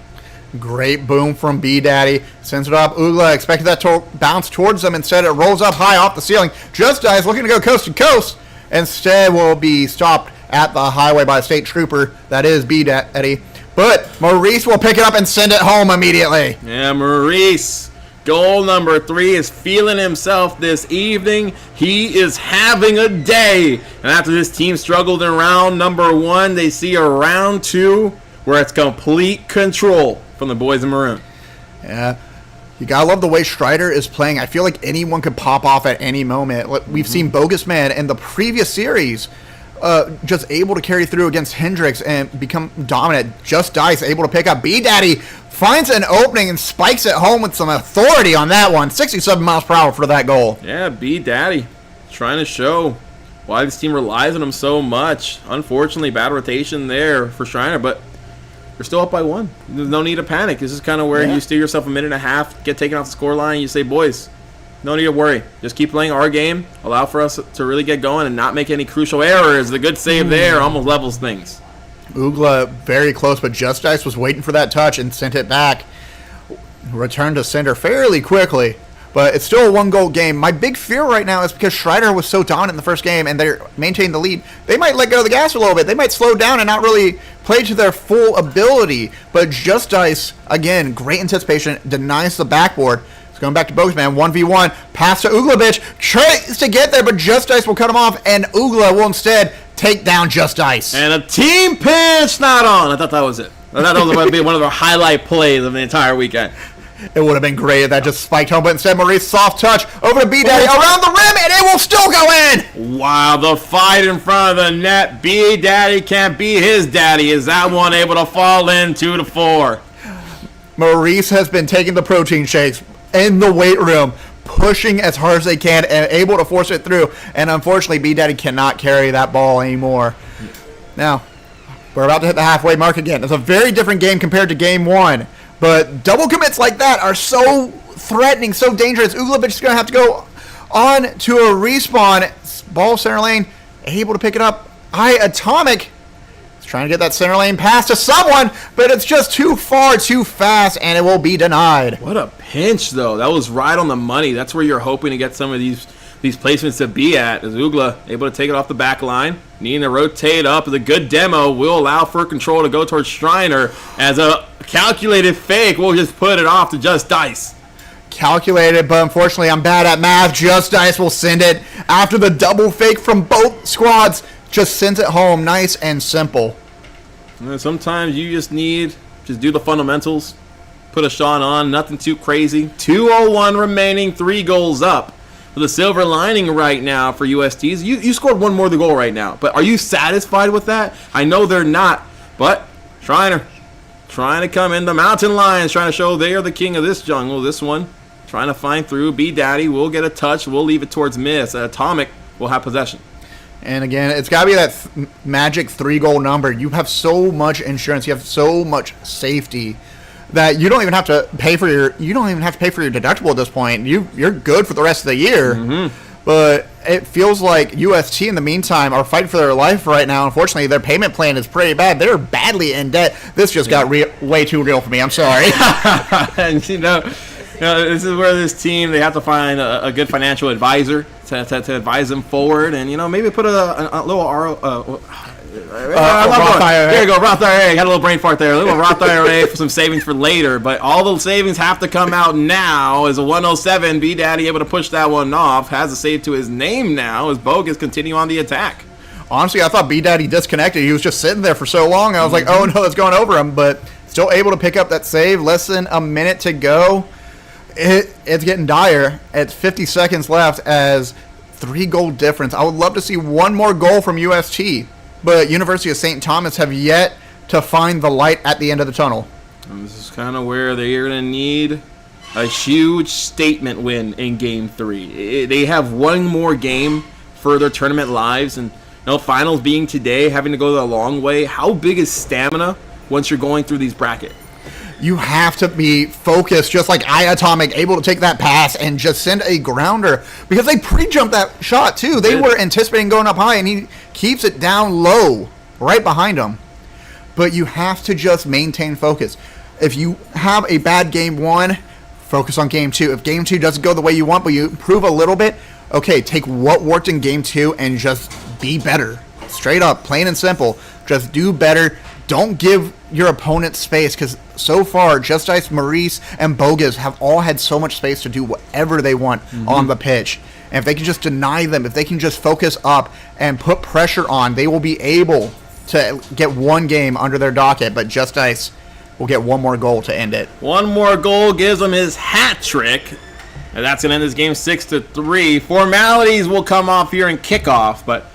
Great boom from B-Daddy. Sends it up. Ugla expected that to bounce towards them. Instead, it rolls up high off the ceiling. Just Dice looking to go coast to coast. Instead, will be stopped at the highway by a state trooper. That is B-Daddy. But Maurice will pick it up and send it home immediately. Yeah, Maurice. Goal number 3 is feeling himself this evening. He is having a day. And after this team struggled in round number 1, they see a round 2 where it's complete control from the boys in maroon. Yeah. You gotta love the way Strider is playing. I feel like anyone could pop off at any moment. We've seen Bogus Man in the previous series just able to carry through against Hendricks and become dominant. Just Dice able to pick up. B-Daddy finds an opening and spikes it home with some authority on that one. 67 miles per hour for that goal. Yeah, B-Daddy trying to show why this team relies on him so much. Unfortunately, bad rotation there for Shriner, but you're still up by 1. There's no need to panic. This is kind of where you steer yourself a minute and a half, get taken off the score line, you say, boys, no need to worry. Just keep playing our game, allow for us to really get going and not make any crucial errors. The good save there almost levels things. Ugla very close, but Just Ice was waiting for that touch and sent it back. Returned to center fairly quickly, but it's still a 1-goal game. My big fear right now is because Schreider was so dominant in the first game and they're maintaining the lead, they might let go of the gas a little bit. They might slow down and not really play to their full ability. But Just Ice, again, great anticipation, denies the backboard. It's going back to Bogsman, 1v1, pass to Ugla, tries to get there, but Just Ice will cut him off, and Ugla will instead take down Just Ice. And a team pinch not on. I thought that was it. I thought that was going to be one of the highlight plays of the entire weekend. It would have been great if that just spiked home, but instead Maurice, soft touch, over to B-Daddy, around the rim, and it will still go in! Wow, the fight in front of the net. B-Daddy can't be his daddy. Is that one able to fall in 2-4? Maurice has been taking the protein shakes in the weight room, pushing as hard as they can, and able to force it through, and unfortunately B-Daddy cannot carry that ball anymore. Now, we're about to hit the halfway mark again. It's a very different game compared to game 1. But double commits like that are so threatening, so dangerous. Uglovich is going to have to go on to a respawn. Ball center lane, able to pick it up. Atomic is trying to get that center lane pass to someone, but it's just too far, too fast, and it will be denied. What a pinch, though. That was right on the money. That's where you're hoping to get some of these placements to be at. Is Ugla able to take it off the back line, needing to rotate up. The good demo will allow for control to go towards Schreiner, as a calculated fake will just put it off to Just Ice. Calculated, but unfortunately I'm bad at math. Just Ice will send it after the double fake from both squads. Just sends it home, nice and simple. And sometimes you just do the fundamentals, put a shot on, nothing too crazy. 2:01 remaining, 3 goals up. The silver lining right now for USTs, you scored one more than goal right now, but are you satisfied with that? I know they're not, but Schreiner trying to come in. The Mountain Lions trying to show they are the king of this jungle. This one trying to find through. B-Daddy will get a touch. We'll leave it towards miss. Atomic will have possession. And again, it's got to be that magic 3-goal number. You have so much insurance. You have so much safety that you don't even have to pay for your deductible at this point. You're good for the rest of the year. Mm-hmm. But it feels like UST in the meantime are fighting for their life right now. Unfortunately, their payment plan is pretty bad. They're badly in debt. This just got way too real for me. I'm sorry. And this is where this team, they have to find a good financial advisor to advise them forward, and maybe put a little Roth IRA. There you go, Roth IRA. Had a little brain fart there. A little Roth IRA for some savings for later, but all those savings have to come out now. As a 107, B-Daddy able to push that one off. Has a save to his name now as Bogus continue on the attack. Honestly, I thought B-Daddy disconnected. He was just sitting there for so long. I was like, oh no, it's going over him, but still able to pick up that save. Less than a minute to go. It's getting dire. It's 50 seconds left as 3-goal difference. I would love to see one more goal from UST. But University of St. Thomas have yet to find the light at the end of the tunnel. And this is kind of where they're going to need a huge statement win in Game 3. They have one more game for their tournament lives, and finals being today, having to go the long way. How big is stamina once you're going through these brackets? You have to be focused, just like Atomic, able to take that pass and just send a grounder, because they pre-jumped that shot too. They were anticipating going up high, and he keeps it down low right behind him. But you have to just maintain focus. If you have a bad game 1, focus on game 2. If game 2 doesn't go the way you want, but you improve a little bit, okay, take what worked in game 2 and just be better. Straight up, plain and simple. Just do better. Don't give your opponent space, because so far, Just Ice, Maurice, and Bogus have all had so much space to do whatever they want on the pitch. And if they can just deny them, if they can just focus up and put pressure on, they will be able to get one game under their docket. But Just Ice will get one more goal to end it. One more goal gives him his hat trick. And that's going to end this game 6-3. Formalities will come off here in kickoff, but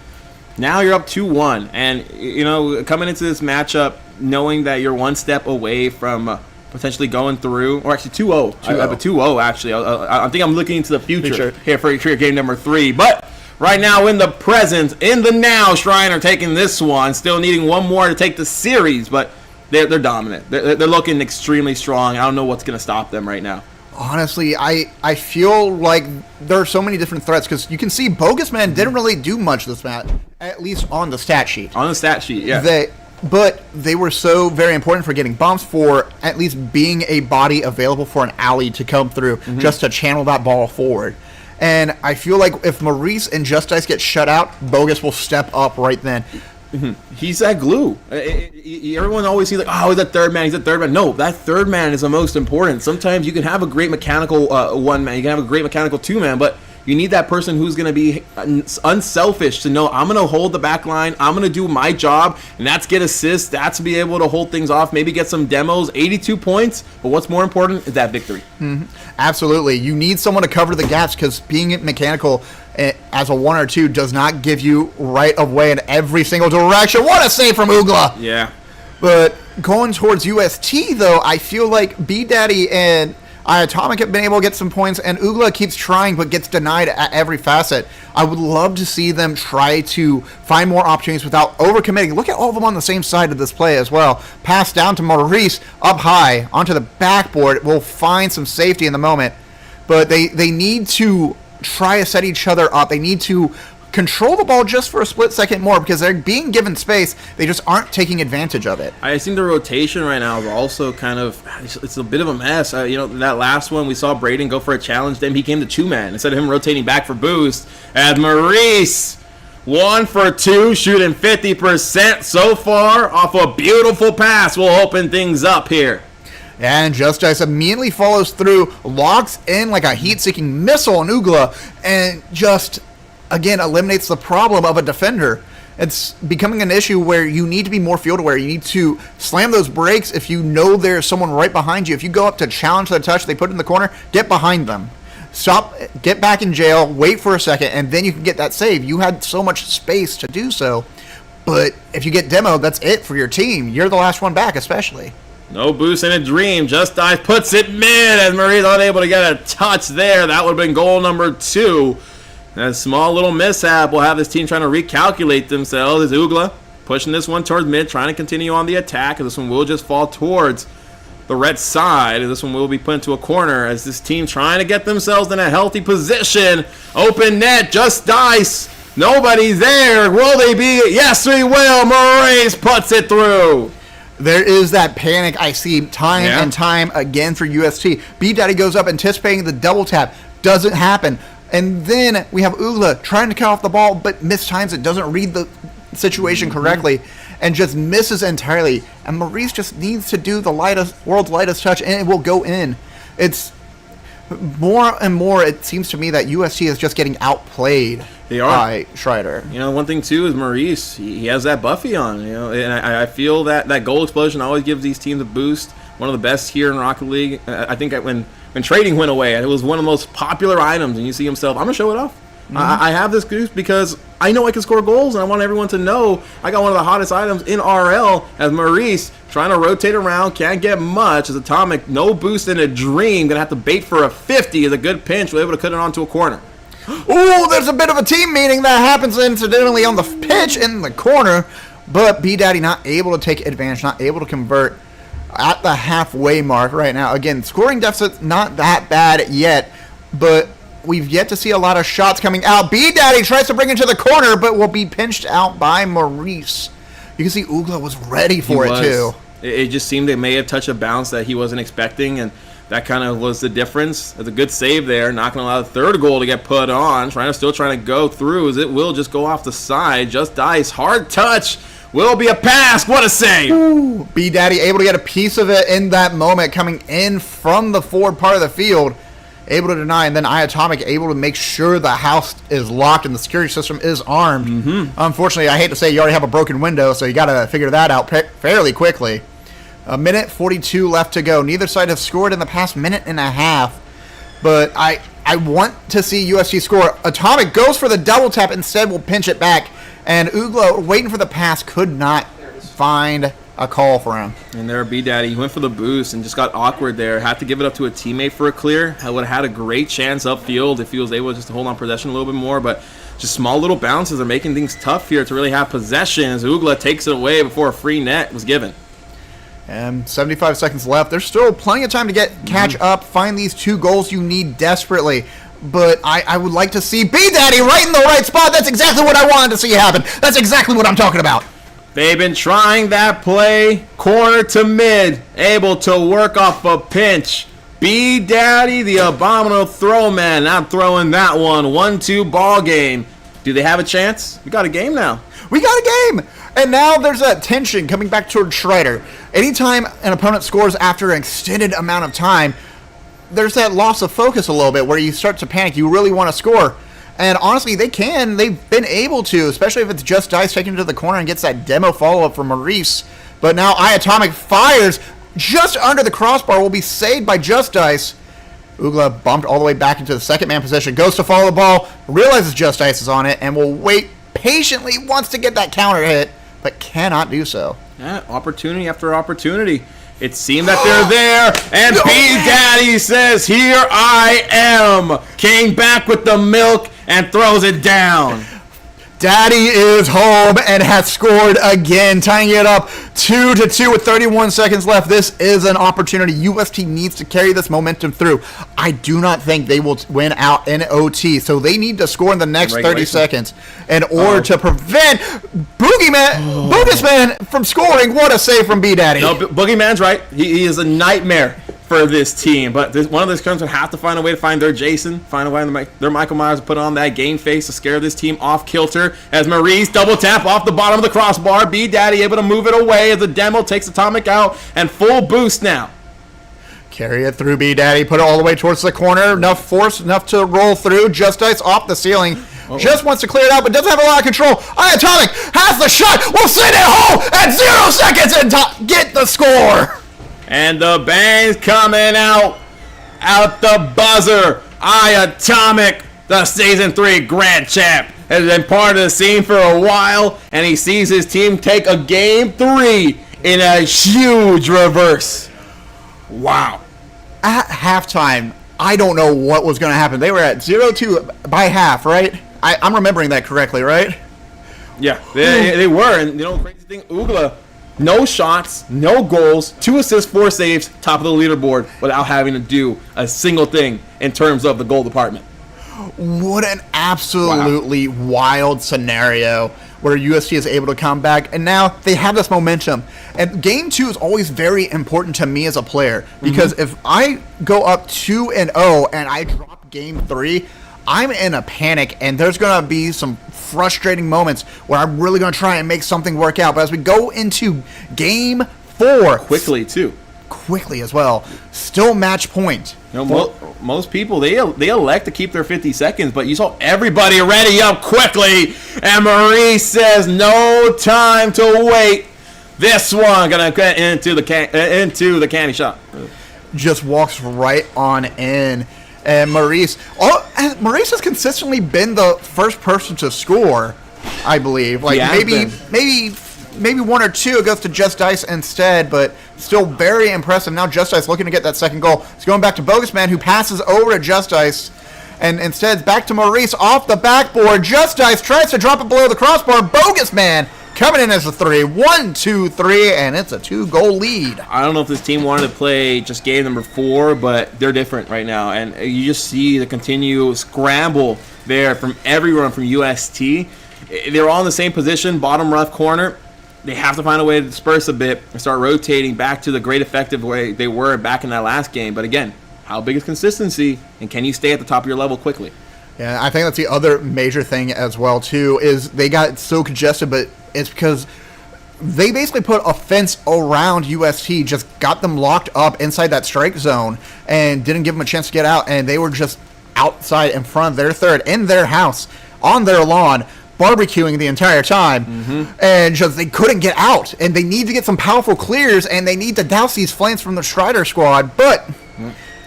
now you're up 2-1, and coming into this matchup, knowing that you're one step away from potentially going through, or actually 2-0. 2-0 actually. I think I'm looking into the future here for game number 3. But right now, in the present, in the now, Schreiner taking this one, still needing one more to take the series. But they're dominant. They're looking extremely strong. I don't know what's going to stop them right now. Honestly, I feel like there are so many different threats because you can see Bogus Man didn't really do much this match, at least on the stat sheet. On the stat sheet, yeah. But they were so very important for getting bumps, for at least being a body available for an alley to come through, just to channel that ball forward. And I feel like if Maurice and Just Ice get shut out, Bogus will step up right then. He's that glue. Everyone always sees like, oh, he's that third man. He's that third man. No, that third man is the most important. Sometimes you can have a great mechanical one man. You can have a great mechanical two man, but you need that person who's going to be unselfish to know, I'm going to hold the back line. I'm going to do my job, and that's get assists. That's be able to hold things off, maybe get some demos, 82 points. But what's more important is that victory. Absolutely. You need someone to cover the gaps because being mechanical as a 1 or 2 does not give you right of way in every single direction. What a save from Oogla! Yeah. But going towards UST, though, I feel like B-Daddy and Atomic have been able to get some points, and Oogla keeps trying but gets denied at every facet. I would love to see them try to find more opportunities without overcommitting. Look at all of them on the same side of this play as well. Pass down to Maurice, up high, onto the backboard. Will find some safety in the moment. But they need to try to set each other up. They need to control the ball just for a split second more because they're being given space. They just aren't taking advantage of it. I think the rotation right now is also kind of, it's a bit of a mess. That last one, we saw Braden go for a challenge. Then he came to 2-man instead of him rotating back for boost. And Maurice, 1 for 2, shooting 50% so far off a beautiful pass. Will open things up here. And Just Ice immediately follows through, locks in like a heat-seeking missile on Oogla, and just, again, eliminates the problem of a defender. It's becoming an issue where you need to be more field aware. You need to slam those brakes if you know there's someone right behind you. If you go up to challenge the touch they put in the corner, get behind them. Stop, get back in jail, wait for a second, and then you can get that save. You had so much space to do so. But if you get demoed, that's it for your team. You're the last one back, especially. No boost in a dream. Just Dive puts it mid as Marie's unable to get a touch there. That would have been goal number 2. And a small little mishap will have this team trying to recalculate themselves. As Oogla pushing this one towards mid, trying to continue on the attack. This one will just fall towards the red side. This one will be put into a corner as this team trying to get themselves in a healthy position. Open net, Just Dice. Nobody's there. Will they be? Yes, we will. Maurice puts it through. There is that panic I see time and time again for UST. B-Daddy goes up anticipating the double tap. Doesn't happen. And then we have Oogla trying to cut off the ball, but mistimes it, doesn't read the situation correctly, and just misses entirely. And Maurice just needs to do the world's lightest touch, and it will go in. It's more and more, it seems to me that UST is just getting outplayed by Schreider. One thing too is Maurice. He has that Buffy on. And I feel that goal explosion always gives these teams a boost. One of the best here in Rocket League. I think when trading went away, it was one of the most popular items. And you see himself, I'm gonna show it off. I have this goose because I know I can score goals, and I want everyone to know I got one of the hottest items in RL as Maurice trying to rotate around, can't get much as Atomic, no boost in a dream, gonna have to bait for a 50 as a good pinch, we're able to cut it onto a corner. Ooh, there's a bit of a team meeting that happens incidentally on the pitch in the corner, but B-Daddy not able to take advantage, not able to convert at the halfway mark right now. Again, scoring deficit not that bad yet, but we've yet to see a lot of shots coming out. B-Daddy tries to bring it to the corner, but will be pinched out by Maurice. You can see Oogla was ready for it too. It just seemed it may have touched a bounce that he wasn't expecting, and that kind of was the difference. It's a good save there, not going to allow the third goal to get put on. Still trying to go through as it will just go off the side. Just Dice, hard touch. Will be a pass. What a save. Ooh, B-Daddy able to get a piece of it in that moment, coming in from the forward part of the field. Able to deny, and then Atomic able to make sure the house is locked and the security system is armed. Unfortunately, I hate to say you already have a broken window, so you got to figure that out fairly quickly. 1:42 left to go. Neither side have scored in the past minute and a half, but I want to see UST score. Atomic goes for the double tap, instead will pinch it back, and Oogla, waiting for the pass, could not find a call for him. And there, B-Daddy, he went for the boost and just got awkward there. Had to give it up to a teammate for a clear. Would have had a great chance upfield if he was able just to hold on possession a little bit more, but just small little bounces are making things tough here to really have possession as Oogla takes it away before a free net was given. And 75 seconds left. There's still plenty of time to catch up, find these 2 goals you need desperately. But I would like to see B-Daddy right in the right spot. That's exactly what I wanted to see happen. That's exactly what I'm talking about. They've been trying that play, corner to mid, able to work off a pinch. B-Daddy, the abominable throw man, not throwing that one. 1-2 ball game. Do they have a chance? We got a game now. We got a game! And now there's that tension coming back toward Strider. Anytime an opponent scores after an extended amount of time, there's that loss of focus a little bit where you start to panic. You really want to score. And honestly, they can. They've been able to, especially if it's Just Dice taken to the corner and gets that demo follow-up from Maurice. But now iAtomic fires just under the crossbar, will be saved by Just Dice. Ugla bumped all the way back into the second man position, goes to follow the ball, realizes Just Dice is on it, and will wait patiently, wants to get that counter hit, but cannot do so. Yeah, opportunity after opportunity. It seemed that they're there, and B-Daddy says, "Here I am." Came back with the milk and throws it down. Daddy is home and has scored again, tying it up 2-2 with 31 seconds left. This is an opportunity. UST needs to carry this momentum through. I do not think they will win out in OT, so they need to score in the next 30 seconds in order to prevent Boogeyman from scoring. What a save from B-Daddy. No, Boogeyman's right. He is a nightmare for this team, but one of these comes would have to find a way to find their Jason, find a way their Michael Myers to put on that game face to scare this team off kilter. As Maurice double tap off the bottom of the crossbar, B-Daddy able to move it away as the demo takes Atomic out and full boost now. Carry it through B-Daddy, put it all the way towards the corner, enough force, enough to roll through. Just Dice off the ceiling. Just wants to clear it out, but doesn't have a lot of control. iAtomic has the shot, will send it home at 0 seconds and get the score. And the bang's coming out the buzzer. iAtomic, the Season 3 Grand Champ, has been part of the scene for a while, and he sees his team take a Game 3 in a huge reverse. Wow. At halftime, I don't know what was going to happen. They were at 0-2 by half, right? I'm remembering that correctly, right? Yeah, they were. And, the crazy thing, Ugla, no shots, no goals, 2 assists, 4 saves, top of the leaderboard without having to do a single thing in terms of the goal department. What an absolutely wild scenario where UST is able to come back, and now they have this momentum. And Game 2 is always very important to me as a player, because if I go up 2-0 and I drop Game 3, I'm in a panic, and there's going to be some frustrating moments where I'm really going to try and make something work out. But as we go into Game 4... Quickly as well. Still match point. Most people, they elect to keep their 50 seconds, but you saw everybody ready up quickly, and Maurice says no time to wait. This one going to get into the candy shop. Just walks right on in. And Maurice has consistently been the first person to score, I believe. Like maybe 1 or 2 it goes to Just Dice instead, but still very impressive. Now Just Dice looking to get that second goal. It's going back to Bogus Man, who passes over to Just Dice, and instead it's back to Maurice off the backboard. Just Dice tries to drop it below the crossbar. Bogus Man coming in as a 3. 1, 2, 3, and it's a 2-goal lead. I don't know if this team wanted to play just game number 4, but they're different right now. And you just see the continued scramble there from everyone from UST. They're all in the same position, bottom left corner. They have to find a way to disperse a bit and start rotating back to the great effective way they were back in that last game. But again, how big is consistency, and can you stay at the top of your level quickly? Yeah, I think that's the other major thing as well, too, is they got so congested, but it's because they basically put a fence around UST, just got them locked up inside that strike zone and didn't give them a chance to get out, and they were just outside in front of their third, in their house, on their lawn, barbecuing the entire time, and just they couldn't get out, and they need to get some powerful clears, and they need to douse these flames from the Strider squad, but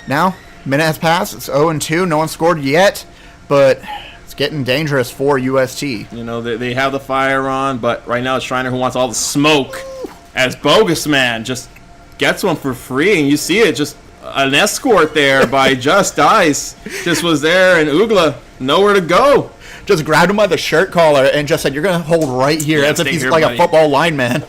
now, minute has passed, it's 0-2, no one scored yet, but it's getting dangerous for UST. You know, they have the fire on, but right now it's Shriner who wants all the smoke, as Bogus Man just gets one for free, and you see it, just an escort there by Just Dice, just was there, and Ugla nowhere to go. Just grabbed him by the shirt collar and just said, "You're going to hold right here," as if stay he's here, like buddy. a football lineman.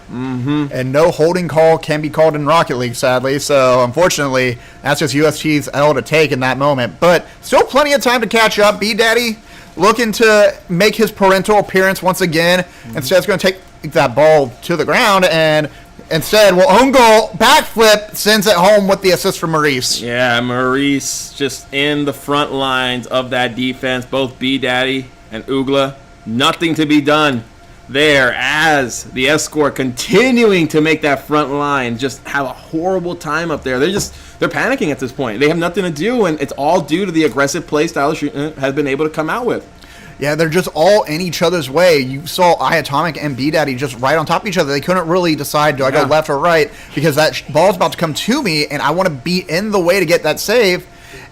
And no holding call can be called in Rocket League, sadly. So, unfortunately, that's just UST's L to take in that moment. But still plenty of time to catch up. B-Daddy looking to make his parental appearance once again. Instead, it's going to take that ball to the ground and instead will own goal, backflip, sends it home with the assist from Maurice. Yeah, Maurice just in the front lines of that defense. Both B-Daddy and Ugla. Nothing to be done there as the Escort continuing to make that front line just have a horrible time up there. They're panicking at this point. They have nothing to do, and it's all due to the aggressive play style has been able to come out with. Yeah, they're just all in each other's way. You saw iAtomic and B-Daddy just right on top of each other. They couldn't really decide, do I go left or right? Because that ball's about to come to me, and I want to be in the way to get that save.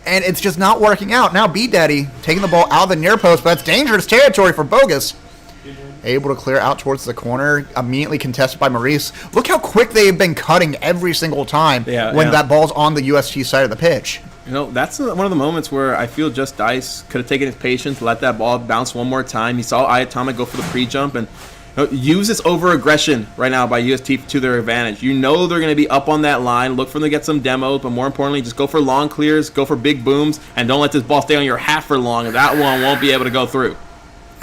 And it's just not working out. Now B-Daddy taking the ball out of the near post, but that's dangerous territory for Bogus. Able to clear out towards the corner, immediately contested by Maurice. Look how quick they've been cutting every single time when that ball's on the UST side of the pitch. You know, that's one of the moments where I feel Just Dice could have taken his patience, let that ball bounce one more time. He saw iAtomic go for the pre-jump and use this over-aggression right now by UST to their advantage. You know they're going to be up on that line. Look for them to get some demos, but more importantly, just go for long clears, go for big booms, and don't let this ball stay on your hat for long. That one won't be able to go through.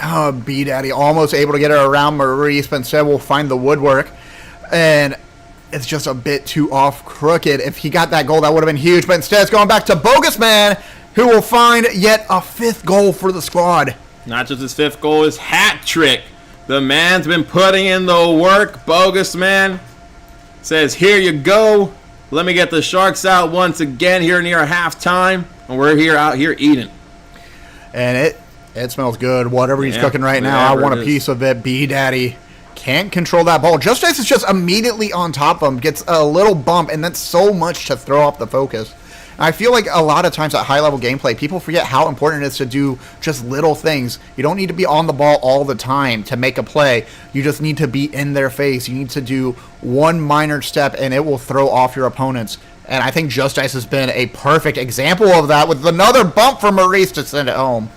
Oh, B-Daddy almost able to get it around Maurice, but instead we'll find the woodwork. And it's just a bit too off crooked. If he got that goal, that would have been huge. But instead, it's going back to Bogus Man, who will find yet a 5th goal for the squad. Not just his 5th goal, his hat trick. The man's been putting in the work. Bogus Man says, here you go. Let me get the Sharks out once again here near halftime. And we're out here eating. And it smells good. Whatever he's cooking right now, I want a piece of it. B-Daddy can't control that ball. Just Dice is just immediately on top of him, gets a little bump, and that's so much to throw off the focus. And I feel like a lot of times at high-level gameplay, people forget how important it is to do just little things. You don't need to be on the ball all the time to make a play. You just need to be in their face. You need to do one minor step, and it will throw off your opponents. And I think Just Dice has been a perfect example of that with another bump for Maurice to send it home.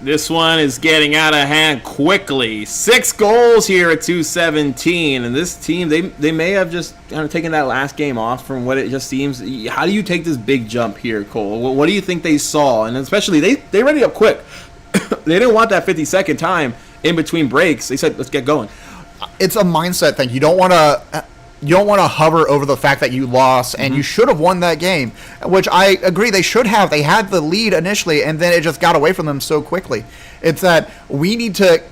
This one is getting out of hand quickly. 6 goals here at 217, and this team, they may have just kind of taken that last game off from what it just seems. How do you take this big jump here, Cole? What do you think they saw? And especially, they ready up quick. They didn't want that 50-second time in between breaks. They said, let's get going. It's a mindset thing. You don't want to hover over the fact that you lost, and you should have won that game, which I agree they should have. They had the lead initially, and then it just got away from them so quickly. It's that we need to,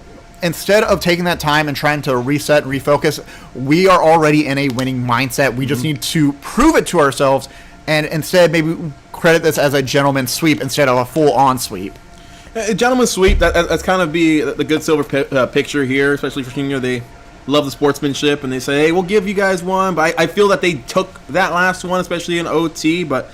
instead of taking that time and trying to reset and refocus, we are already in a winning mindset. We just need to prove it to ourselves, and instead maybe credit this as a gentleman's sweep instead of a full-on sweep. A gentleman's sweep, that's kind of be the good silver picture here, especially for senior. They love the sportsmanship, and they say, hey, we'll give you guys one. But I feel that they took that last one, especially in OT. But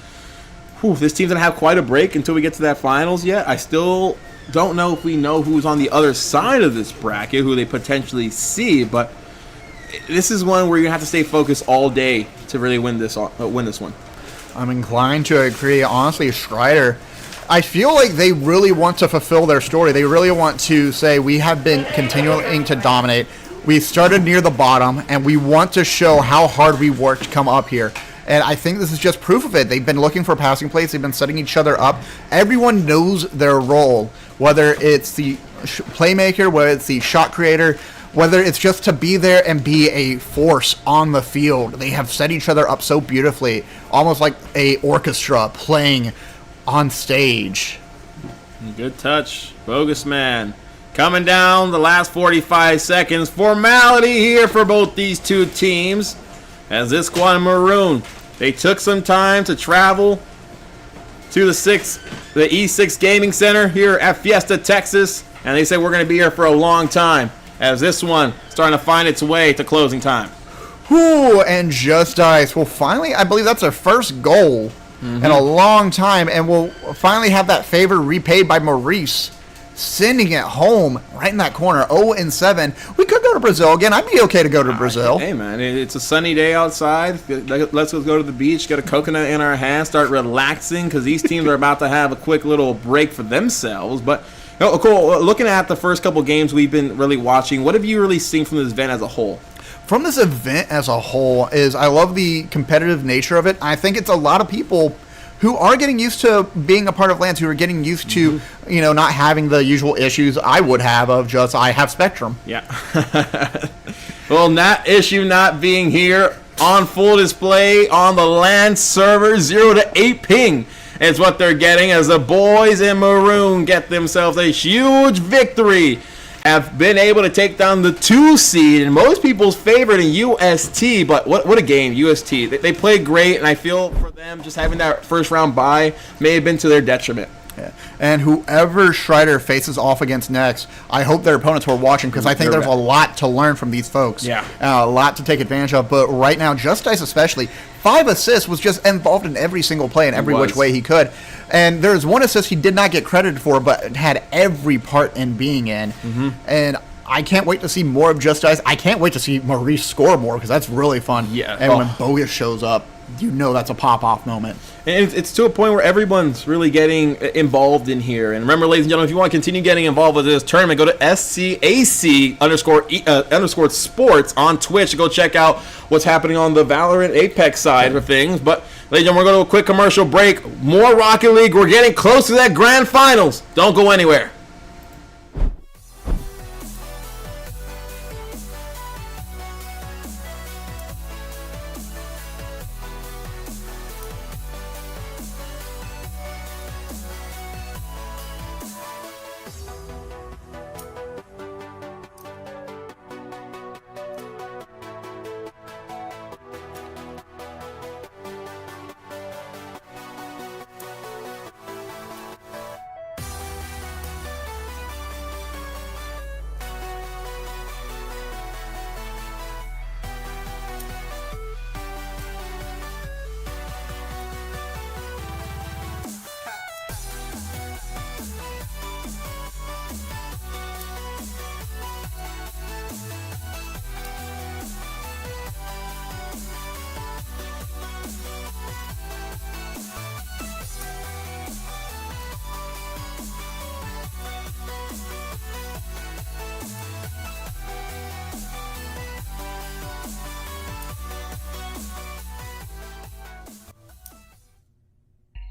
this team's going to have quite a break until we get to that finals yet. I still don't know if we know who's on the other side of this bracket, who they potentially see. But this is one where you have to stay focused all day to really win this one. I'm inclined to agree. Honestly, Strider, I feel like they really want to fulfill their story. They really want to say, we have been continuing to dominate. We started near the bottom, and we want to show how hard we worked to come up here. And I think this is just proof of it. They've been looking for passing plays. They've been setting each other up. Everyone knows their role, whether it's the playmaker, whether it's the shot creator, whether it's just to be there and be a force on the field. They have set each other up so beautifully, almost like a orchestra playing on stage. Good touch. Bogus Man. Coming down the last 45 seconds. Formality here for both these two teams. As this squad in maroon, they took some time to travel to the E6 Gaming Center here at Fiesta, Texas. And they said we're going to be here for a long time. As this one starting to find its way to closing time. Ooh, and Just Dice. Well, finally, I believe that's their first goal in a long time. And we'll finally have that favor repaid by Maurice sending it home right in that corner, 0-7. We could go to Brazil again. I'd be okay to go to Brazil. Hey, man, it's a sunny day outside. Let's go to the beach, get a coconut in our hand, start relaxing, because these teams are about to have a quick little break for themselves. But, cool, looking at the first couple games we've been really watching, what have you really seen from this event as a whole? From this event as a whole is I love the competitive nature of it. I think it's a lot of people who are getting used to being a part of LANs, who are getting used to, not having the usual issues I would have of just, I have Spectrum. Yeah. Well, that issue not being here on full display on the LAN server, 0 to 8 ping is what they're getting as the boys in maroon get themselves a huge victory. Have been able to take down the 2 seed and most people's favorite in UST, but what a game, UST. They played great, and I feel for them just having that first round bye may have been to their detriment. Yeah. And whoever Strider faces off against next, I hope their opponents were watching, because I think there's a lot to learn from these folks. Yeah. A lot to take advantage of. But right now, Just Ice especially, 5 assists, was just involved in every single play in every which way he could. And there's 1 assist he did not get credited for, but had every part in being in. And I can't wait to see more of Just Ice. I can't wait to see Maurice score more, because that's really fun. Yeah. And when Bogus shows up, that's a pop-off moment. And it's to a point where everyone's really getting involved in here. And remember, ladies and gentlemen, if you want to continue getting involved with this tournament, go to SCAC _ sports on Twitch to go check out what's happening on the Valorant Apex side of things. But, ladies and gentlemen, we're going to a quick commercial break. More Rocket League. We're getting close to that grand finals. Don't go anywhere.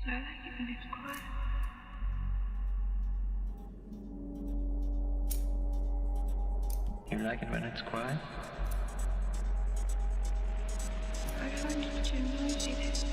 I like it when it's quiet. You like it when it's quiet? I find it too noisy, this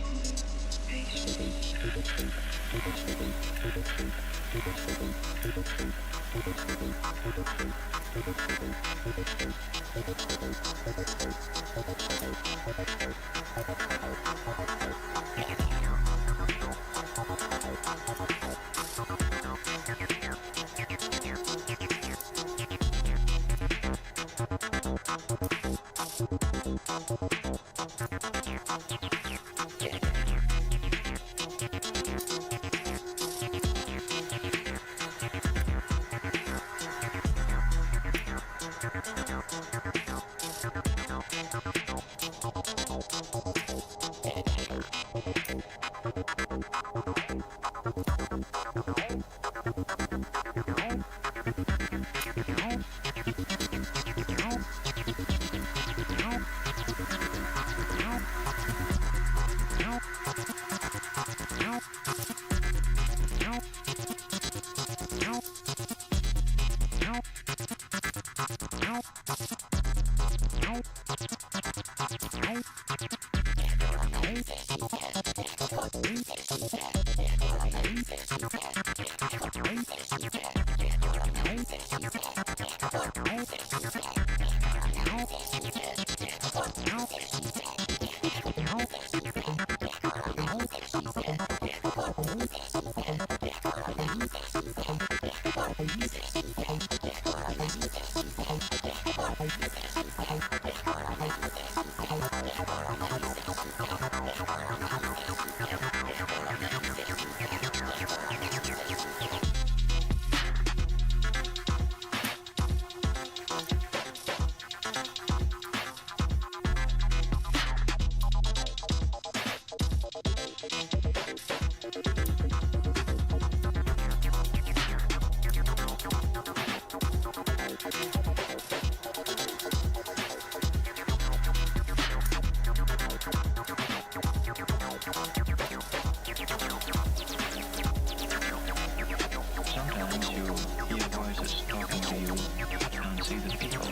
you hear voices talking to you, but can't see the people.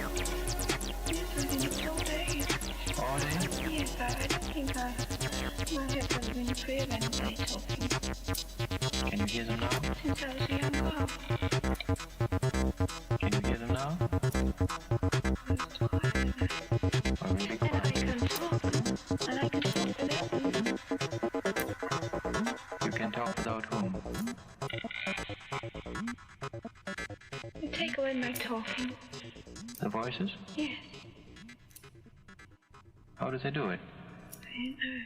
Yes, all day. All day? Yes, I don't think my headphones been clear when they talking Can you hear them now? since I was a young girl. Can you hear them now? Or really And I quiet? can talk. And I can talk without them. You can talk without whom? You take away my talking. The voices? Yes, How do they do it? I don't know.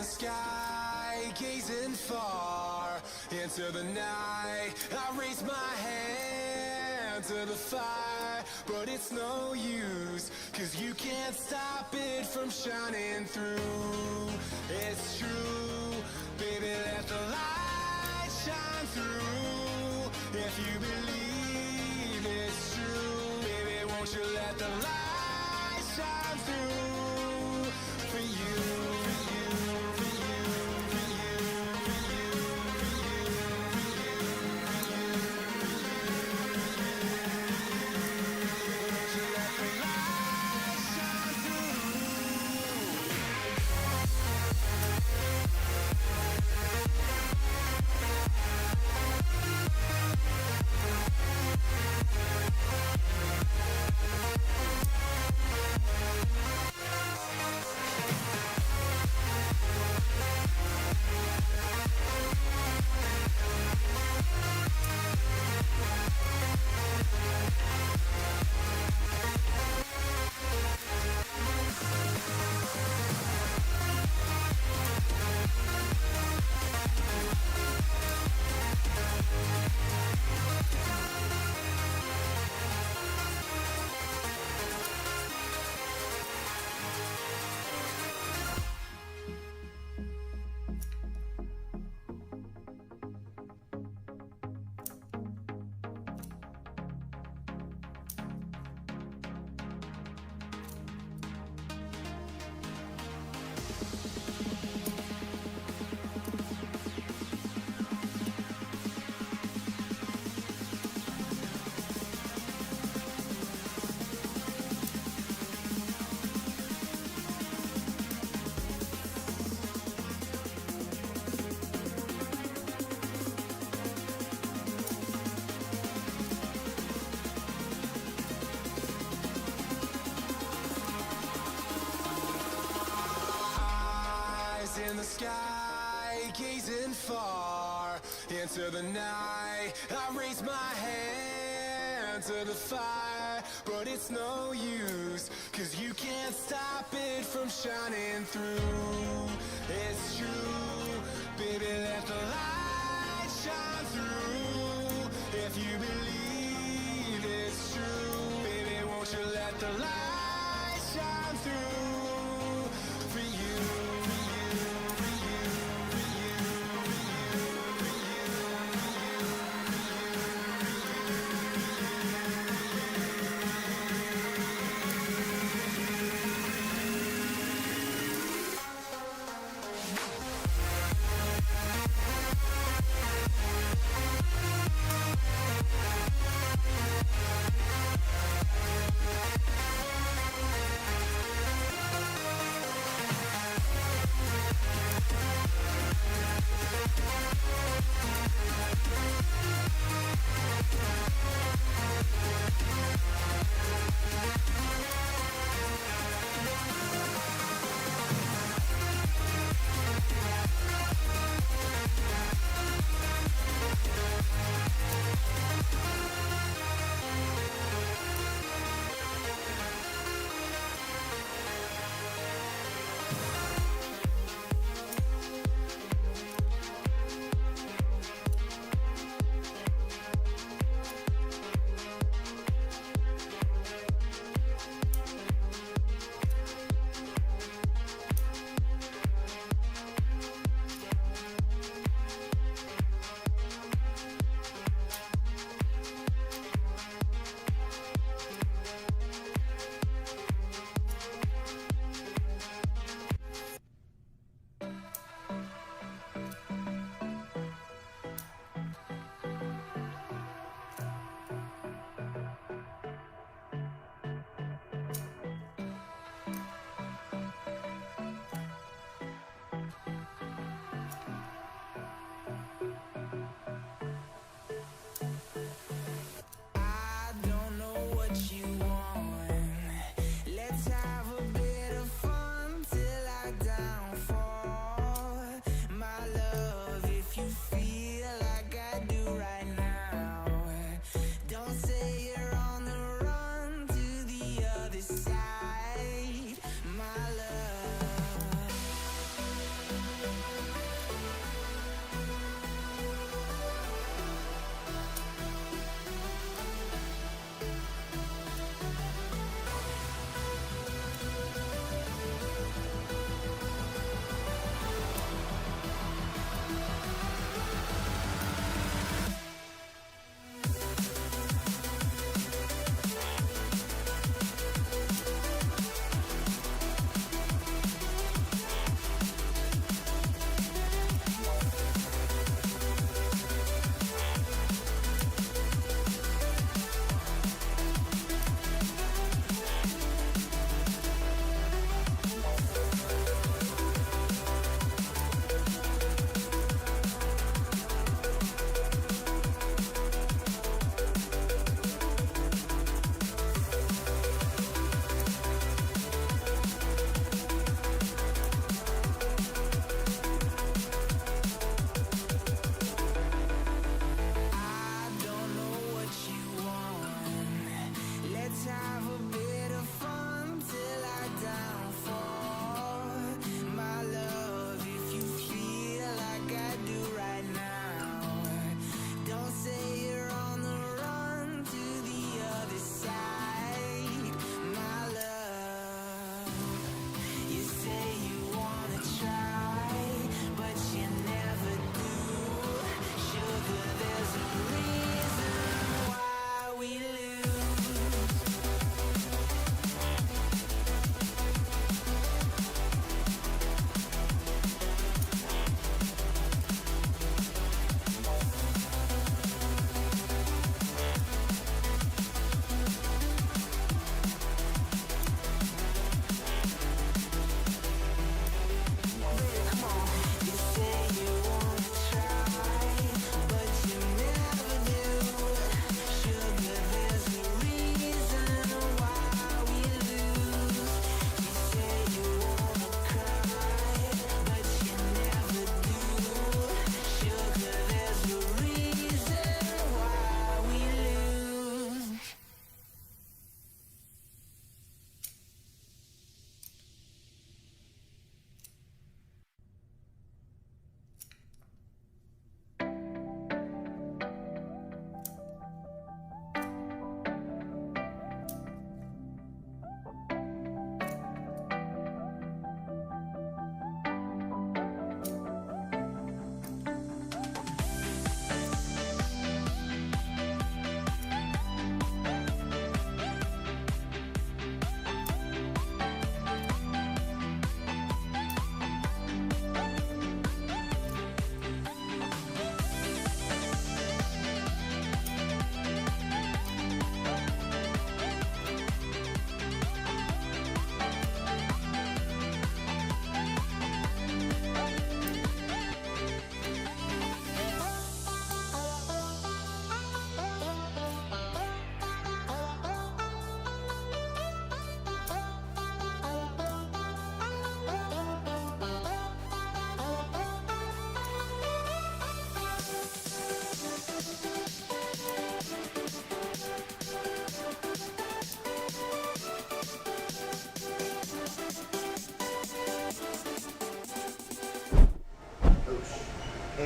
sky, gazing far into the night. I raise my hand to the fire, but it's no use, 'cause you can't stop it from shining through. It's true, baby, let the light shine through. If you believe it's true, baby, won't you let the light shine through for you, for you, for you, for you, for you, for you, for you, for you, won't you let the light shine through? In the sky, gazing far into the night. I raise my hand to the fire, but it's no use, 'cause you can't stop it from shining through. It's true, baby, let the light shine through. If you believe it's true, baby, won't you let the light shine through for you, for you, for you, for you, for you, for you, for you,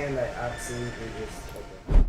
and I absolutely just okay.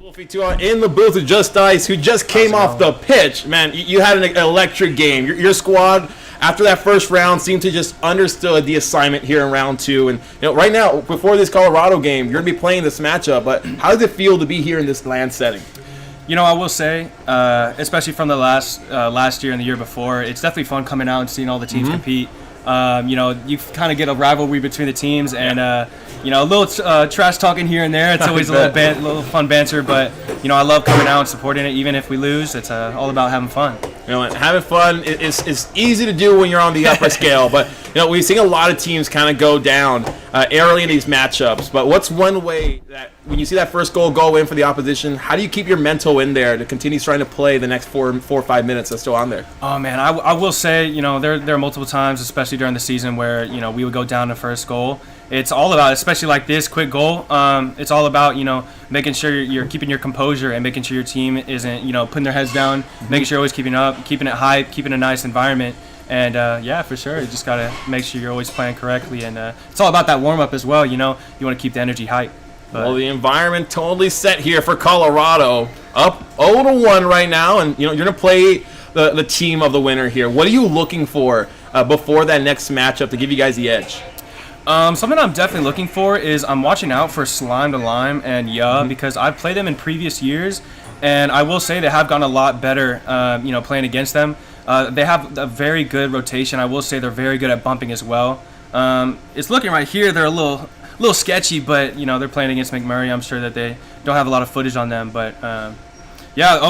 Wolfie, too, in the booth with Just Ice, who just came off the pitch. Man, you had an electric game. Your squad, after that first round, seemed to just understood the assignment here in round 2. And right now, before this Colorado game, you're going to be playing this matchup. But how does it feel to be here in this land setting? I will say, especially from the last year and the year before, it's definitely fun coming out and seeing all the teams compete. You kind of get a rivalry between the teams, and a little trash talking here and there. It's always a little fun banter, but I love coming out and supporting it, even if we lose. It's all about having fun. Having fun is easy to do when you're on the upper scale, but we've seen a lot of teams kind of go down early in these matchups. But what's one way that when you see that first goal go in for the opposition, how do you keep your mental in there to continue trying to play the next 4 or 5 minutes that's still on there? Oh man, I will say there are multiple times, especially during the season, where we would go down the first goal. It's all about, especially like this quick goal, it's all about making sure you're keeping your composure and making sure your team isn't putting their heads down, making sure you're always keeping up, keeping it high, keeping a nice environment. And for sure, you just gotta make sure you're always playing correctly, and it's all about that warm up as well. You want to keep the energy high. Well, the environment totally set here for Colorado, up 0-1 right now, and you're gonna play the team of the winner here. What are you looking for before that next matchup to give you guys the edge? Something I'm definitely looking for is I'm watching out for Slime to Lime and because I've played them in previous years, and I will say they have gotten a lot better, playing against them. They have a very good rotation. I will say they're very good at bumping as well. It's looking right here, they're a little sketchy, but they're playing against McMurray. I'm sure that they don't have a lot of footage on them, but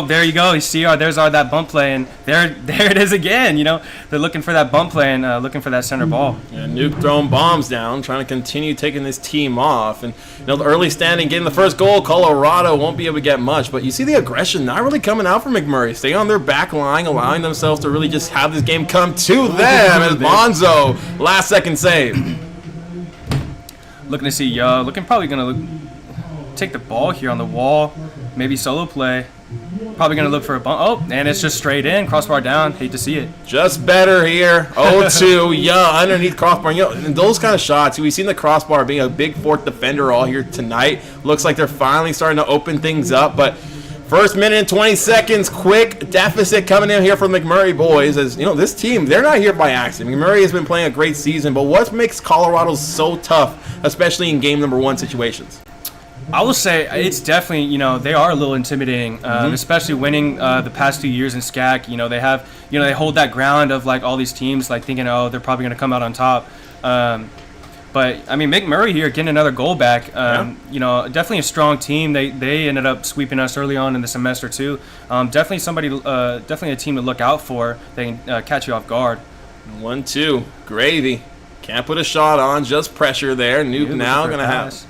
there you go. You see, there's that bump play, and there it is again. They're looking for that bump play and looking for that center ball. Yeah, Nuke throwing bombs down, trying to continue taking this team off. And the early standing, getting the first goal, Colorado won't be able to get much. But you see the aggression not really coming out from McMurray. Stay on their back line, allowing themselves to really just have this game come to them. As Bonzo, last second save. Looking to see probably gonna take the ball here on the wall, maybe solo play. Probably going to look for a bump. Oh, and it's just straight in. Crossbar down. Hate to see it. Just better here. 0-2. Underneath crossbar. And those kind of shots, we've seen the crossbar being a big fourth defender all here tonight. Looks like they're finally starting to open things up. But first minute and 20 seconds, quick deficit coming in here from McMurray boys. As this team, they're not here by accident. McMurray has been playing a great season. But what makes Colorado so tough, especially in game number 1 situations? I will say it's definitely, they are a little intimidating, especially winning the past 2 years in SCAC. They have, they hold that ground of like all these teams like thinking, oh, they're probably going to come out on top. But I mean, McMurray here getting another goal back. Definitely a strong team. They ended up sweeping us early on in the semester too. Definitely definitely a team to look out for. They can catch you off guard. 1-2, gravy. Can't put a shot on, just pressure there. Nuke now going to have.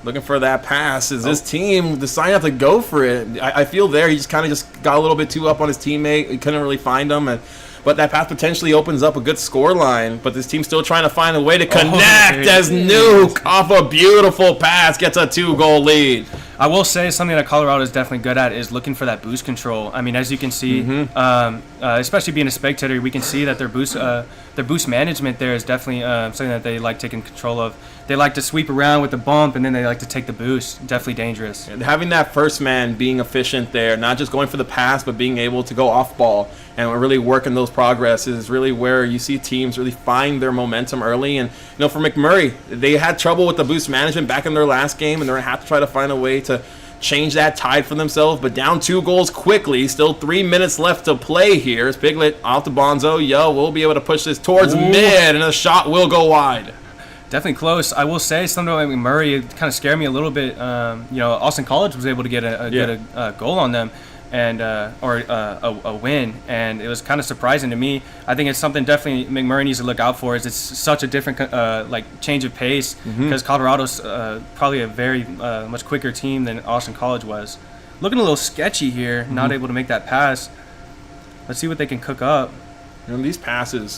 Looking for that pass. Is this team deciding not to go for it? I feel there he just kind of got a little bit too up on his teammate. He couldn't really find him, but that pass potentially opens up a good score line. But this team's still trying to find a way to connect as Nuke off a beautiful pass gets a 2-goal lead. I will say something that Colorado is definitely good at is looking for that boost control. I mean, as you can see, especially being a spectator, we can see that their boost management there is definitely something that they like taking control of. They like to sweep around with the bump, and then they like to take the boost. Definitely dangerous. And having that first man being efficient there, not just going for the pass, but being able to go off ball and really working those progress is really where you see teams really find their momentum early. And for McMurray, they had trouble with the boost management back in their last game, and they're going to have to try to find a way to change that tide for themselves. But down 2 goals quickly, still 3 minutes left to play here. As Piglet off to Bonzo. We'll be able to push this towards mid, and the shot will go wide. Definitely close. I will say something about McMurray. It kind of scared me a little bit. Austin College was able to get a goal on them, and a win, and it was kind of surprising to me. I think it's something definitely McMurray needs to look out for. Is it's such a different change of pace because Colorado's probably a very much quicker team than Austin College was. Looking a little sketchy here, not able to make that pass. Let's see what they can cook up. These passes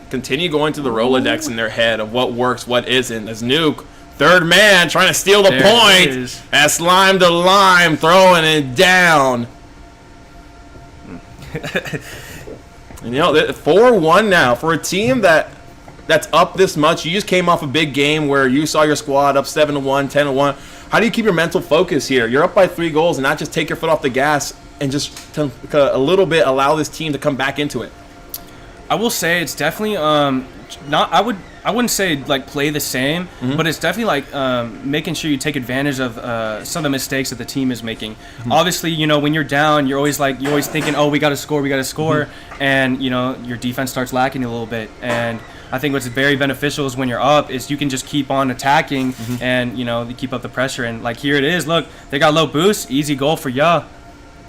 continue going to the Rolodex in their head of what works, what isn't. As Nuke, third man, trying to steal the point. As Slime to Lime, throwing it down. And 4-1 now for a team that's up this much. You just came off a big game where you saw your squad up 7-1, 10-1. How do you keep your mental focus here? You're up by 3 goals and not just take your foot off the gas and just a little bit allow this team to come back into it. I will say it's definitely not. I wouldn't say like play the same, but it's definitely like making sure you take advantage of some of the mistakes that the team is making. Obviously, you know, when you're down, you're always thinking, oh, we got to score, and you know your defense starts lacking a little bit. And I think what's very beneficial is when you're up is you can just keep on attacking and you know keep up the pressure. And like here it is, look, they got low boost, easy goal for Ya.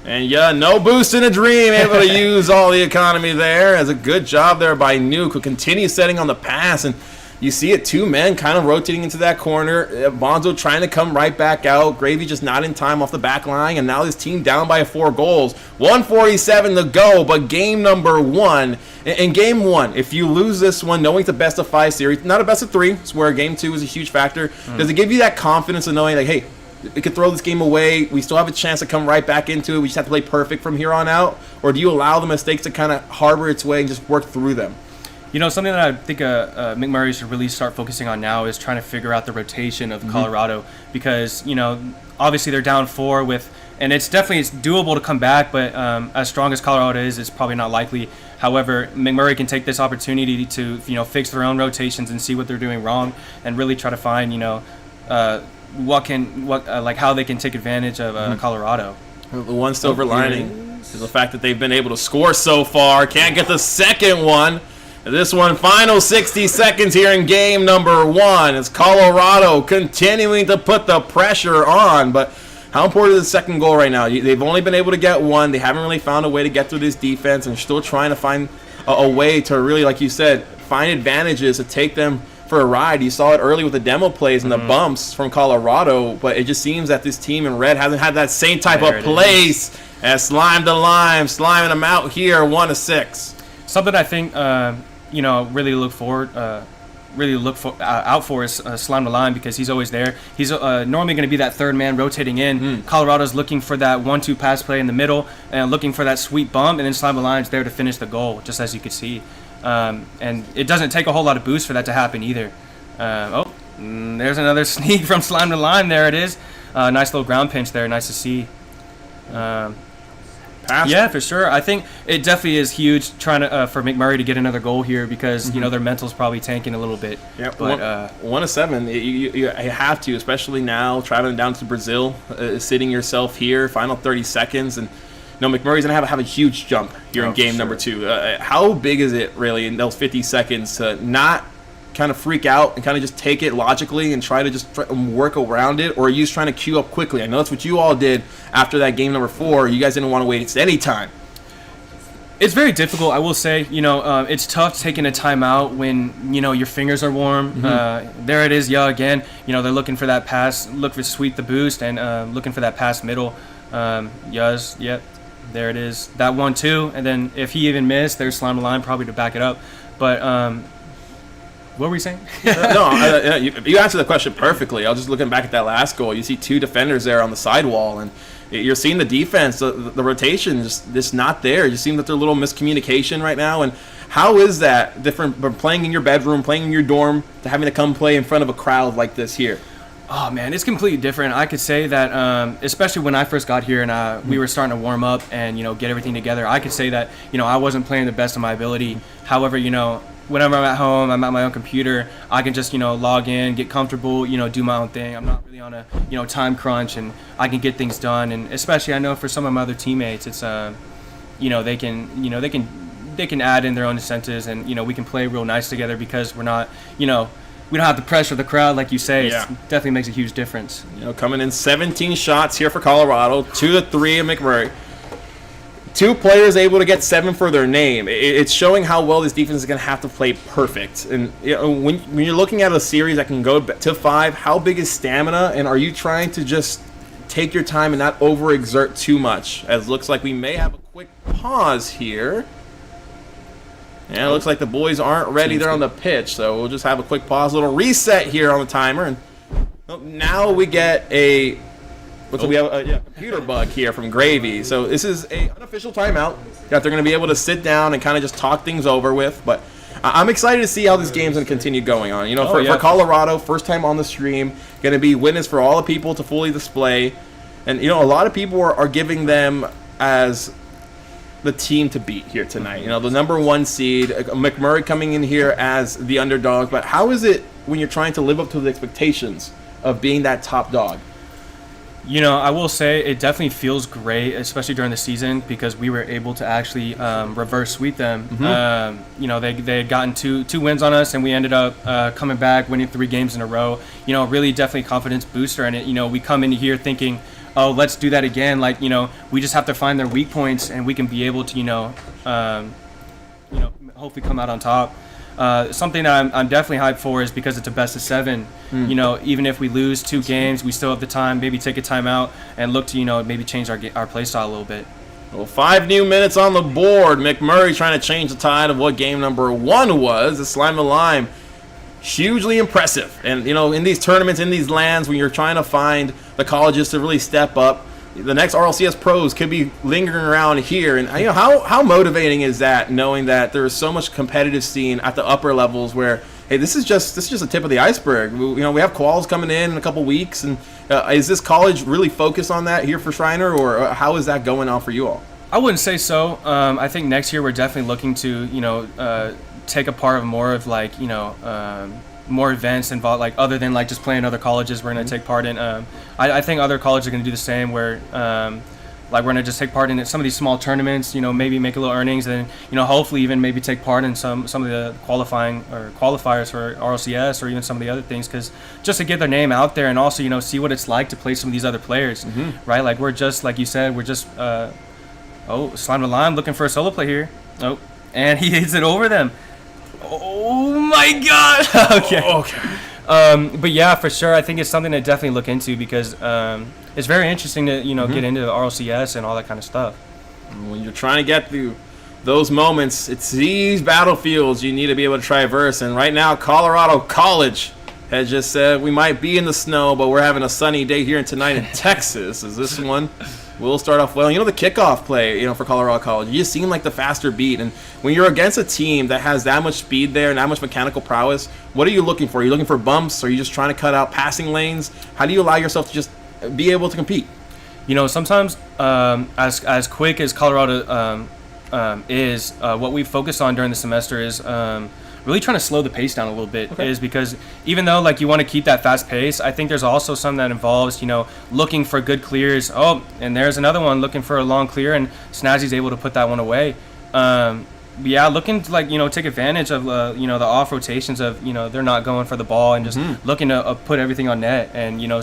And yeah, no boost in a dream, able to use all the economy there. As a good job there by Nuke, who continues setting on the pass. And you see it, 2 men kind of rotating into that corner. Bonzo trying to come right back out. Gravy just not in time off the back line. And now this team down by 4 goals. 1:47 to go, but game number 1. In game 1, if you lose this one, knowing it's a best of 5 series, not a best of 3, it's where game 2 is a huge factor. Does it give you that confidence of knowing, like, hey, we could throw this game away. We still have a chance to come right back into it. We just have to play perfect from here on out? Or do you allow the mistakes to kind of harbor its way and just work through them? You know, something that I think McMurray should really start focusing on now is trying to figure out the rotation of Colorado because, you know, obviously they're down 4 and it's doable to come back, but as strong as Colorado is, it's probably not likely. However, McMurray can take this opportunity to, you know, fix their own rotations and see what they're doing wrong and really try to find, you know, how they can take advantage of Colorado. The one silver lining is the fact that they've been able to score so far. Can't get the second one. This one, final 60 seconds here in game number 1. It's Colorado continuing to put the pressure on. But how important is the second goal right now? They've only been able to get 1. They haven't really found a way to get through this defense and still trying to find a way to really, like you said, find advantages to take them for a ride. You saw it early with the demo plays and the bumps from Colorado, but it just seems that this team in red hasn't had that same type of place as Slime to Lime, sliming them out here, 1-6. Something I think you know really look out for is Slime to Lime because he's always there. He's normally going to be that third man rotating in. Colorado's looking for that 1-2 pass play in the middle and looking for that sweet bump, and then Slime to Lime's there to finish the goal, just as you could see. And it doesn't take a whole lot of boost for that to happen either. There's another sneak from Slime to Lime. There it is. Nice little ground pinch there. Nice to see. Yeah, for sure. I think it definitely is huge trying to for McMurray to get another goal here because you know their mental's probably tanking a little bit. Yeah, but 1-7. You have to, especially now traveling down to Brazil, sitting yourself here, final 30 seconds, and. No, McMurray's going to have a huge jump here in game number 2. How big is it, really, in those 50 seconds to not kind of freak out and kind of just take it logically and try to work around it? Or are you just trying to queue up quickly? I know that's what you all did after that game number 4. You guys didn't want to wait any time. It's very difficult, I will say. You know, it's tough taking a timeout when, you know, your fingers are warm. There it is, again. You know, they're looking for that pass, look for sweep the boost, and looking for that pass middle. Yep. There it is. That 1-2, and then if he even missed, there's Slime to Line probably to back it up. But what were we saying? You answered the question perfectly. I was just looking back at that last goal. You see 2 defenders there on the sidewall, and you're seeing the defense, the rotation just not there. You seem that there's a little miscommunication right now. And how is that different from playing in your bedroom, playing in your dorm, to having to come play in front of a crowd like this here? Oh, man, it's completely different. I could say that, especially when I first got here and we were starting to warm up and, you know, get everything together, I could say that, you know, I wasn't playing the best of my ability. However, you know, whenever I'm at home, I'm at my own computer, I can just, you know, log in, get comfortable, you know, do my own thing. I'm not really on a, you know, time crunch, and I can get things done. And especially I know for some of my other teammates, it's, you know, they can add in their own incentives, and, you know, we can play real nice together because we're not, you know, we don't have the pressure of the crowd, like you say. Yeah. It definitely makes a huge difference. You know, coming in 17 shots here for Colorado, 2-3 of McMurray. 2 players able to get 7 for their name. It's showing how well this defense is going to have to play perfect. And you know, when you're looking at a series that can go to 5, how big is stamina? And are you trying to just take your time and not overexert too much? As it looks like we may have a quick pause here. Yeah, it looks like the boys aren't ready there on the pitch, so we'll just have a quick pause, a little reset here on the timer, and now we get we have a computer bug here from Gravy. So this is an unofficial timeout that they're going to be able to sit down and kind of just talk things over with. But I'm excited to see how this game's going to continue going on. You know, Oh, for Colorado, first time on the stream, going to be witness for all the people to fully display. And, you know, a lot of people are giving them as the team to beat here tonight. You know, the number 1 seed, McMurray coming in here as the underdog. But how is it when you're trying to live up to the expectations of being that top dog? You know, I will say it definitely feels great, especially during the season, because we were able to actually reverse sweep them. You know, they had gotten two wins on us, and we ended up coming back, winning 3 games in a row. You know, really definitely confidence booster. And, you know, we come in here thinking, oh, let's do that again. Like, you know, we just have to find their weak points, and we can be able to, hopefully come out on top. Something that I'm definitely hyped for is because it's a best of 7. You know, even if we lose 2 games, we still have the time. Maybe take a timeout and look to, you know, maybe change our play style a little bit. Well, 5 new minutes on the board. McMurray trying to change the tide of what game number 1 was. The Slime of Lime, hugely impressive. And, you know, in these tournaments, in these lands, when you're trying to find the colleges to really step up, the next RLCS pros could be lingering around here. And, you know, how motivating is that, knowing that there is so much competitive scene at the upper levels where, hey, this is just the tip of the iceberg. You know, we have quals coming in a couple weeks, and is this college really focused on that here for Shriner, or how is that going on for you all? I wouldn't say so. I think next year we're definitely looking to, you know, take a part of more of, like, you know, more events involved, like other than like just playing other colleges. We're going to take part in. I think other colleges are going to do the same, where like we're going to just take part in some of these small tournaments. You know, maybe make a little earnings, and you know, hopefully even maybe take part in some of the qualifying or qualifiers for RLCS or even some of the other things, because just to get their name out there, and also, you know, see what it's like to play some of these other players, right? Like we're just, like you said, we're just Slime the Lime looking for a solo play here. Oh, and he hits it over them. Oh my God! Okay. But yeah, for sure, I think it's something to definitely look into, because it's very interesting to, you know, get into the RLCS and all that kind of stuff. When you're trying to get through those moments, it's these battlefields you need to be able to traverse. And right now, Colorado College has just said we might be in the snow, but we're having a sunny day here tonight in Texas. Is this one? We'll start off well. You know, the kickoff play, you know, for Colorado College, you just seem like the faster beat. And when you're against a team that has that much speed there and that much mechanical prowess, what are you looking for? Are you looking for bumps? Are you just trying to cut out passing lanes? How do you allow yourself to just be able to compete? You know, sometimes as quick as Colorado is, what we focus on during the semester is really trying to slow the pace down a little bit. Is because even though, like, you want to keep that fast pace, I think there's also some that involves, you know, looking for good clears. Oh, and there's another one looking for a long clear, and Snazzy's able to put that one away. Yeah, looking to, like, you know, take advantage of, you know, the off rotations of, you know, they're not going for the ball and just looking to put everything on net. And, you know,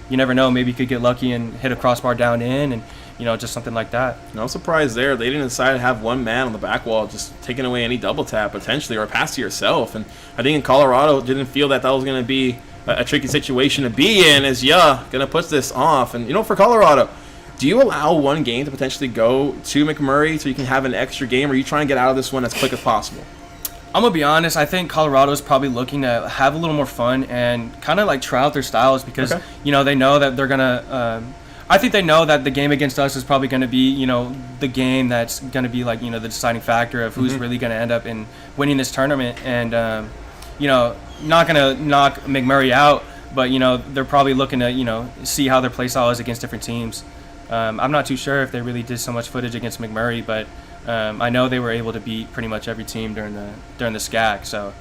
you never know, maybe you could get lucky and hit a crossbar down in, and, you know, just something like that. No surprise there. They didn't decide to have one man on the back wall just taking away any double tap potentially, or a pass to yourself. And I think in Colorado didn't feel that was going to be a tricky situation to be in, as going to put this off. And, you know, for Colorado, do you allow one game to potentially go to McMurray so you can have an extra game, or are you trying to get out of this one as quick as possible? I'm going to be honest, I think Colorado's probably looking to have a little more fun and kind of like try out their styles, because, you know, they know that they're going to I think they know that the game against us is probably going to be, you know, the game that's going to be, like, you know, the deciding factor of who's really going to end up in winning this tournament. And, you know, not going to knock McMurray out, but, you know, they're probably looking to, you know, see how their play style is against different teams. I'm not too sure if they really did so much footage against McMurray, but I know they were able to beat pretty much every team during the SCAC. So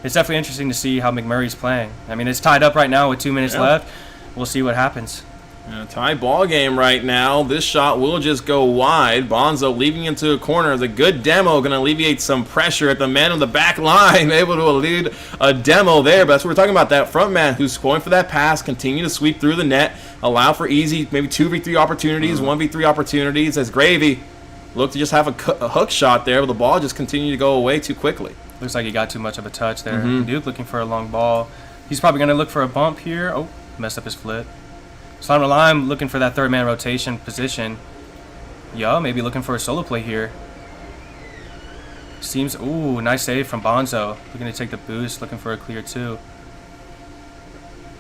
it's definitely interesting to see how McMurray's playing. I mean, it's tied up right now with 2 minutes left. We'll see what happens. A tie ball game right now. This shot will just go wide. Bonzo leaving into a corner. The good demo going to alleviate some pressure at the man on the back line. Able to elude a demo there. But that's what we're talking about. That front man who's going for that pass. Continue to sweep through the net. Allow for easy, maybe 2v3 opportunities, 1v3 opportunities. As Gravy looked to just have a hook shot there. But the ball just continued to go away too quickly. Looks like he got too much of a touch there. Duke looking for a long ball. He's probably going to look for a bump here. Oh, messed up his flip. Slime Lime looking for that third man rotation position. Yo, maybe looking for a solo play here. Seems, ooh, nice save from Bonzo. Looking to take the boost, looking for a clear too.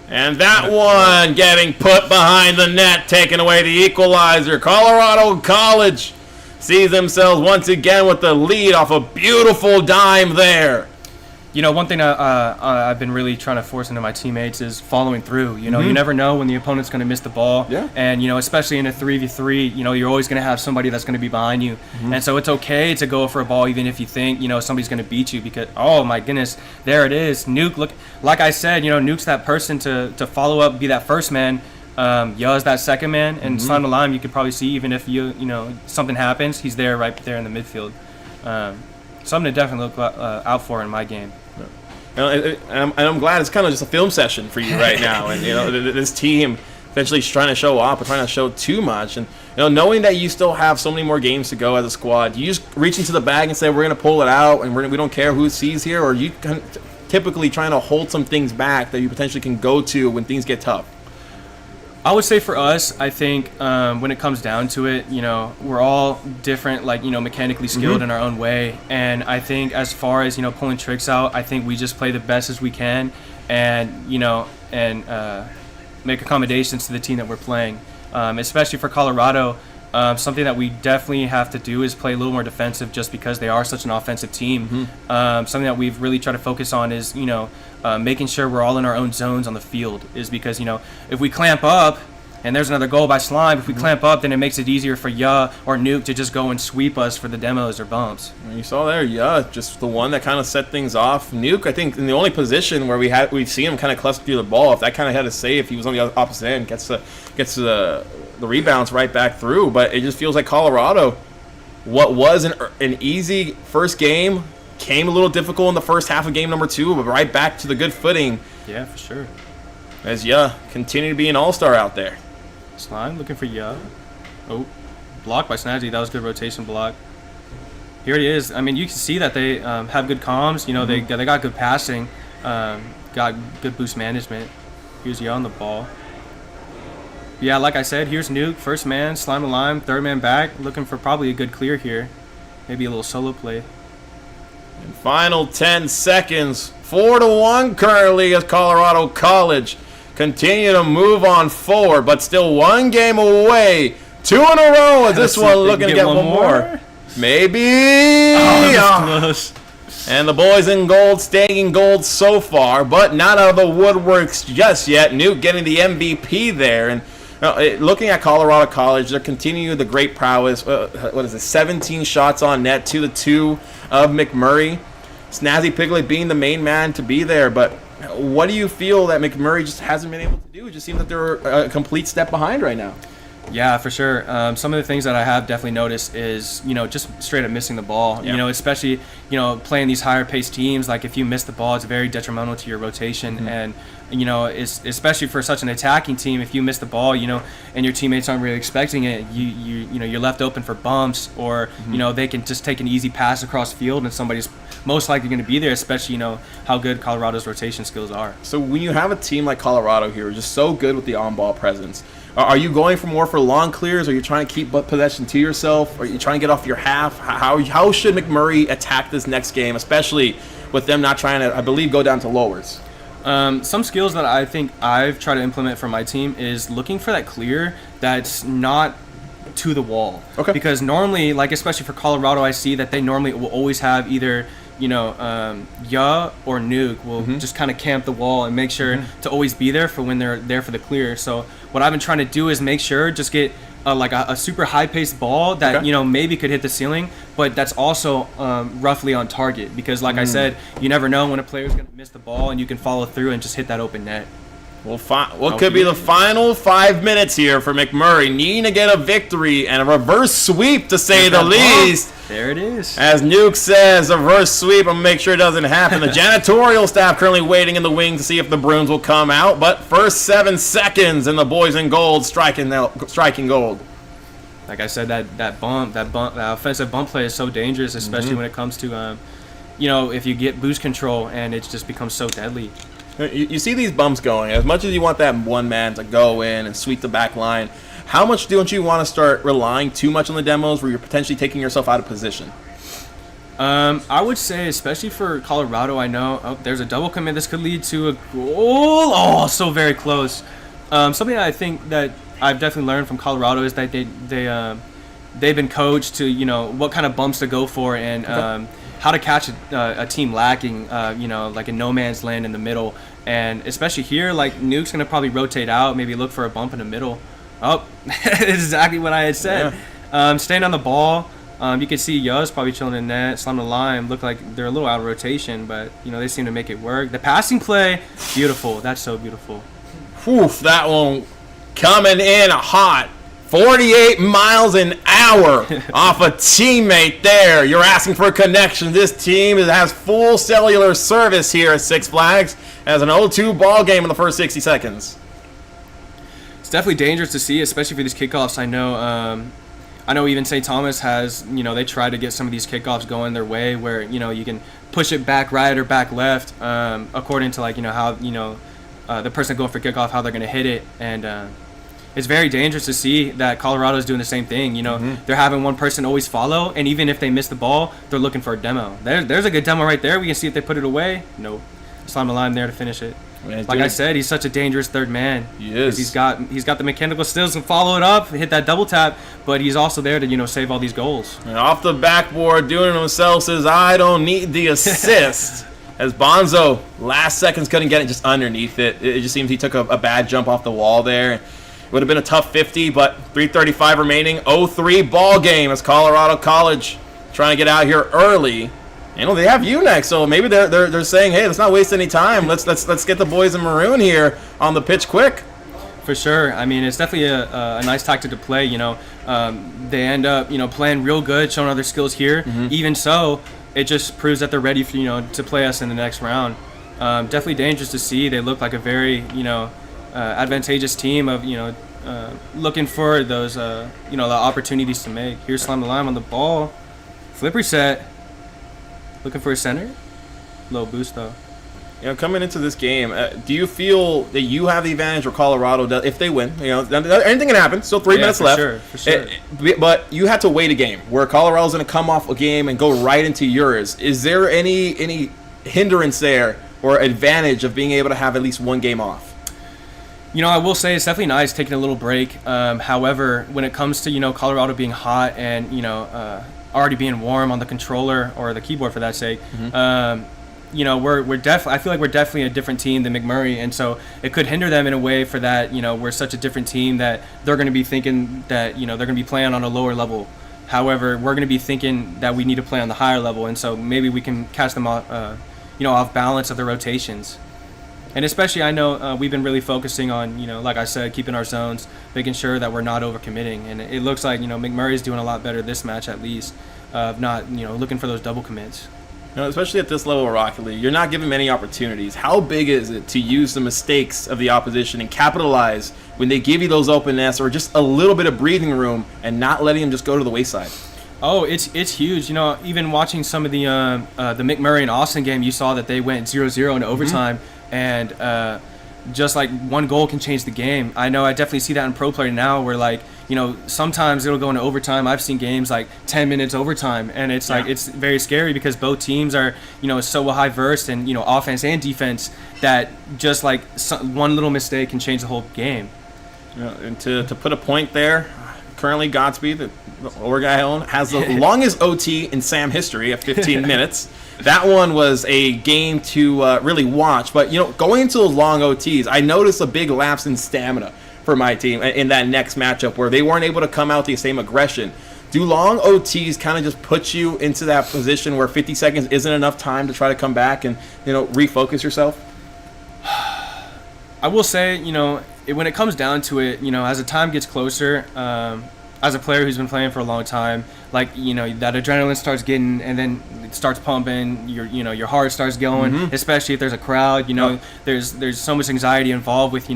And that one getting put behind the net, taking away the equalizer. Colorado College sees themselves once again with the lead off a beautiful dime there. You know, one thing I've been really trying to force into my teammates is following through. You know, you never know when the opponent's going to miss the ball. Yeah. And, you know, especially in a 3v3, you know, you're always going to have somebody that's going to be behind you. And so it's okay to go for a ball even if you think, you know, somebody's going to beat you because, oh, my goodness, there it is. Nuke, look, like I said, you know, Nuke's that person to follow up, be that first man. Ya's that second man. And Slime the Lime, you could probably see even if, you know, something happens, he's there right there in the midfield. Something to definitely look out for in my game. And I'm glad it's kind of just a film session for you right now. And, you know, this team essentially is trying to show off, but trying to show too much. And, you know, knowing that you still have so many more games to go as a squad, do you just reach into the bag and say, we're going to pull it out and we don't care who sees here? Or are you typically trying to hold some things back that you potentially can go to when things get tough? I would say for us, I think when it comes down to it, you know, we're all different, like, you know, mechanically skilled in our own way. And I think as far as, you know, pulling tricks out, I think we just play the best as we can and, you know, and make accommodations to the team that we're playing. Especially for Colorado, something that we definitely have to do is play a little more defensive just because they are such an offensive team. Something that we've really tried to focus on is, you know, making sure we're all in our own zones on the field is because, you know, if we clamp up and there's another goal by Slime, if we clamp up, then it makes it easier for Ya or Nuke to just go and sweep us for the demos or bumps. You saw there, Ya, just the one that kind of set things off. Nuke, I think, in the only position where we've seen him kind of cluster through the ball. If that kind of had a save, if he was on the opposite end, gets the rebounds right back through. But it just feels like Colorado, what was an easy first game, came a little difficult in the first half of game number 2, but right back to the good footing. Yeah, for sure. As Ya continue to be an all-star out there. Slime looking for Ya. Oh, blocked by Snazzy. That was a good rotation block. Here it is. I mean, you can see that they have good comms. You know, they got good passing, got good boost management. Here's Ya on the ball. Yeah, like I said, here's Nuke, first man, Slime the Lime, third man back, looking for probably a good clear here. Maybe a little solo play. And final 10 seconds. 4-1 currently as Colorado College continue to move on forward, but still one game away. 2 in a row as this one looking to get one more. Maybe. Oh, close. And the boys in gold staying in gold so far, but not out of the woodworks just yet. Nuke getting the MVP there. And looking at Colorado College, they're continuing the great prowess. 17 shots on net to the 2 of McMurray. Snazzy Piglet being the main man to be there, but what do you feel that McMurray just hasn't been able to do? It just seems that they're a complete step behind right now. Yeah, for sure. Some of the things that I have definitely noticed is, you know, just straight up missing the ball. Yeah. You know, especially, you know, playing these higher paced teams. Like if you miss the ball, it's very detrimental to your rotation. And, you know, it's, especially for such an attacking team, if you miss the ball, you know, and your teammates aren't really expecting it, you know, you're left open for bumps or, you know, they can just take an easy pass across field and somebody's most likely going to be there, especially, you know, how good Colorado's rotation skills are. So when you have a team like Colorado here, just so good with the on-ball presence, are you going for more for long clears? Or are you trying to keep possession to yourself? Are you trying to get off your half? How should McMurray attack this next game, especially with them not trying to, I believe, go down to lowers? Some skills that I think I've tried to implement for my team is looking for that clear that's not to the wall. Okay. Because normally, like especially for Colorado, I see that they normally will always have either, you know, Ya or Nuke will just kind of camp the wall and make sure to always be there for when they're there for the clear. So what I've been trying to do is make sure just get like a super high-paced ball that, you know, maybe could hit the ceiling, but that's also roughly on target. Because like I said, you never know when a player's going to miss the ball and you can follow through and just hit that open net. Well, what could be the final 5 minutes here for McMurray, needing to get a victory and a reverse sweep, to say the least. There it is. As Nuke says, a reverse sweep, and make sure it doesn't happen. The janitorial staff currently waiting in the wings to see if the brooms will come out. But first 7 seconds, and the boys in gold striking gold. Like I said, that offensive bump play is so dangerous, especially when it comes to, you know, if you get boost control and it just becomes so deadly. You see these bumps going. As much as you want that one man to go in and sweep the back line, how much don't you want to start relying too much on the demos where you're potentially taking yourself out of position? I would say, especially for Colorado, I know there's a double commit. This could lead to a goal. Oh, so very close. Something I think that I've definitely learned from Colorado is that they've been coached to, what kind of bumps to go for and how to catch a team lacking, like in no man's land in the middle. And especially here, like Nuke's going to probably rotate out, maybe look for a bump in the middle. Oh, that's exactly what I had said. Yeah. Staying on the ball. You can see Yuz probably chilling in net. Slam the line. Look like they're a little out of rotation, but, they seem to make it work. The passing play, beautiful. That's so beautiful. Oof, that one coming in hot. 48 miles an hour off a teammate there. You're asking for a connection. This team has full cellular service here at Six Flags. Has an 0-2 ball game in the first 60 seconds. It's definitely dangerous to see, especially for these kickoffs. I know even St. Thomas has, they try to get some of these kickoffs going their way where, you can push it back right or back left according to, how, the person going for kickoff, how they're going to hit it. And it's very dangerous to see that Colorado's doing the same thing. They're having one person always follow, and even if they miss the ball, they're looking for a demo. There's a good demo right there. We can see if they put it away. Nope. Slam the line there to finish it. Like I said, he's such a dangerous third man. He is. He's got the mechanical skills to follow it up, hit that double tap, but he's also there to save all these goals. And off the backboard, doing it himself, says, I don't need the assist. As Bonzo, last seconds couldn't get it just underneath it. It just seems he took a bad jump off the wall there. It would have been a tough 50, but 3:35 remaining. 0-3 ball game as Colorado College trying to get out here early. They have you next, so maybe they're saying, hey, let's not waste any time. Let's get the boys in maroon here on the pitch quick. For sure. I mean, it's definitely a nice tactic to play. They end up playing real good, showing other skills here. Mm-hmm. Even so, it just proves that they're ready for to play us in the next round. Definitely dangerous to see. They look like a very advantageous team of looking for those the opportunities to make. Here's Slam the Line on the ball, flip reset. Looking for a center? Low boost, though. Coming into this game, do you feel that you have the advantage or Colorado does if they win? Anything can happen. Still 3 minutes left. For sure. But you had to wait a game where Colorado's going to come off a game and go right into yours. Is there any hindrance there or advantage of being able to have at least one game off? I will say it's definitely nice taking a little break. However, when it comes to, Colorado being hot and, already being warm on the controller or the keyboard for that sake, we're definitely, I feel like we're definitely a different team than McMurray, and so it could hinder them in a way for that. We're such a different team that they're going to be thinking that they're going to be playing on a lower level. However, we're going to be thinking that we need to play on the higher level, and so maybe we can catch them off, off balance of the rotations. And especially, I know we've been really focusing on, like I said, keeping our zones, making sure that we're not overcommitting. And it looks like, McMurray's doing a lot better this match at least, not, looking for those double commits. Especially at this level of Rocket League, you're not given many opportunities. How big is it to use the mistakes of the opposition and capitalize when they give you those open nests or just a little bit of breathing room and not letting them just go to the wayside? Oh, it's huge. Even watching some of the McMurray and Austin game, you saw that they went 0-0 in overtime. Mm-hmm. And just like one goal can change the game. I know I definitely see that in pro player now where sometimes it'll go into overtime. I've seen games like 10 minutes overtime, and it's like it's very scary because both teams are so high versed in offense and defense that just like one little mistake can change the whole game. And to put a point there, currently Godspeed, the older guy has the longest OT in SAM history at 15 minutes. That one was a game to really watch. But, going into those long OTs, I noticed a big lapse in stamina for my team in that next matchup where they weren't able to come out the same aggression. Do long OTs kind of just put you into that position where 50 seconds isn't enough time to try to come back and, refocus yourself? I will say, when it comes down to it, as the time gets closer, as a player who's been playing for a long time, that adrenaline starts getting, and then it starts pumping. Your heart starts going, especially if there's a crowd. There's so much anxiety involved with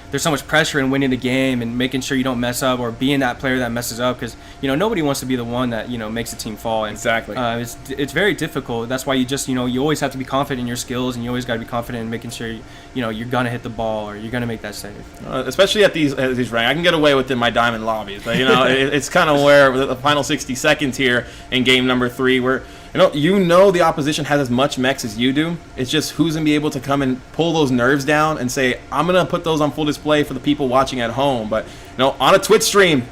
there's so much pressure in winning the game and making sure you don't mess up or being that player that messes up because nobody wants to be the one that makes the team fall. And, exactly. It's very difficult. That's why you just you always have to be confident in your skills and you always got to be confident in making sure you're gonna hit the ball or you're gonna make that save. Especially at these ranks, I can get away with in my diamond lobbies, but it's kind of where the final 60 seconds here in game number 3 where the opposition has as much mechs as you do. It's just who's going to be able to come and pull those nerves down and say, I'm going to put those on full display for the people watching at home. But, on a Twitch stream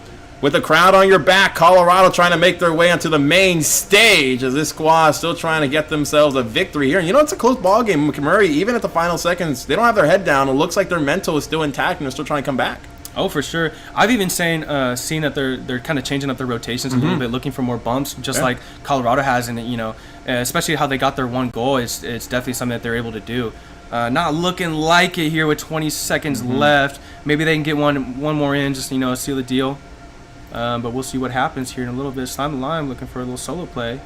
with the crowd on your back, Colorado trying to make their way onto the main stage as this squad is still trying to get themselves a victory here. And you know, it's a close ball game. McMurray, even at the final seconds, they don't have their head down. It looks like their mental is still intact and they're still trying to come back. Oh, for sure. I've even seen that they're kind of changing up their rotations a little bit, looking for more bumps, just like Colorado has. And you know, especially how they got their one goal. It's definitely something that they're able to do. Not looking like it here with 20 seconds left. Maybe they can get one more in, just seal the deal. But we'll see what happens here in a little bit. Slime the Lime looking for a little solo play.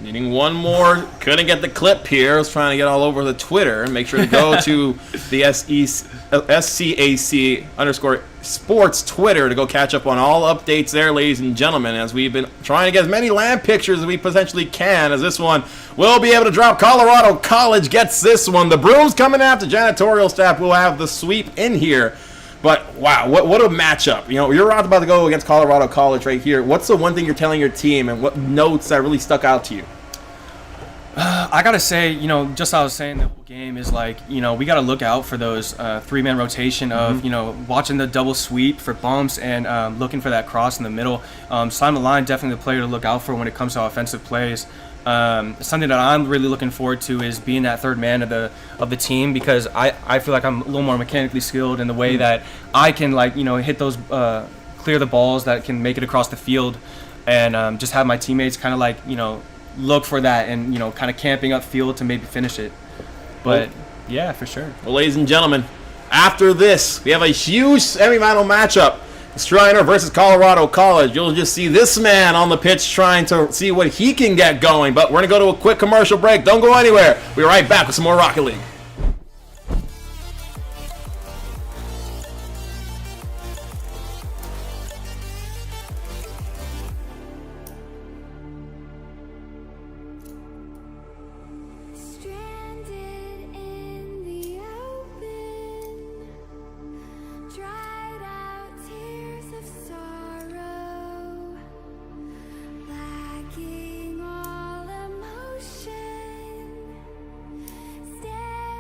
Needing one more. Couldn't get the clip here. I was trying to get all over the Twitter. Make sure to go to the SCAC_sports Twitter to go catch up on all updates there, ladies and gentlemen, as we've been trying to get as many land pictures as we potentially can, as this one will be able to drop. Colorado College gets this one. The Brooms coming after janitorial staff will have the sweep in here. But, wow, what a matchup. You know, you're about to go against Colorado College right here. What's the one thing you're telling your team, and what notes that really stuck out to you? I got to say, just how I was saying, the whole game is like, we got to look out for those three-man rotation of, watching the double sweep for bumps and looking for that cross in the middle. Slime the Line, definitely the player to look out for when it comes to offensive plays. Something that I'm really looking forward to is being that third man of the team, because I feel like I'm a little more mechanically skilled in the way that I can hit those clear the balls that can make it across the field, and just have my teammates kind of look for that and kind of camping up field to maybe finish it. But yeah, for sure. Well, ladies and gentlemen, after this we have a huge semifinal matchup. Shriner versus Colorado College. You'll just see this man on the pitch trying to see what he can get going. But we're going to go to a quick commercial break. Don't go anywhere. We'll be right back with some more Rocket League. Stranded in the open, dried out tears of sorrow, lacking all emotion, staring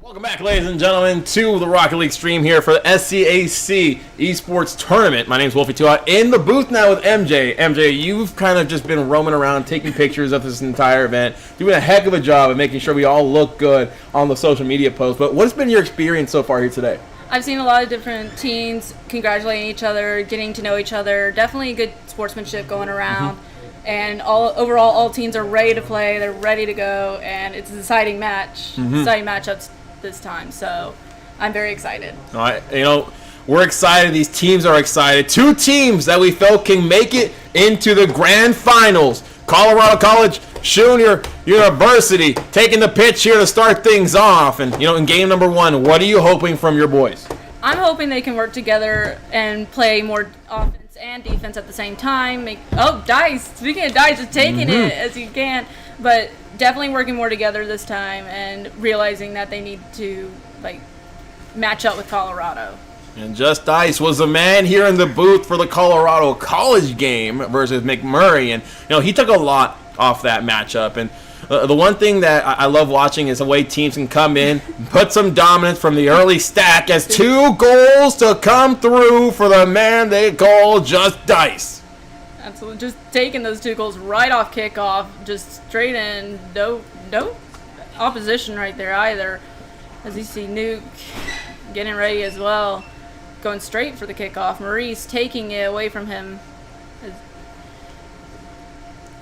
Welcome back, ladies and gentlemen, to the Rocket League stream here for the SCAC Esports Tournament. My name is Wolfie Tua. In the booth now with MJ. MJ, you've kind of just been roaming around, taking pictures of this entire event, doing a heck of a job of making sure we all look good on the social media posts. But what's been your experience so far here today? I've seen a lot of different teams congratulating each other, getting to know each other. Definitely good sportsmanship going around. And overall, all teams are ready to play. They're ready to go, and it's an exciting match, exciting matchups this time. So I'm very excited. All right, we're excited. These teams are excited. Two teams that we felt can make it into the grand finals. Colorado College Junior University taking the pitch here to start things off. And, in game number 1, what are you hoping from your boys? I'm hoping they can work together and play more offense and defense at the same time. Dice. Speaking of Dice, just taking it as you can. But definitely working more together this time and realizing that they need to, match up with Colorado. And Just Dice was the man here in the booth for the Colorado College game versus McMurray. And, he took a lot off that matchup. And the one thing that I love watching is the way teams can come in, put some dominance from the early stack as 2 goals to come through for the man they call Just Dice. Absolutely. Just taking those 2 goals right off kickoff, just straight in. No opposition right there either. As you see Nuke getting ready as well, going straight for the kickoff. Maurice taking it away from him.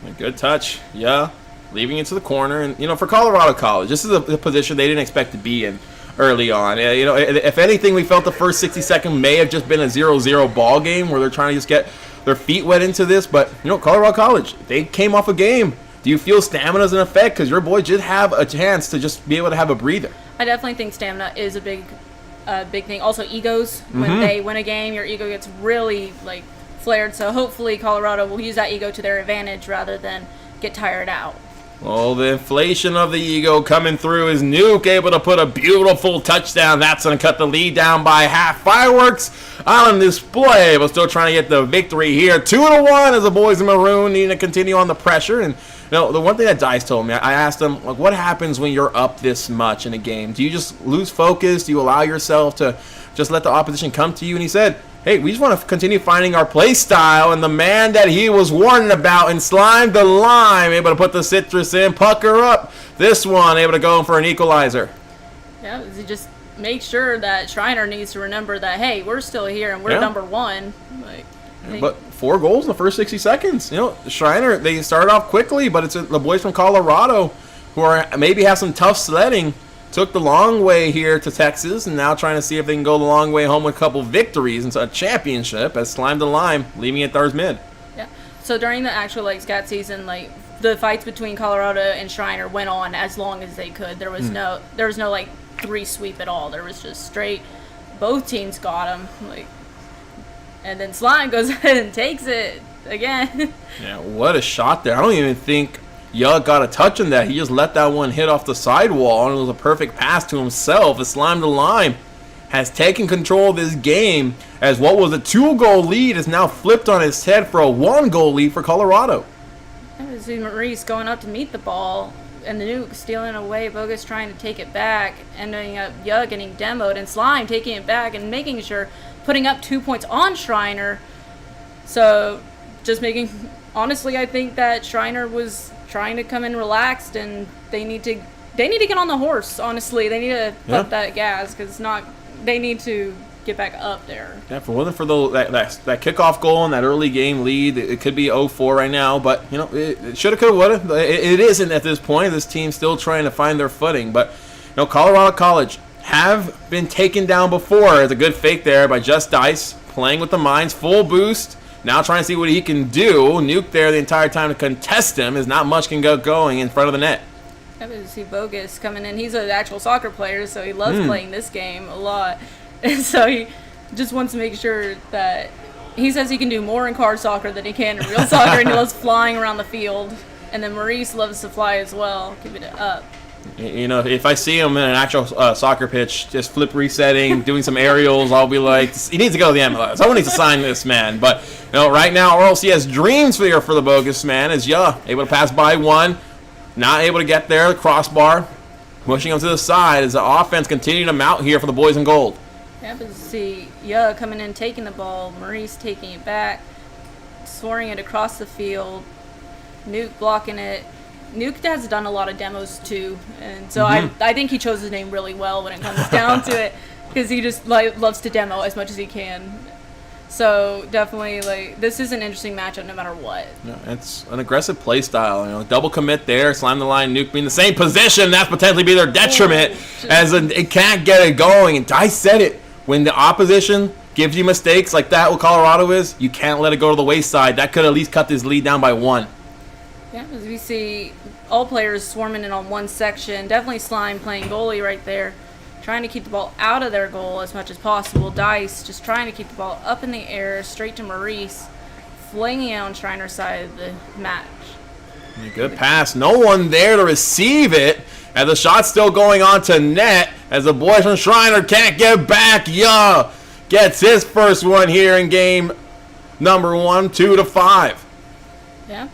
A good touch, yeah. Leaving it to the corner. And, for Colorado College, this is a position they didn't expect to be in early on. If anything, we felt the first 60 seconds may have just been a 0-0 ball game where they're trying to just get their feet wet into this. But, Colorado College, they came off a game. Do you feel stamina is an effect? Because your boy did have a chance to just be able to have a breather. I definitely think stamina is a big thing. Also, egos. When they win a game, your ego gets really, flared. So hopefully Colorado will use that ego to their advantage rather than get tired out. Well, the inflation of the ego coming through is Nuke able to put a beautiful touchdown. That's going to cut the lead down by half. Fireworks on display, but still trying to get the victory here. 2-1 as the boys in maroon need to continue on the pressure. And the one thing that Dice told me, I asked him, what happens when you're up this much in a game? Do you just lose focus? Do you allow yourself to just let the opposition come to you? And he said, hey, we just want to continue finding our play style, and the man that he was warning about and Slime the Lime, able to put the citrus in, pucker up. This one, able to go in for an equalizer. Yeah, just make sure that Shriner needs to remember that, hey, we're still here and we're number 1. But 4 goals in the first 60 seconds. Shriner, they started off quickly, but it's the boys from Colorado who are maybe have some tough sledding. Took the long way here to Texas, and now trying to see if they can go the long way home with a couple victories into a championship as Slime the Lime, leaving it Thurs mid. Yeah. So during the actual SCAC season, the fights between Colorado and Shriner went on as long as they could. There was no 3 sweep at all. There was just straight. Both teams got them. And then Slime goes ahead and takes it again. Yeah, what a shot there! I don't even think Yug got a touch on that. He just let that one hit off the sidewall, and it was a perfect pass to himself. The Slime the Lime has taken control of this game as what was a 2-goal lead is now flipped on its head for a 1-goal lead for Colorado. I see Maurice going up to meet the ball, and the Nuke stealing away, Bogus trying to take it back, ending up Yug getting demoed, and Slime taking it back and making sure, putting up 2 points on Shriner. So, honestly, I think that Shriner was trying to come in relaxed, and they need to get on the horse. Honestly, they need to pump that gas because they need to get back up there. Yeah, if it wasn't for that kickoff goal and that early game lead, it could be 0-4 right now. But it shoulda, coulda, woulda. It isn't at this point. This team's still trying to find their footing. But Colorado College have been taken down before. It's a good fake there by Just Dice, playing with the mines, full boost. Now trying to see what he can do. Nuke there the entire time to contest him as not much can go going in front of the net. I would see Bogus coming in. He's an actual soccer player, so he loves playing this game a lot. And so he just wants to make sure that he says he can do more in car soccer than he can in real soccer, and he loves flying around the field. And then Maurice loves to fly as well, keeping it up. If I see him in an actual soccer pitch, just flip resetting, doing some aerials, I'll be like, he needs to go to the MLS. Someone needs to sign this man. But right now, RLC has dreams for the Bogus man. Is able to pass by one, not able to get there. The crossbar pushing them to the side as the offense continuing to mount here for the boys in gold. Yeah, but see, yeah, coming in, taking the ball, Maurice taking it back, soaring it across the field, Nuke blocking it. Nuke has done a lot of demos too, and so I think he chose his name really well when it comes down to it, because he just loves to demo as much as he can. So definitely, this is an interesting matchup no matter what. Yeah, it's an aggressive play style. Double commit there, slam the line, Nuke being the same position. That's potentially be their detriment as it can't get it going. And I said it, when the opposition gives you mistakes like that, what Colorado is, you can't let it go to the wayside. That could at least cut this lead down by 1. Yeah, as we see all players swarming in on one section. Definitely Slime playing goalie right there, trying to keep the ball out of their goal as much as possible. Dice just trying to keep the ball up in the air, straight to Maurice, flinging it on Shriner's side of the match. Good pass. No one there to receive it. And the shot's still going on to net as the boys from Shriner can't get back. Yeah, gets his first one here in game number 1, 2-5. Yeah,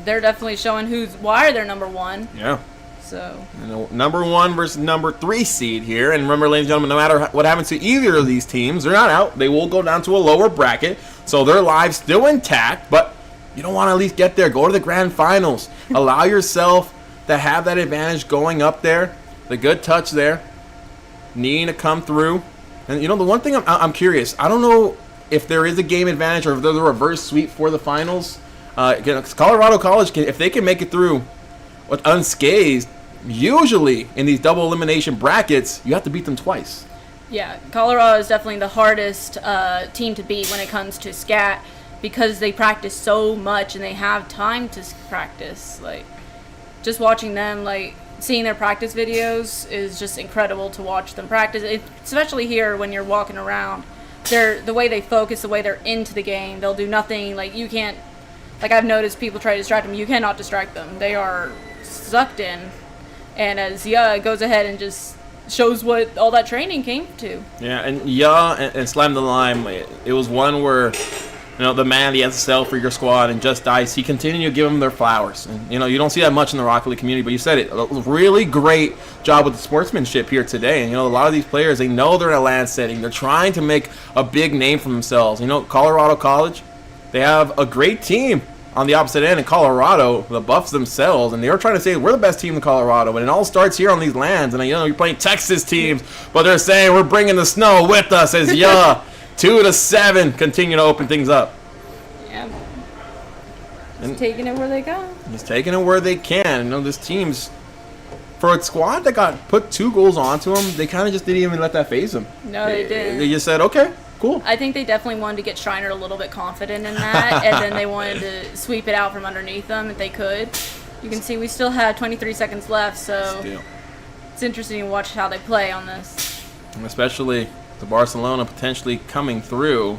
they're definitely showing why they're number 1. Yeah. So number 1 versus number 3 seed here. And remember, ladies and gentlemen, no matter what happens to either of these teams, they're not out. They will go down to a lower bracket. So their lives still intact. But you don't want to at least get there. Go to the grand finals. Allow yourself to have that advantage going up there. The good touch there. Needing to come through. And, the one thing I'm curious. I don't know if there is a game advantage or if there's a reverse sweep for the finals. Colorado College, if they can make it through unscathed, usually in these double elimination brackets, you have to beat them twice. Yeah, Colorado is definitely the hardest team to beat when it comes to SCAC, because they practice so much and they have time to practice. Just watching them, seeing their practice videos is just incredible to watch them practice, especially here when you're walking around. The way they focus, the way they're into the game, they'll do nothing. You can't, I've noticed people try to distract them. You cannot distract them. They are sucked in. And as goes ahead and just shows what all that training came to. Yeah, and and Slam the Lime, it was one where, the man, the SSL for your squad, and Just Dice, he continued to give them their flowers. And, you don't see that much in the Rocket League community, but you said it. A really great job with the sportsmanship here today. And, a lot of these players, they know they're in a land setting. They're trying to make a big name for themselves. Colorado College, they have a great team on the opposite end in Colorado, the Buffs themselves, and they were trying to say we're the best team in Colorado, but it all starts here on these lands. And you're playing Texas teams, but they're saying we're bringing the snow with us as 2-7 continue to open things up. Yeah, just taking it where they go. Just taking it where they can. This team's, for a squad that got put 2 goals onto them, they kind of just didn't even let that phase them. No, they didn't. They just said, okay, cool. I think they definitely wanted to get Shriner a little bit confident in that, and then they wanted to sweep it out from underneath them if they could. You can see we still have 23 seconds left, so it's interesting to watch how they play on this. And especially the Barcelona potentially coming through.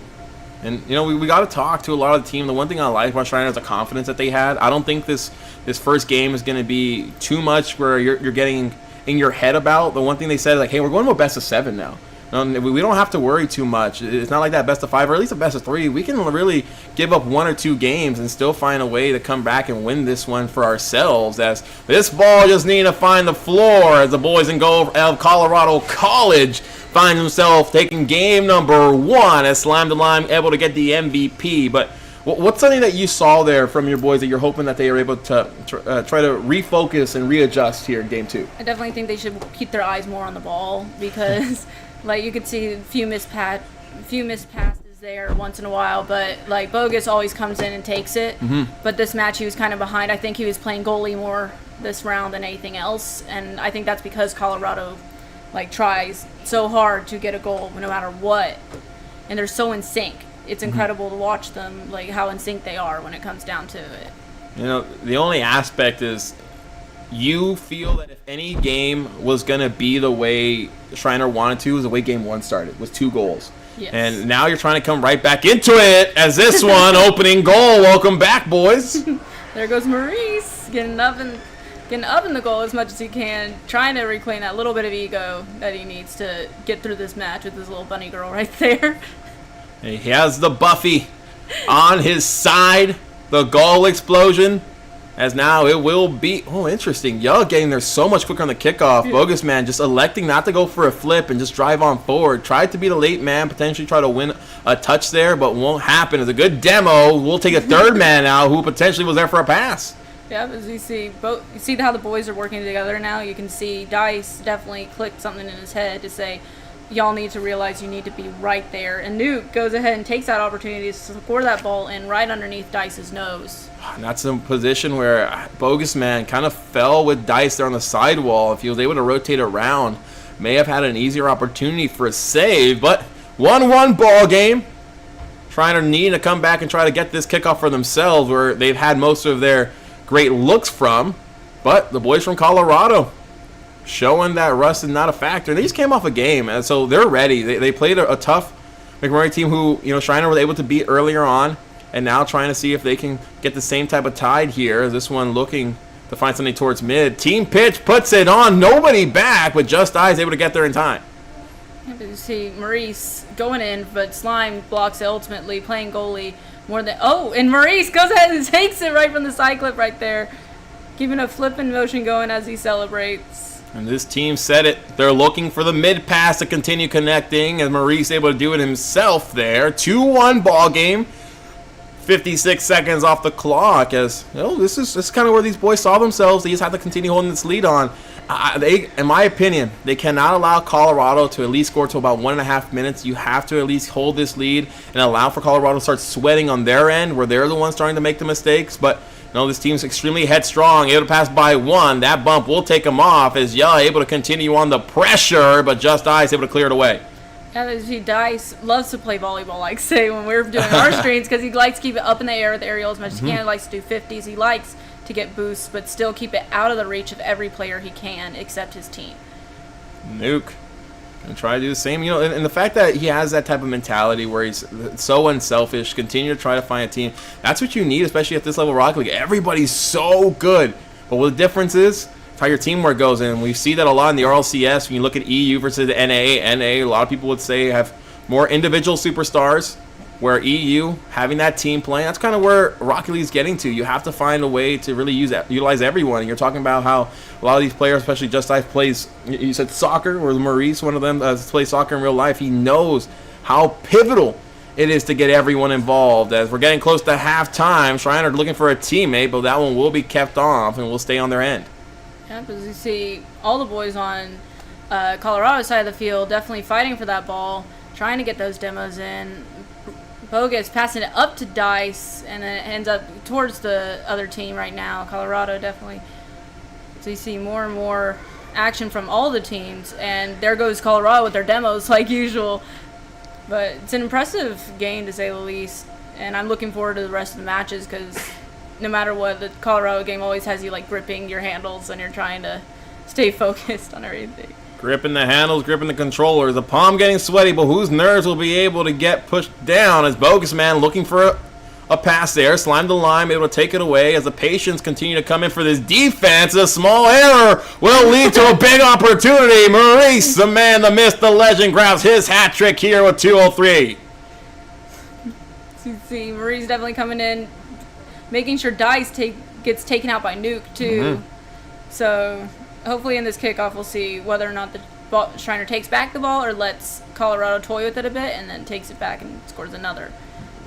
And, we got to talk to a lot of the team. The one thing I like about Shriner is the confidence that they had. I don't think this first game is going to be too much where you're getting in your head about. The one thing they said, hey, we're going to a best of 7 now. We don't have to worry too much. It's not like that best of 5 or at least a best of 3. We can really give up 1 or 2 games and still find a way to come back and win this one for ourselves, as this ball just needs to find the floor as the boys in goal of Colorado College find himself taking game number 1 as Slime the Lime able to get the MVP. But what's something that you saw there from your boys that you're hoping that they are able to try to refocus and readjust here in game 2? I definitely think they should keep their eyes more on the ball, because you could see a few missed passes there once in a while, but Bogus always comes in and takes it. But this match he was kind of behind. I think he was playing goalie more this round than anything else, and I think that's because Colorado tries so hard to get a goal no matter what, and they're so in sync. It's incredible to watch them, how in sync they are when it comes down to it. The only aspect is you feel that if any game was going to be the way Shriner wanted to, was the way game 1 started, with 2 goals. Yes. And now you're trying to come right back into it as this one, opening goal. Welcome back, boys. There goes Maurice, getting up in the goal as much as he can, trying to reclaim that little bit of ego that he needs to get through this match with his little bunny girl right there. He has the Buffy on his side. The goal explosion As now it will be, oh, interesting. Yo getting there so much quicker on the kickoff. Yeah. Bogus Man just electing not to go for a flip and just drive on forward. Tried to be the late man, potentially try to win a touch there, but won't happen. It's a good demo. We'll take a third man out who potentially was there for a pass. Yeah, as you see, you see how the boys are working together now. You can see Dice definitely clicked something in his head to say, y'all need to realize you need to be right there. And Nuke goes ahead and takes that opportunity to score that ball in right underneath Dice's nose. And that's a position where Bogus Man kind of fell with Dice there on the sidewall. If he was able to rotate around, may have had an easier opportunity for a save. But 1-1 ball game. Trying to need to come back and try to get this kickoff for themselves where they've had most of their great looks from. But the boys from Colorado showing that rust is not a factor. And they just came off a game, and so they're ready. They played a tough McMurray team who, Shriner was able to beat earlier on, and now trying to see if they can get the same type of tide here. This one looking to find something towards mid. Team pitch puts it on. Nobody back, but Just Eyes able to get there in time. You see Maurice going in, but Slime blocks it ultimately, playing goalie more than... Oh, and Maurice goes ahead and takes it right from the side clip right there. Keeping a flipping motion going as he celebrates. And this team said it. They're looking for the mid pass to continue connecting, and Maurice able to do it himself there. 2-1 ball game. 56 seconds off the clock. As this is kind of where these boys saw themselves. They just have to continue holding this lead on. In my opinion, they cannot allow Colorado to at least score to about 1.5 minutes. You have to at least hold this lead and allow for Colorado to start sweating on their end, where they're the ones starting to make the mistakes. But this team's extremely headstrong, able to pass by one. That bump will take them off as able to continue on the pressure, but Just Eyes able to clear it away. Yeah, as you Dice loves to play volleyball, like say when we're doing our streams, because he likes to keep it up in the air with the aerial as much as he can. He likes to do 50s. He likes to get boosts, but still keep it out of the reach of every player he can, except his team. Nuke and try to do the same. And the fact that he has that type of mentality where he's so unselfish, continue to try to find a team. That's what you need, especially at this level of Rocket League. Everybody's so good, but what the difference is how your teamwork goes. And we see that a lot in the RLCS when you look at EU versus the NA. A lot of people would say have more individual superstars, where EU having that team playing, that's kind of where Rocket League is getting to. You have to find a way to really utilize everyone. And you're talking about how a lot of these players, especially Just Ice, plays, you said soccer, or Maurice, one of them, plays soccer in real life. He knows how pivotal it is to get everyone involved. As we're getting close to halftime, Shriner looking for a teammate, but that one will be kept off and will stay on their end. Yeah, because you see all the boys on Colorado's side of the field definitely fighting for that ball, trying to get those demos in. Bogus passing it up to Dice, and then it ends up towards the other team right now. Colorado definitely. So you see more and more action from all the teams, and there goes Colorado with their demos like usual. But it's an impressive game to say the least, and I'm looking forward to the rest of the matches because no matter what, the Colorado game always has you like gripping your handles and you're trying to stay focused on everything. Gripping the handles, gripping the controllers. The palm getting sweaty, but whose nerves will be able to get pushed down as Bogus Man looking for a pass there. Slime the lime, able to take it away as the patients continue to come in for this defense. A small error will lead to a big opportunity. Maurice, the man, the myth, the legend, grabs his hat trick here with 2:03. So you see Maurice definitely coming in, making sure Dice gets taken out by Nuke too. So hopefully in this kickoff we'll see whether or not the Shriner takes back the ball or lets Colorado toy with it a bit and then takes it back and scores another.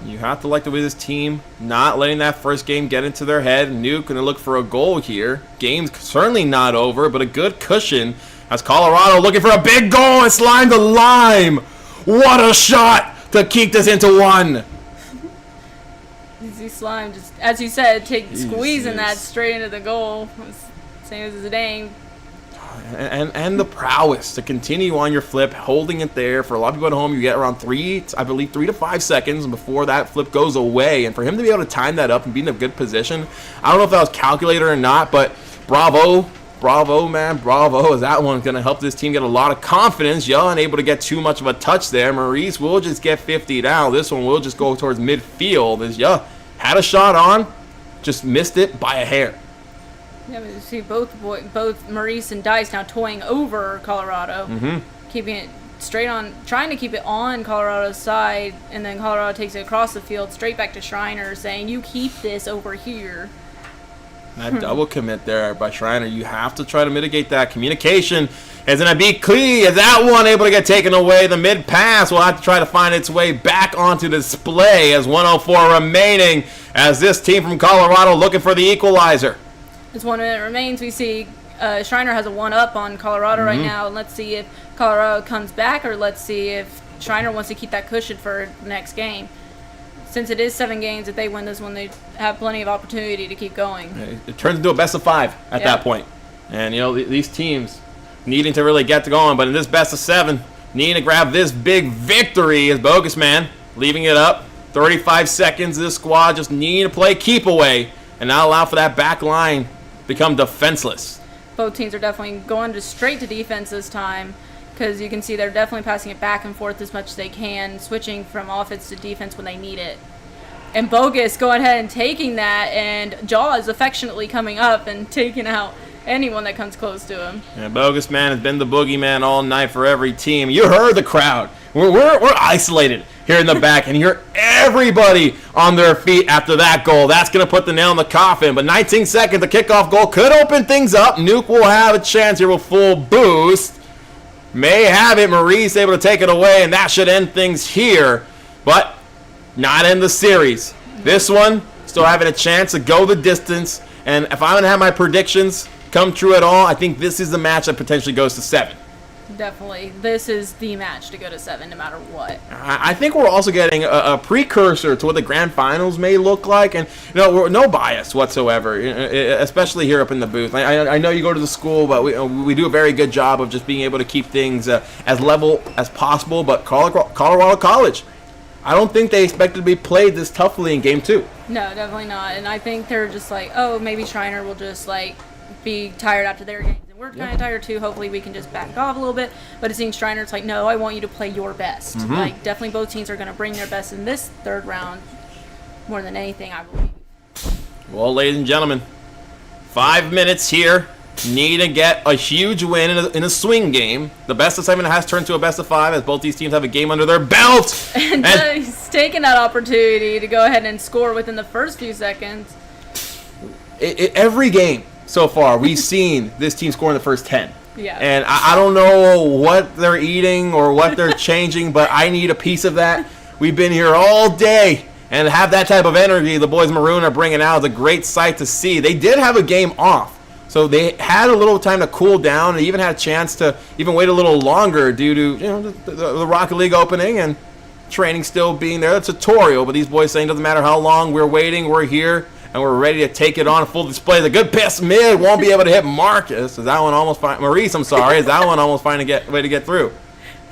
You have to like the way this team not letting that first game get into their head. Nuke going to look for a goal here. Game's certainly not over, but a good cushion as Colorado looking for a big goal and Slime the lime. What a shot to keep this into one. Easy Slime, just as you said, squeezing that straight into the goal. Same as Zidane. And the prowess to continue on your flip, holding it there. For a lot of people at home, you get around 3 to 5 seconds before that flip goes away. And for him to be able to time that up and be in a good position, I don't know if that was calculated or not, but bravo, man, bravo. As that one's going to help this team get a lot of confidence. Y'all unable to get too much of a touch there. Maurice will just get 50 down. This one will just go towards midfield as y'all had a shot on, just missed it by a hair. Yeah, but you see both Maurice and Dice now toying over Colorado, keeping it straight on, trying to keep it on Colorado's side, and then Colorado takes it across the field straight back to Shriner, saying, "You keep this over here." That double commit there by Shriner. You have to try to mitigate that. Communication is going to be key. Is that one able to get taken away? The mid pass will have to try to find its way back onto display as 104 remaining as this team from Colorado looking for the equalizer. As 1 minute remains, we see Shriner has a 1-up on Colorado right now. And let's see if Colorado comes back, or let's see if Shriner wants to keep that cushion for the next game. Since it is 7 games, if they win this one, they have plenty of opportunity to keep going. It turns into a best of 5 at that point. And, these teams needing to really get to going. But in this best of 7, needing to grab this big victory is Bogus Man. Leaving it up. 35 seconds. This squad just needing to play keep away and not allow for that back line to become defenseless. Both teams are definitely going straight to defense this time, because you can see they're definitely passing it back and forth as much as they can, switching from offense to defense when they need it. And Bogus going ahead and taking that, and Jaws affectionately coming up and taking out anyone that comes close to him. Yeah, Bogus Man has been the boogeyman all night for every team. You heard the crowd. We're isolated here in the back, and you hear everybody on their feet after that goal. That's going to put the nail in the coffin. But 19 seconds, the kickoff goal could open things up. Nuke will have a chance here with full boost. May have it. Marie's able to take it away, and that should end things here. But not in the series. This one, still having a chance to go the distance. And if I'm going to have my predictions come true at all, I think this is the match that potentially goes to 7. Definitely. This is the match to go to 7 no matter what. I think we're also getting a precursor to what the grand finals may look like. And, no bias whatsoever, especially here up in the booth. I know you go to the school, but we do a very good job of just being able to keep things as level as possible. But Colorado College, I don't think they expected to be played this toughly in Game 2. No, definitely not. And I think they're just like, oh, maybe Shriner will just, be tired after their games. And we're kind of tired, too. Hopefully we can just back off a little bit. But it seems Shriner, it's like, no, I want you to play your best. Definitely both teams are going to bring their best in this third round more than anything, I believe. Well, ladies and gentlemen, 5 minutes here. Need to get a huge win in a swing game. The best of 7 has turned to a best of 5 as both these teams have a game under their belt. And he's taking that opportunity to go ahead and score within the first few seconds. Every game so far, we've seen this team score in the first 10. Yeah. And I don't know what they're eating or what they're changing, but I need a piece of that. We've been here all day, and have that type of energy the boys Maroon are bringing out is a great sight to see. They did have a game off, so they had a little time to cool down, and even had a chance to even wait a little longer due to the Rocket League opening and training still being there. The tutorial, but these boys saying it doesn't matter how long we're waiting, we're here. And we're ready to take it on full display. The good pass mid won't be able to hit Marcus. Is that one almost fine? Maurice, I'm sorry. Is that one almost fine to get way to get through?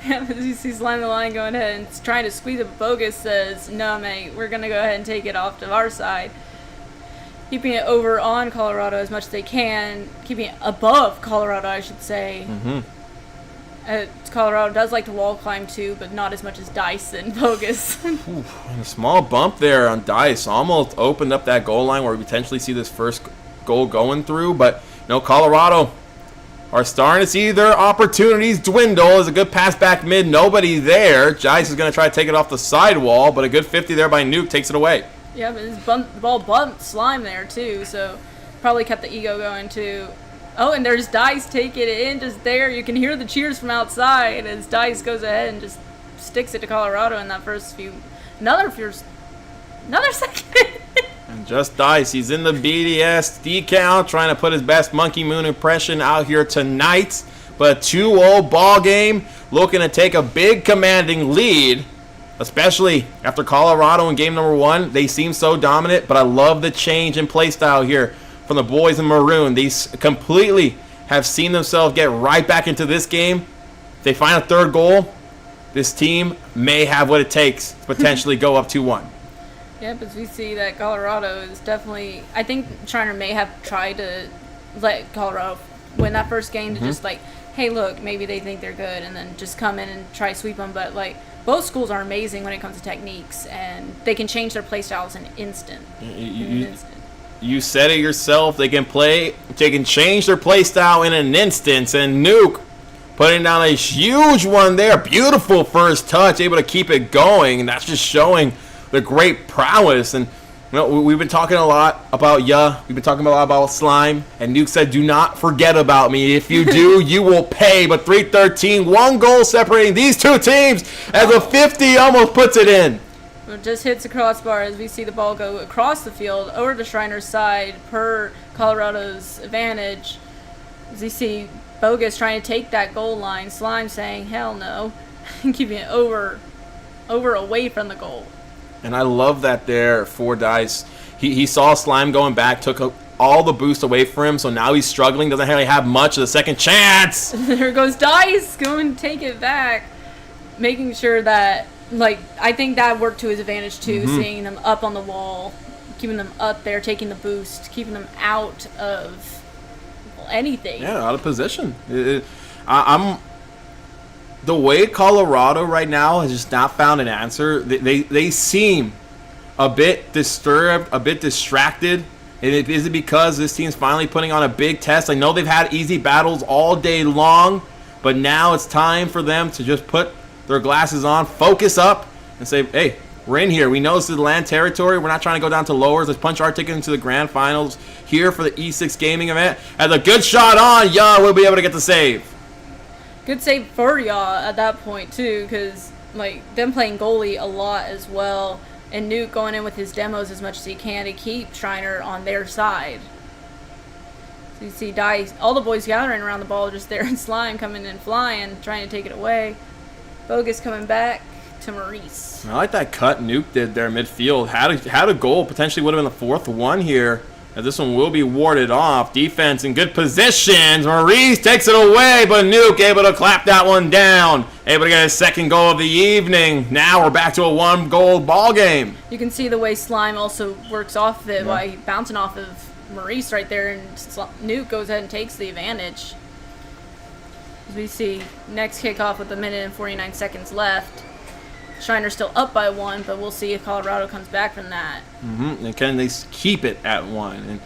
Yeah, but you see Slime the Line going ahead and trying to squeeze it. But Bogus says, no, mate, we're going to go ahead and take it off to our side. Keeping it over on Colorado as much as they can. Keeping it above Colorado, I should say. Colorado does like to wall climb too, but not as much as Dice and Bogus. Ooh, and a small bump there on Dice. Almost opened up that goal line where we potentially see this first goal going through. But, Colorado are starting to see their opportunities dwindle. As a good pass back mid. Nobody there. Dice is going to try to take it off the sidewall, but a good 50 there by Nuke takes it away. Yeah, but the ball bumped Slime there too, so probably kept the ego going too. Oh, and there's Dice taking it in just there. You can hear the cheers from outside as Dice goes ahead and just sticks it to Colorado in that first few. Another second. And just Dice. He's in the BDS decal trying to put his best Monkey Moon impression out here tonight. But 2-0 ball game, looking to take a big commanding lead, especially after Colorado in game number 1. They seem so dominant, but I love the change in play style here from the boys in Maroon. These completely have seen themselves get right back into this game. If they find a third goal, this team may have what it takes to potentially go up 2-1. Yeah, but we see that Colorado is definitely... I think Shriner may have tried to let Colorado win that first game to just hey, look, maybe they think they're good, and then just come in and try to sweep them. But, both schools are amazing when it comes to techniques, and they can change their play styles in an instant. You said it yourself. They can change their play style in an instant. And Nuke putting down a huge one there. Beautiful first touch, able to keep it going. And that's just showing the great prowess. And We've been talking a lot about We've been talking a lot about Slime. And Nuke said, do not forget about me. If you do, you will pay. But 3-13, 1 goal separating these two teams as a 50 almost puts it in. It just hits the crossbar as we see the ball go across the field over to Shriner's side per Colorado's advantage. As you see Bogus trying to take that goal line, Slime saying hell no, and keeping it over away from the goal. And I love that there for Dice. He saw Slime going back, took all the boost away from him, so now he's struggling, doesn't really have much of the second chance. There goes Dice, going to take it back, making sure that, like, I think that worked to his advantage too, seeing them up on the wall, keeping them up there, taking the boost, keeping them out of anything. Yeah, out of position. I'm the way Colorado right now has just not found an answer. They seem a bit disturbed, a bit distracted. And is it because this team's finally putting on a big test? I know they've had easy battles all day long, but now it's time for them to just put their glasses on, focus up, and say, hey, we're in here. We know this is land territory. We're not trying to go down to lowers. Let's punch our ticket into the grand finals here for the E6 gaming event. As a good shot on, we'll be able to get the save. Good save for y'all at that point too, because like them playing goalie a lot as well, and Nuke going in with his demos as much as he can to keep Shriner on their side. So you see Dice, all the boys gathering around the ball just there, and Slime coming in flying, trying to take it away. Bogus coming back to Maurice. I like that cut Nuke did there midfield. Had a goal, potentially would have been the fourth one here. As this one will be warded off. Defense in good positions. Maurice takes it away, but Nuke able to clap that one down. Able to get his second goal of the evening. Now we're back to a 1-goal ball game. You can see the way Slime also works off of it by bouncing off of Maurice right there, and Nuke goes ahead and takes the advantage. As we see next kickoff with 1:49 seconds left. Shriner's still up by 1, but we'll see if Colorado comes back from that. And can they keep it at 1?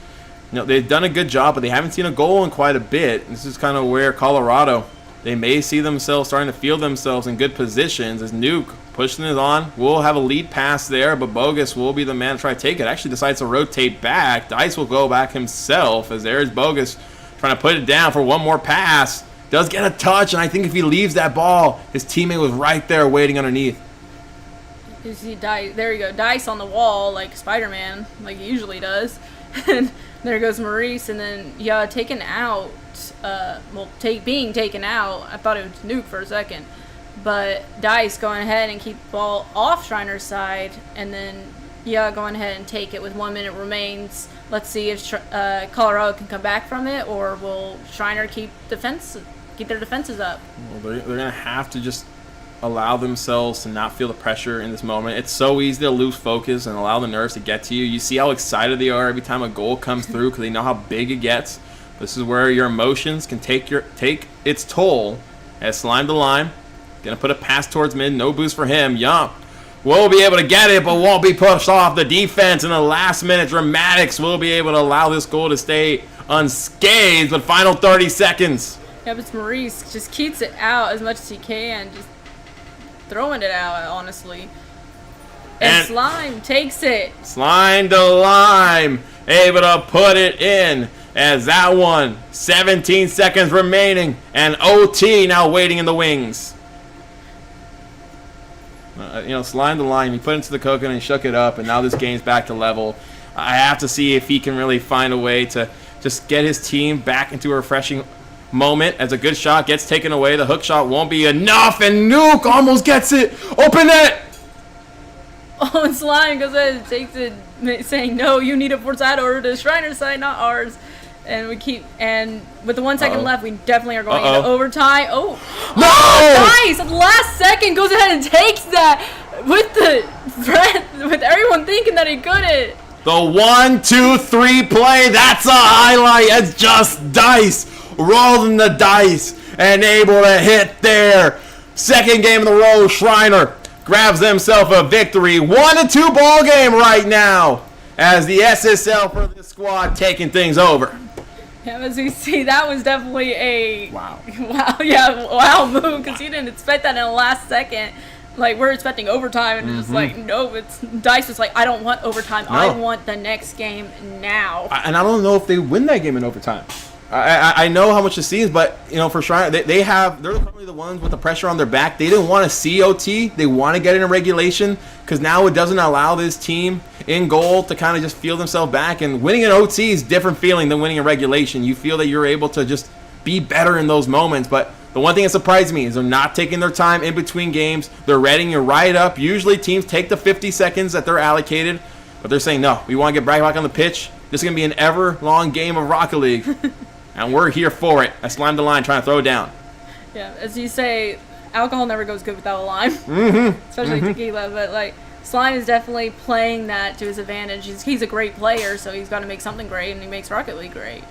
And they've done a good job, but they haven't seen a goal in quite a bit. This is kind of where Colorado, they may see themselves starting to feel themselves in good positions as Nuke pushing it on. We'll have a lead pass there, but Bogus will be the man to try to take it. Actually decides to rotate back. Dice will go back himself as there's Bogus trying to put it down for one more pass. Does get a touch, and I think if he leaves that ball, his teammate was right there waiting underneath. You see Dice, there you go, Dice on the wall like Spider-Man, like he usually does. And there goes Maurice, and then taken out. Being taken out. I thought it was Nuke for a second, but Dice going ahead and keep the ball off Shriner's side, and then going ahead and take it with 1 minute remains. Let's see if Colorado can come back from it, or will Shriner keep their defenses up. Well, they're gonna have to just allow themselves to not feel the pressure in this moment. It's so easy to lose focus and allow the nerves to get to you. You see how excited they are every time a goal comes through because they know how big it gets. This is where your emotions can take its toll. As Slime to Lime, gonna put a pass towards mid, no boost for him. Will be able to get it, but won't be pushed off. The defense in the last minute dramatics will be able to allow this goal to stay unscathed. But final 30 seconds. But it's Maurice just keeps it out as much as he can, just throwing it out, honestly. And Slime takes it. Slime to Lime, able to put it in. As that one, 17 seconds remaining, and OT now waiting in the wings. Slime to Lime, he put it into the coconut and shook it up, and now this game's back to level. I have to see if he can really find a way to just get his team back into a refreshing moment. As a good shot gets taken away, the hook shot won't be enough, and Nuke almost gets it. Open it. Oh, and Slime goes ahead and takes it, saying, no, you need it for side over to Shriner's side, not ours. And with the 1 second left, we definitely are going into overtime. Oh, no! Dice at the last second goes ahead and takes that with everyone thinking that he couldn't. The 1-2-3 play, that's a highlight. It's just Dice rolling the dice and able to hit there. Second game in the row, Shriner grabs himself a victory. 1-2 ball game right now as the SSL for this squad taking things over. Yeah, as we see, that was definitely a wow move, because you didn't expect that in the last second. Like, we're expecting overtime, and it's just like, no, it's Dice is like, I don't want overtime. No. I want the next game now. And I don't know if they win that game in overtime. I know how much it seems, but for Shriner, they're currently the ones with the pressure on their back. They didn't want to see OT. They want to get into regulation because now it doesn't allow this team in goal to kind of just feel themselves back. And winning an OT is a different feeling than winning in regulation. You feel that you're able to just be better in those moments. But the one thing that surprised me is they're not taking their time in between games. They're readying you right up. Usually teams take the 50 seconds that they're allocated, but they're saying, no, we want to get back on the pitch. This is going to be an ever-long game of Rocket League. And we're here for it. I slammed the line trying to throw it down. Yeah, as you say, alcohol never goes good without a lime. Especially tequila. But, like, Slime is definitely playing that to his advantage. He's a great player, so he's got to make something great, and he makes Rocket League great.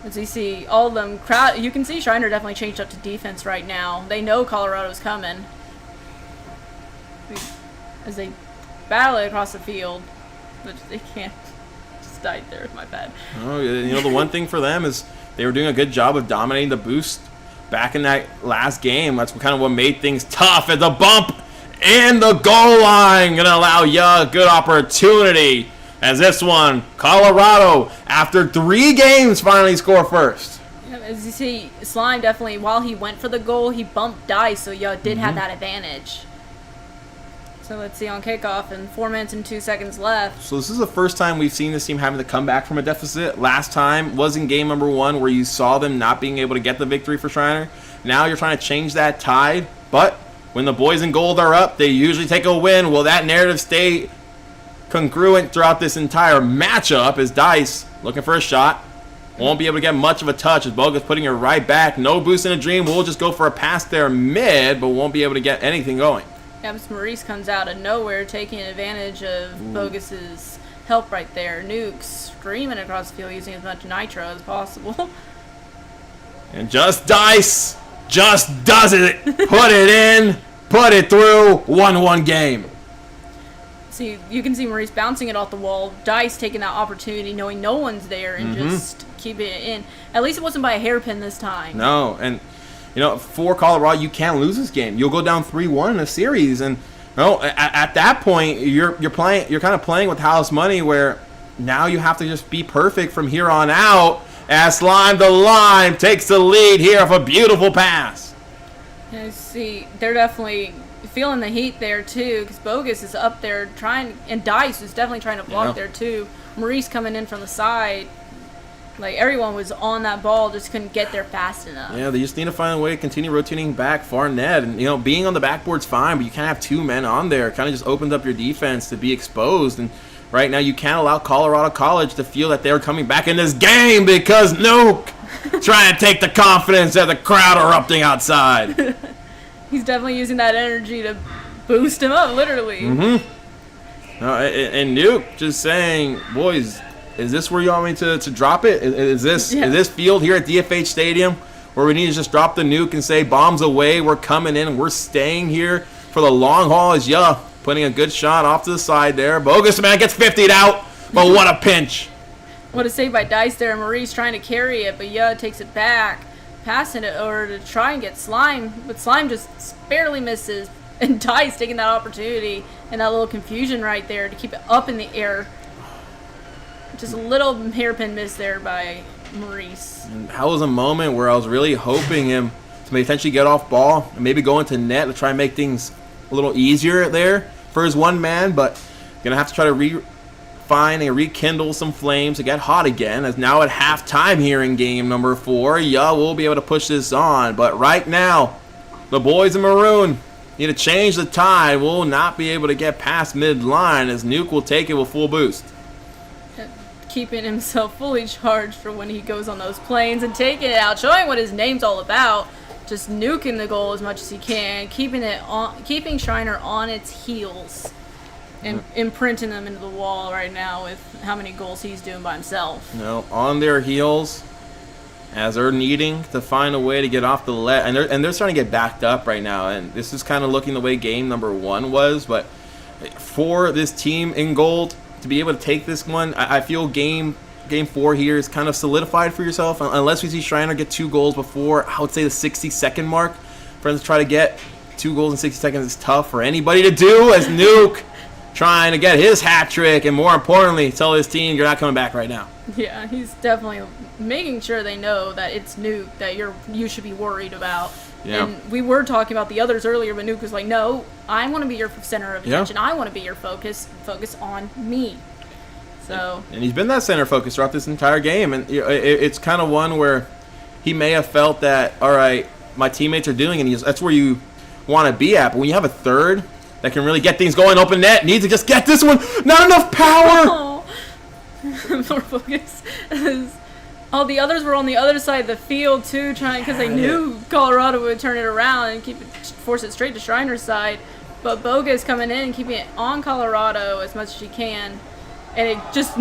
As you see, all of them, you can see Shriner definitely changed up to defense right now. They know Colorado's coming. As they battle it across the field. But they can't. Just died there, my bad. Oh, the one thing for them is they were doing a good job of dominating the boost back in that last game. That's kind of what made things tough. As a bump in the goal line, gonna allow a good opportunity. As this one, Colorado, after 3 games, finally score first. Yeah, as you see, Slime definitely, while he went for the goal, he bumped Dice, so did have that advantage. So let's see on kickoff, and 4 minutes and 2 seconds left. So this is the first time we've seen this team having to come back from a deficit. Last time was in game number 1 where you saw them not being able to get the victory for Shriner. Now you're trying to change that tide, but when the boys in gold are up, they usually take a win. Will that narrative stay congruent throughout this entire matchup? As Dice looking for a shot, won't be able to get much of a touch as Bogus putting it right back. No boost in a dream. We'll just go for a pass there mid, but won't be able to get anything going. Yeah, Miss Maurice comes out of nowhere, taking advantage of Bogus's help right there. Nuke screaming across the field, using as much nitro as possible. And just Dice just does it. Put it in, put it through. 1-1 game. See, you can see Maurice bouncing it off the wall. Dice taking that opportunity, knowing no one's there, and just keeping it in. At least it wasn't by a hairpin this time. No, and for Colorado, you can't lose this game. You'll go down 3-1 in a series, and at that point, you're kind of playing with house money, where now you have to just be perfect from here on out. As Slime the Lime takes the lead here off a beautiful pass. Yeah, see, they're definitely feeling the heat there too, because Bogus is up there trying, and Dice is definitely trying to block there too. Maurice coming in from the side. Like, everyone was on that ball, just couldn't get there fast enough. Yeah, they just need to find a way to continue rotating back far net. And, being on the backboard's fine, but you can't have 2 men on there. It kind of just opens up your defense to be exposed. And right now, you can't allow Colorado College to feel that they're coming back in this game because Nuke trying to take the confidence of the crowd erupting outside. He's definitely using that energy to boost him up, literally. And Nuke just saying, boys, is this where you want me to drop it? Is this field here at DFH Stadium where we need to just drop the nuke and say bombs away, we're coming in, we're staying here for the long haul? As putting a good shot off to the side there. Bogus man gets 50'd out, but what a pinch. What a save by Dice there. Maurice trying to carry it, but takes it back, passing it over to try and get Slime, but Slime just barely misses, and Dice taking that opportunity and that little confusion right there to keep it up in the air. Just a little hairpin miss there by Maurice. And that was a moment where I was really hoping him to potentially get off ball and maybe go into net to try and make things a little easier there for his one man, but gonna have to try to refine and rekindle some flames to get hot again, as now at halftime here in game number 4, we'll be able to push this on. But right now, the boys in maroon need to change the tide. We'll not be able to get past midline as Nuke will take it with full boost. Keeping himself fully charged for when he goes on those planes and taking it out, showing what his name's all about. Just nuking the goal as much as he can, keeping Shriner on its heels, and imprinting them into the wall right now with how many goals he's doing by himself. On their heels, as they're needing to find a way to get off the and they're starting to get backed up right now. And this is kind of looking the way game number 1 was, but for this team in gold to be able to take this one, I feel game 4 here is kind of solidified for yourself, unless we see Shriner get 2 goals before, I would say, the 60-second mark, for them to try to get 2 goals in 60 seconds is tough for anybody to do, as Nuke trying to get his hat trick, and more importantly, tell his team you're not coming back right now. Yeah, he's definitely making sure they know that it's Nuke that you should be worried about. Yeah. And we were talking about the others earlier, but Nuke was like, no, I want to be your center of attention. I want to be your focus. Focus on me. So. And he's been that center focus throughout this entire game, and it's kind of one where he may have felt that, all right, my teammates are doing it, and that's where you want to be at. But when you have a third that can really get things going, open net, needs to just get this one, not enough power. More focus. All the others were on the other side of the field too, trying because they knew Colorado would turn it around and force it straight to Schreiner's side. But Bogus coming in and keeping it on Colorado as much as she can, and it just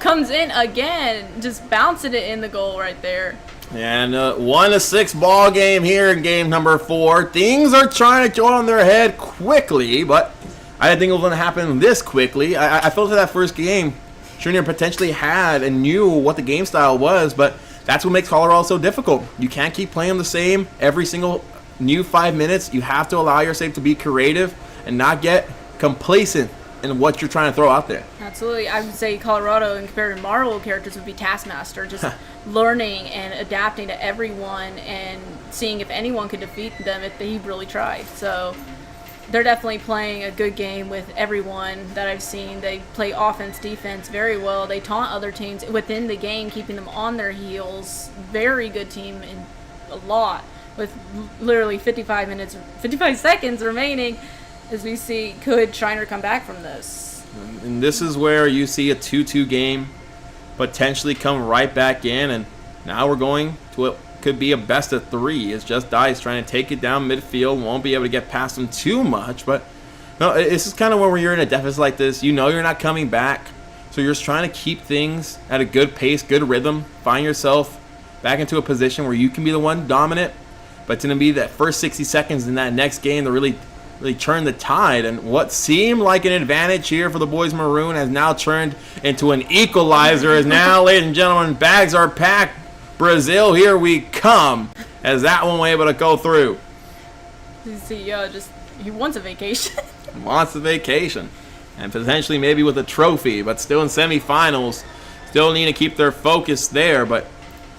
comes in again, just bouncing it in the goal right there. And 1-6 ball game here in game number 4. Things are trying to go on their head quickly, but I didn't think it was going to happen this quickly. I felt that first game, Schreiner potentially had and knew what the game style was, but that's what makes Colorado so difficult. You can't keep playing the same every single new 5 minutes. You have to allow yourself to be creative and not get complacent in what you're trying to throw out there. Absolutely. I would say Colorado, in compared to Marvel characters, would be Taskmaster, just learning and adapting to everyone and seeing if anyone could defeat them if he really tried. So they're definitely playing a good game with everyone that I've seen. They play offense, defense very well. They taunt other teams within the game, keeping them on their heels. Very good team in a lot, with literally 55 seconds remaining. As we see, could Schreiner come back from this? And this is where you see a 2-2 game potentially come right back in, and now we're going to what could be a best of 3. It's just Dice trying to take it down midfield, won't be able to get past them too much, but no, this is kind of when you're in a deficit like this, you know you're not coming back, so you're just trying to keep things at a good pace, good rhythm, find yourself back into a position where you can be the one dominant, but it's going to be that first 60 seconds in that next game to really turn the tide, and what seemed like an advantage here for the boys Maroon has now turned into an equalizer, as now, ladies and gentlemen, bags are packed. Brazil, here we come, as that one was able to go through. You see, he wants a vacation. Wants a vacation, and potentially maybe with a trophy, but still in semifinals, still need to keep their focus there, but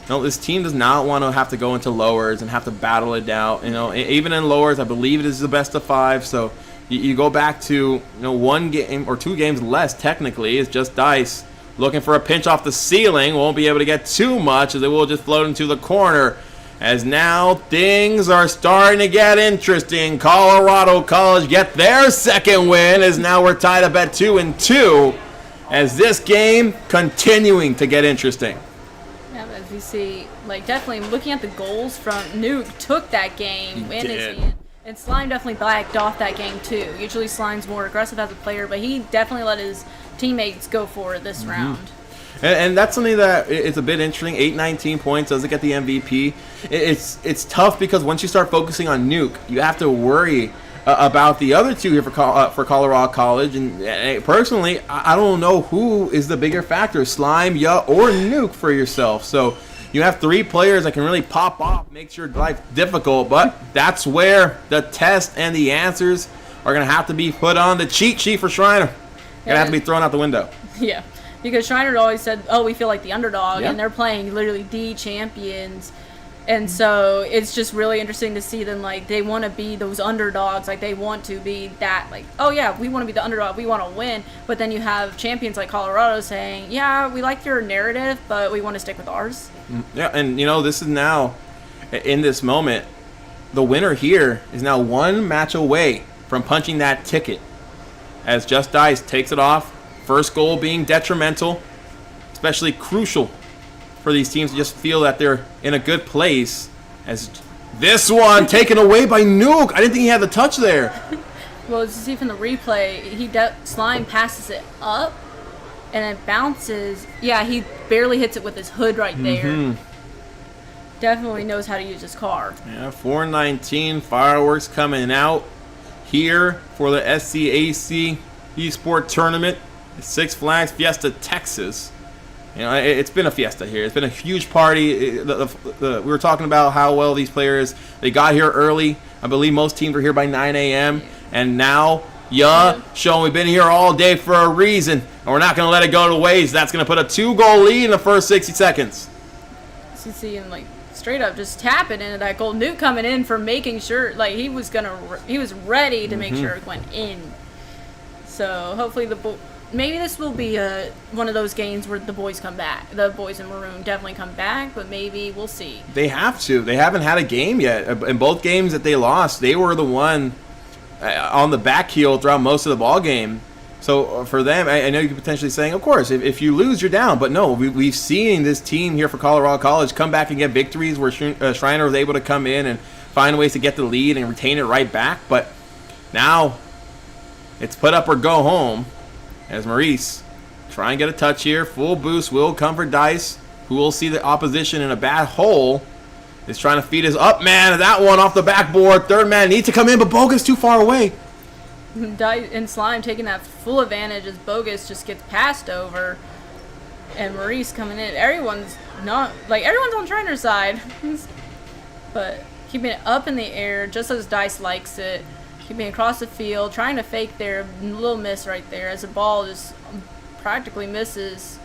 no, this team does not want to have to go into lowers and have to battle it out. Even in lowers, I believe it is the best of 5. So you go back to 1 game or 2 games less. Technically, it's just Dice looking for a pinch off the ceiling. Won't be able to get too much, as it will just float into the corner. As now things are starting to get interesting. Colorado College get their second win, as now we're tied up at 2-2. As this game continuing to get interesting. As we see, definitely looking at the goals from Nuke, took that game in his hand. And Slime definitely backed off that game too. Usually Slime's more aggressive as a player, but he definitely let his teammates go for it this round. And that's something that it's a bit interesting. 819 points, doesn't get the MVP. It's tough because once you start focusing on Nuke, you have to worry about the other 2 here for Colorado College. And personally, I don't know who is the bigger factor, Slime, or Nuke for yourself. So you have 3 players that can really pop off, makes your life difficult. But that's where the test and the answers are going to have to be put on. The cheat sheet for Schreiner going to have to be thrown out the window. Yeah, because Schreiner always said, we feel like the underdog, and they're playing literally the champions. And so it's just really interesting to see them, they want to be those underdogs. They want to be that, we want to be the underdog. We want to win. But then you have champions like Colorado saying, yeah, we like your narrative, but we want to stick with ours. Yeah, and, this is now, in this moment, the winner here is now 1 match away from punching that ticket. As Just Dice takes it off. First goal being detrimental, especially crucial for these teams to just feel that they're in a good place, as this one taken away by Nuke. I didn't think he had the touch there. Well, as you see from the replay, Slime passes it up, and it bounces. Yeah, he barely hits it with his hood right there. Definitely knows how to use his car. Yeah, 419 fireworks coming out here for the SCAC Esports Tournament. Six Flags Fiesta, Texas. You know, it's been a fiesta here. It's been a huge party. We were talking about how well these players, they got here early. I believe most teams were here by 9 a.m. And now, showing we've been here all day for a reason. And we're not going to let it go to waste. That's going to put a 2-goal lead in the first 60 seconds. So you see him, like, straight up just tapping into that goal. Nuke coming in for making sure, like, he was ready to make sure it went in. So hopefully maybe this will be one of those games where the boys come back. The boys in maroon definitely come back, but maybe we'll see. They have to. They haven't had a game yet. In both games that they lost, they were the one on the back heel throughout most of the ball game. So for them, I know you could potentially saying, of course, if you lose, you're down. But no, we've seen this team here for Colorado College come back and get victories where Schreiner was able to come in and find ways to get the lead and retain it right back. But now it's put up or go home. As Maurice try and get a touch here. Full boost will come for Dice, who will see the opposition in a bad hole. Is trying to feed his up man. That one off the backboard. Third man needs to come in, but Bogus too far away. Dice and Slime taking that full advantage as Bogus just gets passed over. And Maurice coming in. Everyone's on Schreiner's side. But keeping it up in the air just as Dice likes it. Keeping across the field, trying to fake their little miss right there as the ball just practically misses.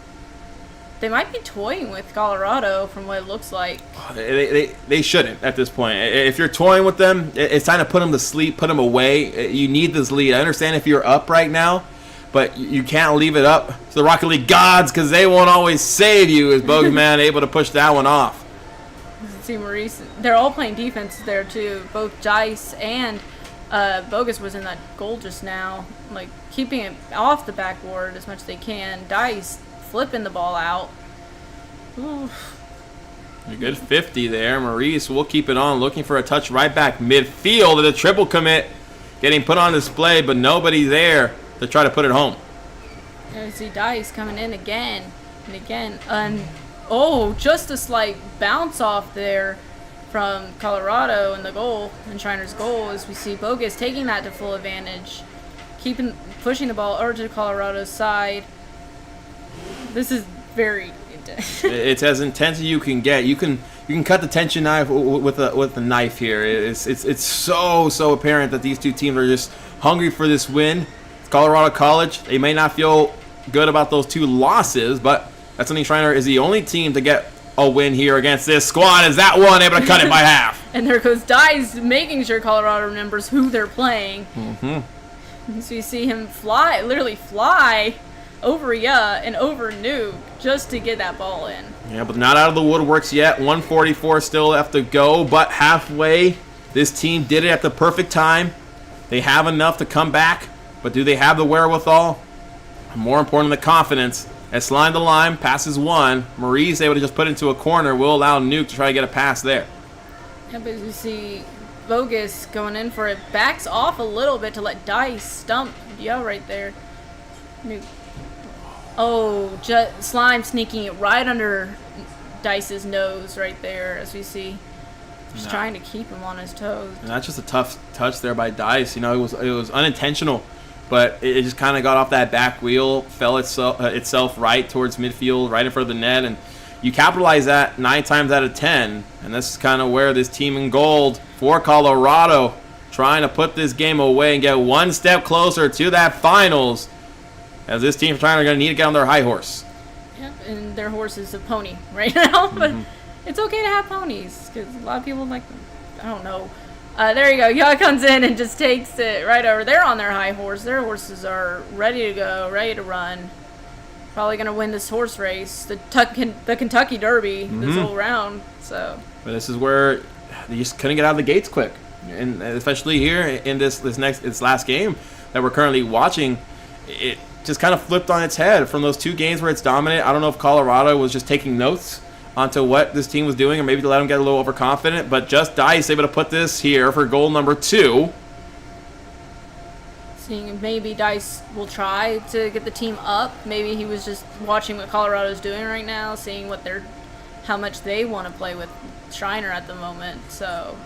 They might be toying with Colorado from what it looks like. They shouldn't at this point. If you're toying with them, it's time to put them to sleep, put them away. You need this lead. I understand if you're up right now, but you can't leave it up to the Rocket League gods because they won't always save you. As Bogeyman able to push that one off. See Maurice, they're all playing defense there too. Both Dice and Bogus was in that goal just now, like keeping it off the backboard as much as they can. Dice flipping the ball out. Oof. A good 50 there. Maurice will keep it on, looking for a touch right back midfield. And a triple commit getting put on display, but nobody there to try to put it home. And you see Dice coming in again and again. And just a slight bounce off there from Colorado and the goal, and Schreiner's goal, as we see Bogus taking that to full advantage, pushing the ball over to Colorado's side. This is very intense. It's as intense as you can get. You can cut the tension knife with a knife here. It's so apparent that these two teams are just hungry for this win. It's Colorado College. They may not feel good about those two losses, but that's something Schreiner is the only team to get a win here against this squad. Is that one able to cut it by half? And there goes Dice, making sure Colorado remembers who they're playing. So you see him literally fly over and over Nuke just to get that ball in. Yeah, but not out of the woodworks yet. 1:44 still left to go, but halfway. This team did it at the perfect time. They have enough to come back, but do they have the wherewithal? More important, the confidence. As Slime to Lime passes one, Maurice able to just put it into a corner will allow Nuke to try to get a pass there. Yeah, but you see Bogus going in for it, backs off a little bit to let Dice stump right there. Nuke. Slime sneaking it right under Dice's nose right there, as we see. Just trying to keep him on his toes. And that's just a tough touch there by Dice. You know, it was unintentional. But it just kind of got off that back wheel, fell itself right towards midfield, right in front of the net. And you capitalize that 9 times out of 10. And this is kind of where this team in gold for Colorado trying to put this game away and get one step closer to that finals. As this team trying to need to get on their high horse. Yep, and their horse is a pony right now. But it's okay to have ponies because a lot of people like them. I don't know. There you go. Ya comes in and just takes it right over. They're on their high horse. Their horses are ready to go, ready to run. Probably going to win this horse race, the Kentucky Derby, this whole round. So. But this is where they just couldn't get out of the gates quick, and especially here in this last game that we're currently watching, it just kind of flipped on its head from those 2 games where it's dominant. I don't know if Colorado was just taking notes onto what this team was doing, or maybe to let them get a little overconfident, but just Dice able to put this here for goal number 2. Seeing if maybe Dice will try to get the team up. Maybe he was just watching what Colorado's doing right now, seeing how much they want to play with Schreiner at the moment. So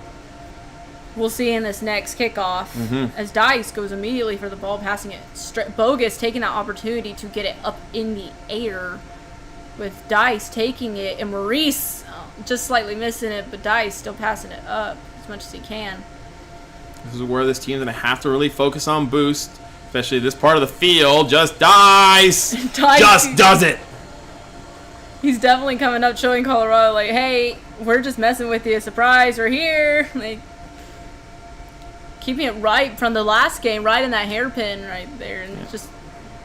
we'll see in this next kickoff as Dice goes immediately for the ball, passing it straight. Bogus taking that opportunity to get it up in the air. with Dice taking it, and Maurice just slightly missing it, but Dice still passing it up as much as he can. This is where this team's going to have to really focus on boost, especially this part of the field. Just Dice! Dice just does it! He's definitely coming up showing Colorado, like, hey, we're just messing with you. Surprise, we're here. Like, keeping it right from the last game, right in that hairpin right there. And just...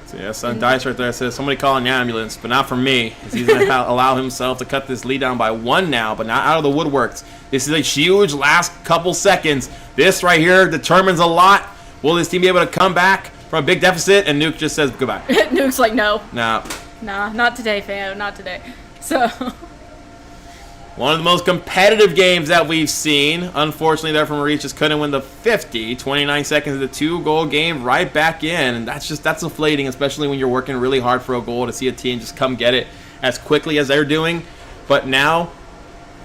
So yeah, son Dice right there says, somebody call an ambulance, but not for me. He's going to allow himself to cut this lead down by 1 now, but not out of the woodworks. This is a huge last couple seconds. This right here determines a lot. Will this team be able to come back from a big deficit? And Nuke just says goodbye. Nuke's like, no. No. Nah, not today, fam. Not today. So... One of the most competitive games that we've seen. Unfortunately, there from Maurice just couldn't win the 50. 29 seconds of the 2-goal game right back in. And that's inflating, especially when you're working really hard for a goal, to see a team just come get it as quickly as they're doing. But now,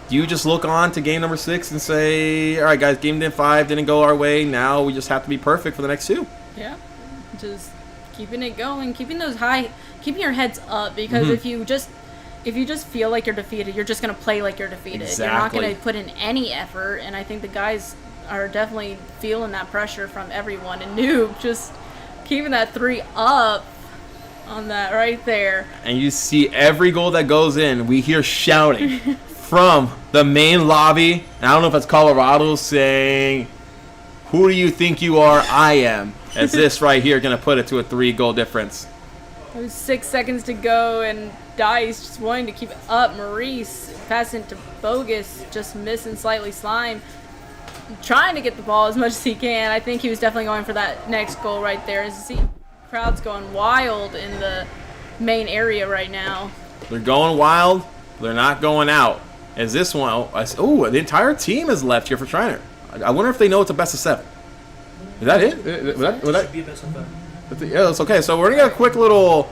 do you just look on to game number 6 and say, all right, guys, game 5 didn't go our way. Now we just have to be perfect for the next 2. Yeah, just keeping it going, keeping your heads up, because if you just feel like you're defeated, you're just going to play like you're defeated. Exactly. You're not going to put in any effort, and I think the guys are definitely feeling that pressure from everyone. And Noob just keeping that 3 up on that right there. And you see every goal that goes in, we hear shouting from the main lobby. And I don't know if it's Colorado saying, who do you think you are? I am. As this right here going to put it to a 3-goal difference. There's 6 seconds to go, and Dice just wanting to keep it up. Maurice passing to Bogus, just missing slightly. Slime trying to get the ball as much as he can. I think he was definitely going for that next goal right there. As you see, crowd's going wild in the main area right now. They're going wild. They're not going out. As this one, oh, the entire team is left here for Shriner. I wonder if they know it's a best of 7. Is that it? Should be a best of 5. Yeah, that's okay. So we're gonna get a quick little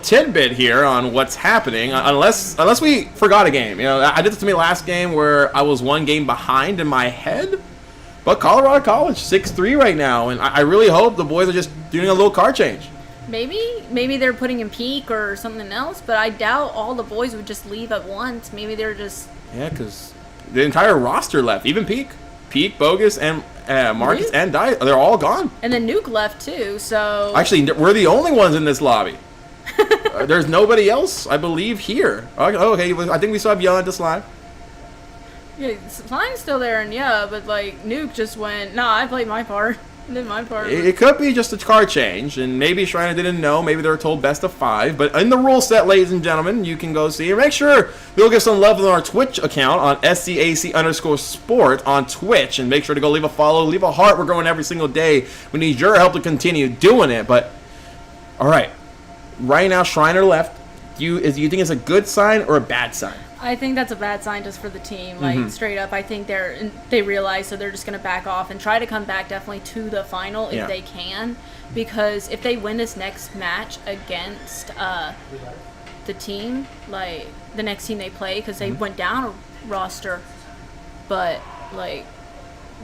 tidbit here on what's happening, unless we forgot a game. You know, I did this to me last game where I was 1 game behind in my head. But Colorado College 6-3 right now, and I really hope the boys are just doing a little card change. Maybe they're putting in peak or something else, but I doubt all the boys would just leave at once. Maybe they're just... Yeah, because the entire roster left, even Peak, Bogus, and Marcus Nuke? and Dice, they're all gone. And then Nuke left too, so... Actually, we're the only ones in this lobby. There's nobody else, I believe, here. Okay, I think we still have Yell at this live. Yeah, Slime's still there, and yeah, but like Nuke just went, nah, I played my part. I did my part. It could be just a card change, and maybe Shriner didn't know. Maybe they were told best of 5. But in the rule set, ladies and gentlemen, you can go see it. Make sure you'll give some love on our Twitch account on SCAC_sport on Twitch, and make sure to go leave a follow, leave a heart. We're growing every single day. We need your help to continue doing it. But all right, right now Shriner left. Do you think it's a good sign or a bad sign? I think that's a bad sign just for the team. Like straight up, I think they realize, so they're just gonna back off and try to come back definitely to the final if they can, because if they win this next match against the team, like the next team they play, because they went down a roster, but like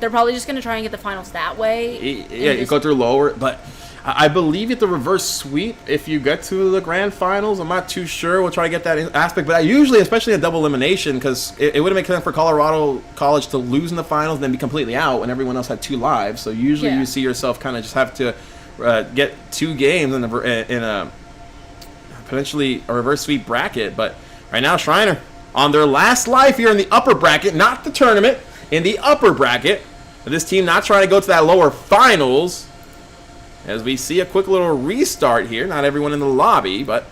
they're probably just gonna try and get the finals that way. Yeah, you go through lower, but I believe it's the reverse sweep if you get to the grand finals. I'm not too sure. We'll try to get that aspect, but I usually, especially a double elimination, because it would have made sense for Colorado College to lose in the finals and then be completely out when everyone else had 2 lives. So usually you see yourself kind of just have to get 2 games in a potentially a reverse sweep bracket. But right now, Shriner on their last life here in the upper bracket, not the tournament, in the upper bracket. This team not trying to go to that lower finals. As we see a quick little restart here, not everyone in the lobby, but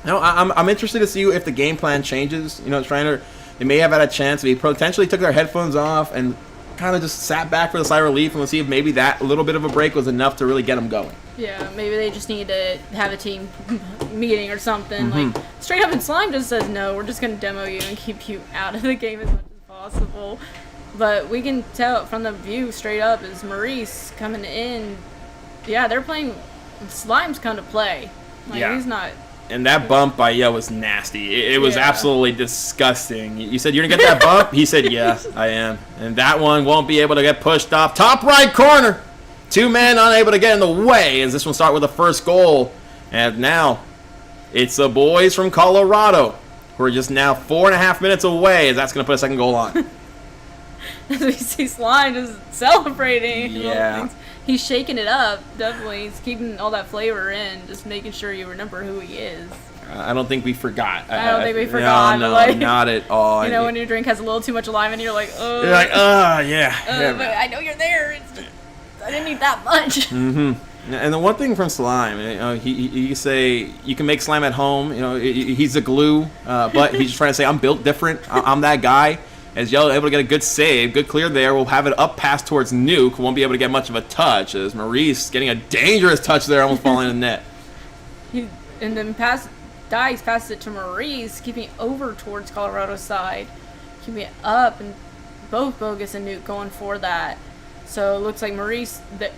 you know, I'm interested to see if the game plan changes. You know, they may have had a chance. They potentially took their headphones off and kind of just sat back for the sigh of relief, and we'll see if maybe that little bit of a break was enough to really get them going. Yeah, maybe they just need to have a team meeting or something. Like straight up, and Slime just says no. We're just gonna demo you and keep you out of the game as much as possible. But we can tell from the view straight up is Maurice coming in. Yeah, they're playing. Slime's kind of play. Like, he's not. And that bump by Yo was nasty. It was absolutely disgusting. You said you're going to get that bump? He said, yeah, I am. And that one won't be able to get pushed off. Top right corner. 2 men unable to get in the way as this one start with the first goal. And now It's the boys from Colorado who are just now 4.5 minutes away as that's going to put a second goal on. As we see Slime just celebrating. Yeah. He's shaking it up, definitely. He's keeping all that flavor in, just making sure you remember who he is. I don't think we forgot. I don't think we forgot. No, like, not at all. You know, when your drink has a little too much lime and you're like, oh. You're like, oh, yeah. But I know you're there. It's just, I didn't need that much. Mm-hmm. And the one thing from Slime, you know, you say you can make slime at home. You know, he's a glue, but he's just trying to say I'm built different. I'm that guy. As Yellow able to get a good save, good clear there. We'll have it up pass towards Nuke, who won't be able to get much of a touch. As Maurice getting a dangerous touch there, almost falling in the net. And then Dice passes it to Maurice, keeping it over towards Colorado's side, keeping it up, and both Bogus and Nuke going for that. So it looks like Maurice that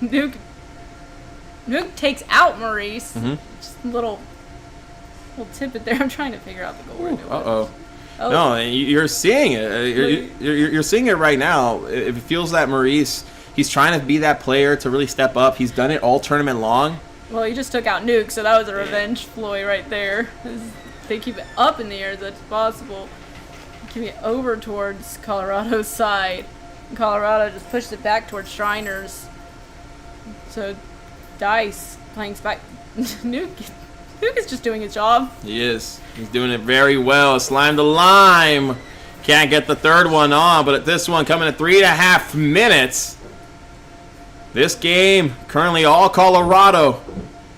Nuke takes out Maurice. Mm-hmm. Just a little tidbit there. I'm trying to figure out the goal. Uh-oh. Oh. No, you're seeing it. You're seeing it right now. It feels that Maurice, he's trying to be that player to really step up. He's done it all tournament long. Well, he just took out Nuke, so that was a revenge ploy right there. They keep it up in the air as much as possible. Keep it over towards Colorado's side. Colorado just pushed it back towards Shriners. So Dice playing back. Nuke is just doing his job. He is. He's doing it very well. Slime to Lime. Can't get the third one on, but at this one coming at 3.5 minutes. This game currently all Colorado.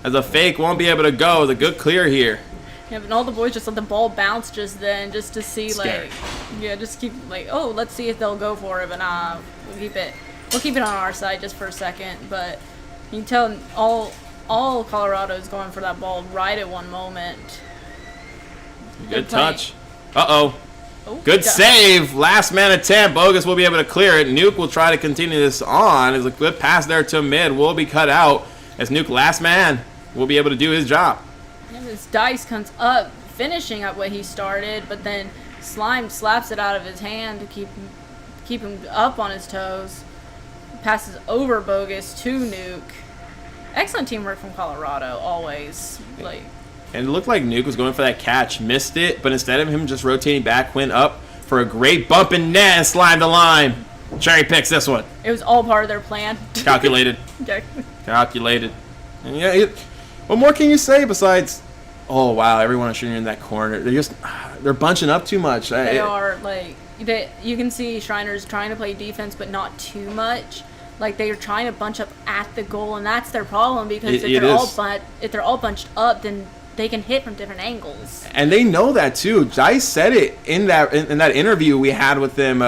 As a fake won't be able to go. It's a good clear here. Yeah, but all the boys just let the ball bounce just then, just to see Scary. like, yeah, just keep like, oh, let's see if they'll go for it. But nah, we'll keep it on our side just for a second. But you can tell all Colorado is going for that ball right at one moment. Good touch. Uh-oh. Oh, Good save. Last man attempt. Bogus will be able to clear it. Nuke will try to continue this on. There's a good pass there to mid. Will be cut out as Nuke, last man, will be able to do his job. And this Dice comes up, finishing up what he started, but then Slime slaps it out of his hand to keep him up on his toes. Passes over Bogus to Nuke. Excellent teamwork from Colorado, always. Like. And it looked like Nuke was going for that catch, missed it, but instead of him just rotating back, went up for a great bump in net and Slime to Lime. Cherry picks this one. It was all part of their plan. Calculated. Okay. Calculated. And yeah, what more can you say besides, oh wow, everyone is shooting in that corner. They're bunching up too much. They are, like, you can see Shriners trying to play defense, but not too much. Like, they're trying to bunch up at the goal, and that's their problem, because if they're all bunched up, then they can hit from different angles. And they know that too. Dice said it in that interview we had with them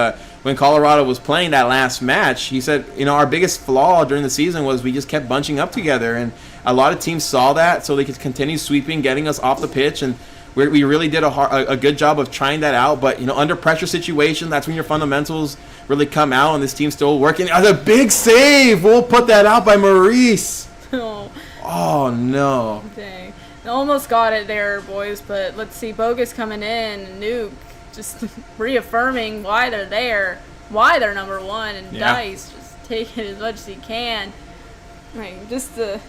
when Colorado was playing that last match. He said, you know, our biggest flaw during the season was we just kept bunching up together, and a lot of teams saw that, so they could continue sweeping, getting us off the pitch, and we really did a good job of trying that out. But, you know, under pressure situation, that's when your fundamentals really come out, and this team's still working. The big save! We'll put that out by Maurice. Oh, no. Dang. Almost got it there, boys, but let's see. Bogus coming in, and Nuke just reaffirming why they're there, why they're number one, and Dice just taking as much as he can. Like, just the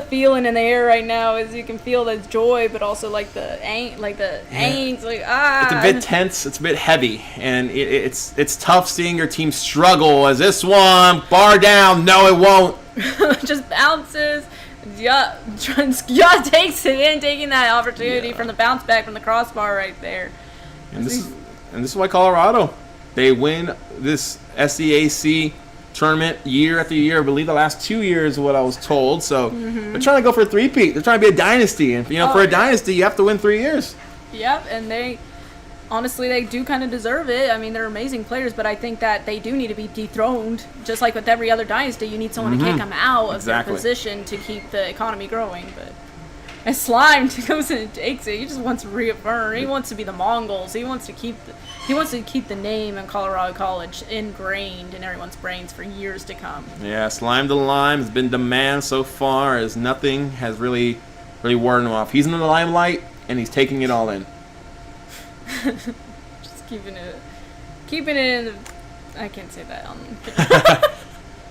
feeling in the air right now is you can feel the joy, but also like the angst, like It's a bit tense, it's a bit heavy, and it's tough seeing your team struggle. As this one bar down, no, it won't. Just bounces. Yeah, takes it in, taking that opportunity from the bounce back from the crossbar right there. And this is why Colorado, they win this SCAC tournament year after year. I believe the last 2 years is what I was told. So they're trying to go for a three-peat. They're trying to be a dynasty, and for a dynasty, you have to win 3 years. Yep, and they do kind of deserve it. I mean, they're amazing players, but I think that they do need to be dethroned. Just like with every other dynasty, you need someone to kick them out of their position to keep the economy growing. But as Slime goes in and takes it, he just wants to reaffirm. He wants to be the Mongols. He wants to keep the name in Colorado College ingrained in everyone's brains for years to come. Yeah, Slime to Lime has been demand so far, as nothing has really worn him off. He's in the limelight, and he's taking it all in. Just keeping it in. I can't say that.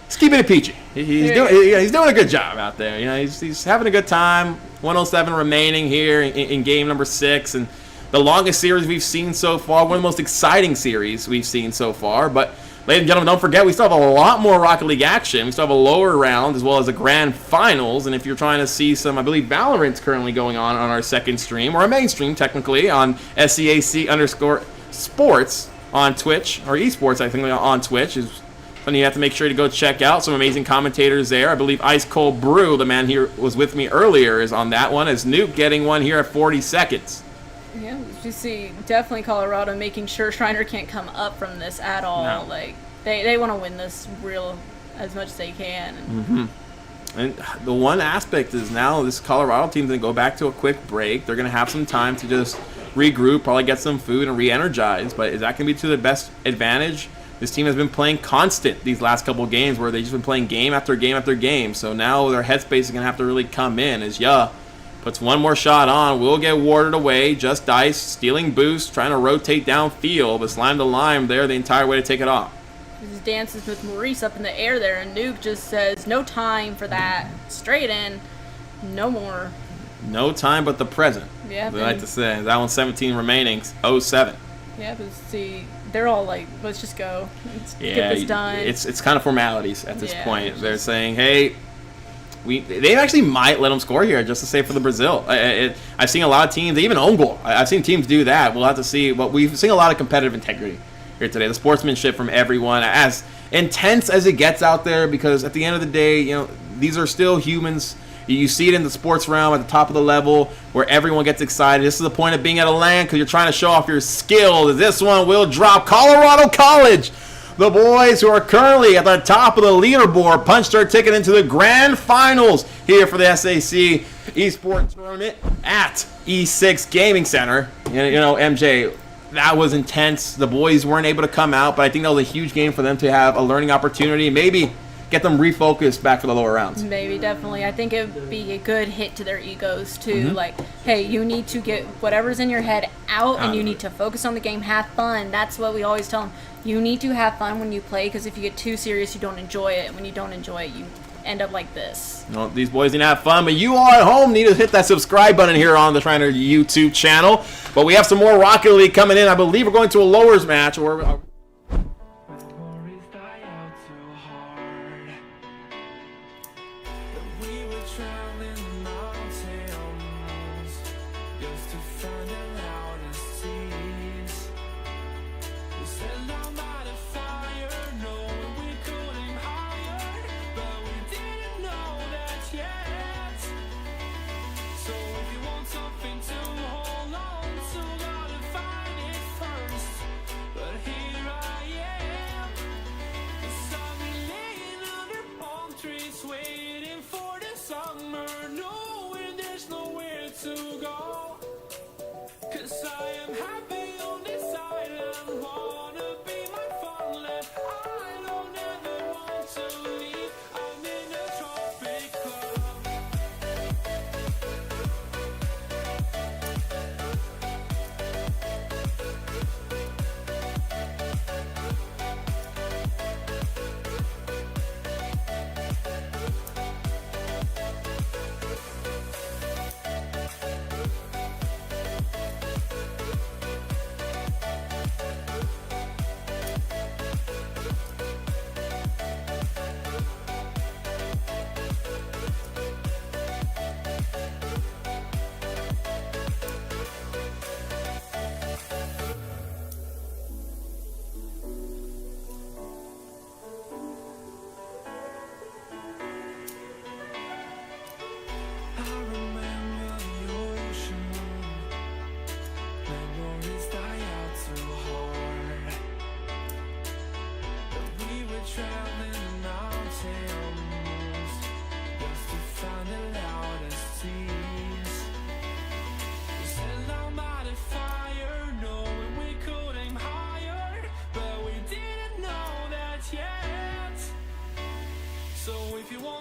Just keeping it peachy. He's doing a good job out there. You know, he's having a good time. 107 remaining here in game number 6, and the longest series we've seen so far, one of the most exciting series we've seen so far. But ladies and gentlemen, don't forget, we still have a lot more Rocket League action. We still have a lower round as well as the grand finals. And if you're trying to see some, I believe Valorant's currently going on our second stream, or our main stream technically, on SCAC_sports on Twitch, or Esports, I think, on Twitch, is something you have to make sure to go check out. Some amazing commentators there. I believe IceColeBrew, the man here was with me earlier, is on that one, as Nuke getting one here at 40 seconds. Yeah, you see, definitely Colorado making sure Shriner can't come up from this at all. No. Like, they want to win this real as much as they can. And the one aspect is now this Colorado team's going to go back to a quick break. They're going to have some time to just regroup, probably get some food and re-energize. But is that going to be to their best advantage? This team has been playing constant these last couple of games, where they've just been playing game after game after game. So now their headspace is going to have to really come in as puts one more shot on, will get warded away. Just Dice stealing boost, trying to rotate downfield, but Slime to Lime there the entire way to take it off. He dances with Maurice up in the air there, and Nuke just says, no time for that. Straight in, no more. No time but the present. Yeah. They like to say. That one's 17 remaining, 07. Yeah, but see, they're all like, let's just go. Let's Yeah, get this done. It's kind of formalities at this Yeah, point. They're saying, hey, they actually might let them score here just to say for the Brazil. I've seen a lot of teams, even Ongol. I've seen teams do that. We'll have to see. But we've seen a lot of competitive integrity here today. The sportsmanship from everyone, as intense as it gets out there, because at the end of the day, these are still humans. You see it in the sports realm at the top of the level where everyone gets excited. This is the point of being at a LAN, because you're trying to show off your skill. This one will drop. Colorado College, the boys who are currently at the top of the leaderboard, punched their ticket into the grand finals here for the SAC Esports tournament at E6 Gaming Center. MJ, that was intense. The boys weren't able to come out, but I think that was a huge game for them to have a learning opportunity. Maybe get them refocused back for the lower rounds. Maybe, definitely. I think it would be a good hit to their egos, too. Like, hey, you need to get whatever's in your head out, and you need to focus on the game, have fun. That's what we always tell them. You need to have fun when you play, because if you get too serious, you don't enjoy it. And when you don't enjoy it, you end up like this. These boys need to have fun, but you all at home need to hit that subscribe button here on the Shriner YouTube channel. But we have some more Rocket League coming in. I believe we're going to a lowers match, or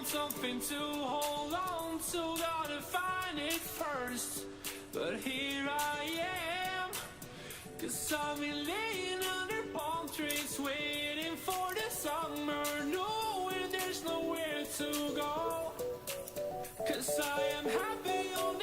something to hold on to, gotta find it first. But here I am, 'cause I've been laying under palm trees, waiting for the summer, knowing there's nowhere to go. 'Cause I am happy on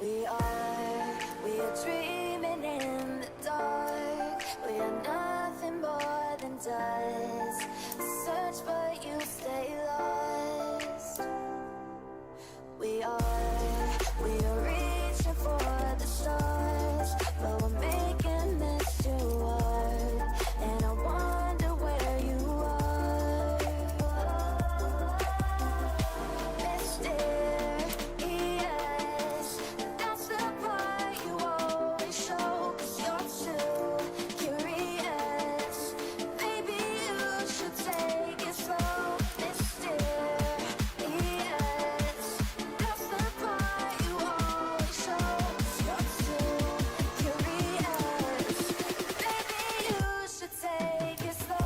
We are dreaming in the dark. We are nothing more than dust. Search but you stay lost. We are reaching for the stars, but we're making this too hard. And I wonder where you are. Mysterious, that's the part you always show. 'Cause you're too curious. Maybe you should take it slow. Mysterious, that's the part you always show. 'Cause you're too curious. Maybe you should take it slow.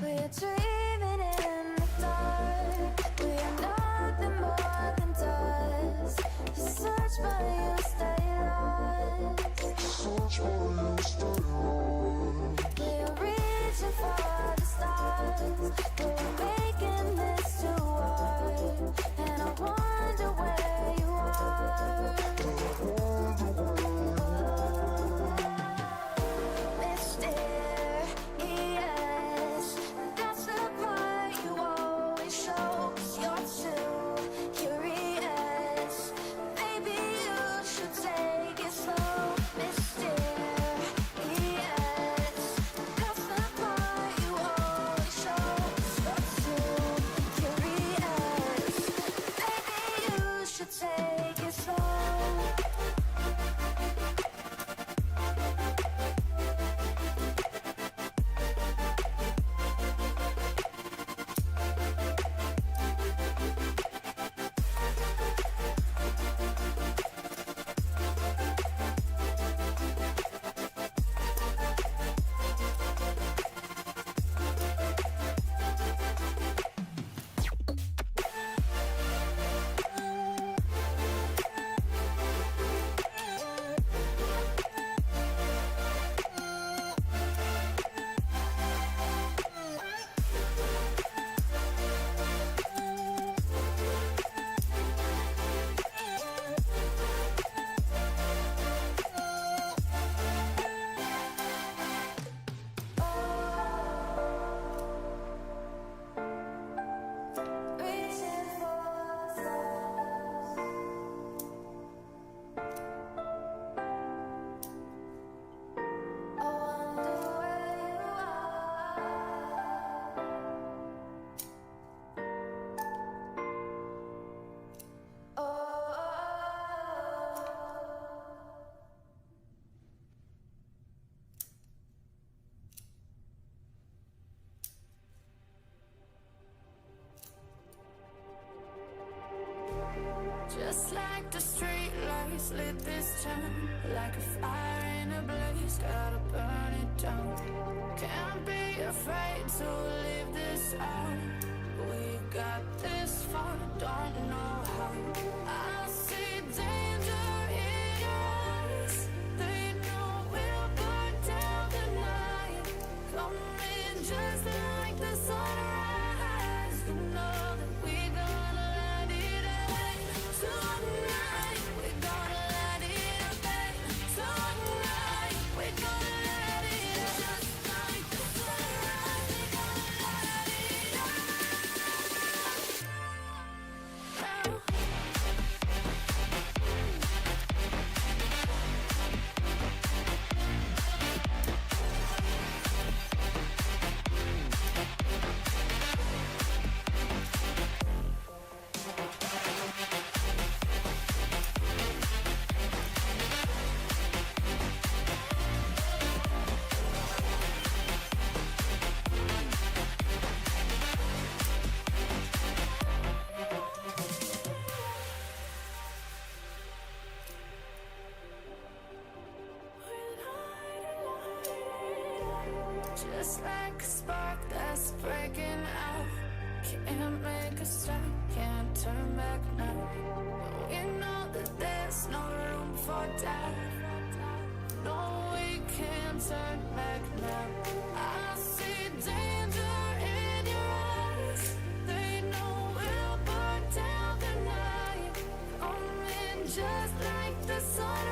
We're dreaming in the dark. We are nothing more than dust. You search but you stay lost. We are reaching for the stars, but we're making this too hard. And I wonder where you are. Mysterious, that's the part you always show. 'Cause you're too curious. Maybe you should take it slow. Mysterious, that's the part you always show. 'Cause you're too curious. Maybe you should take it slow. Reaching for stars. I wonder where you are. Just like the street lights lit this town, like a fire in a blaze, gotta burn it down. Can't be afraid to leave this out. We got this far, don't know how. I see danger in your eyes. They know we'll burn down the night. Coming just like the sunrise. You know that we gonna light it up tonight. just like a spark that's breaking out. Can't make a stop, can't turn back now. We know that there's no room for doubt. No, we can't turn back now. I see danger in your eyes. They know we'll burn down the night. Coming just like the sun.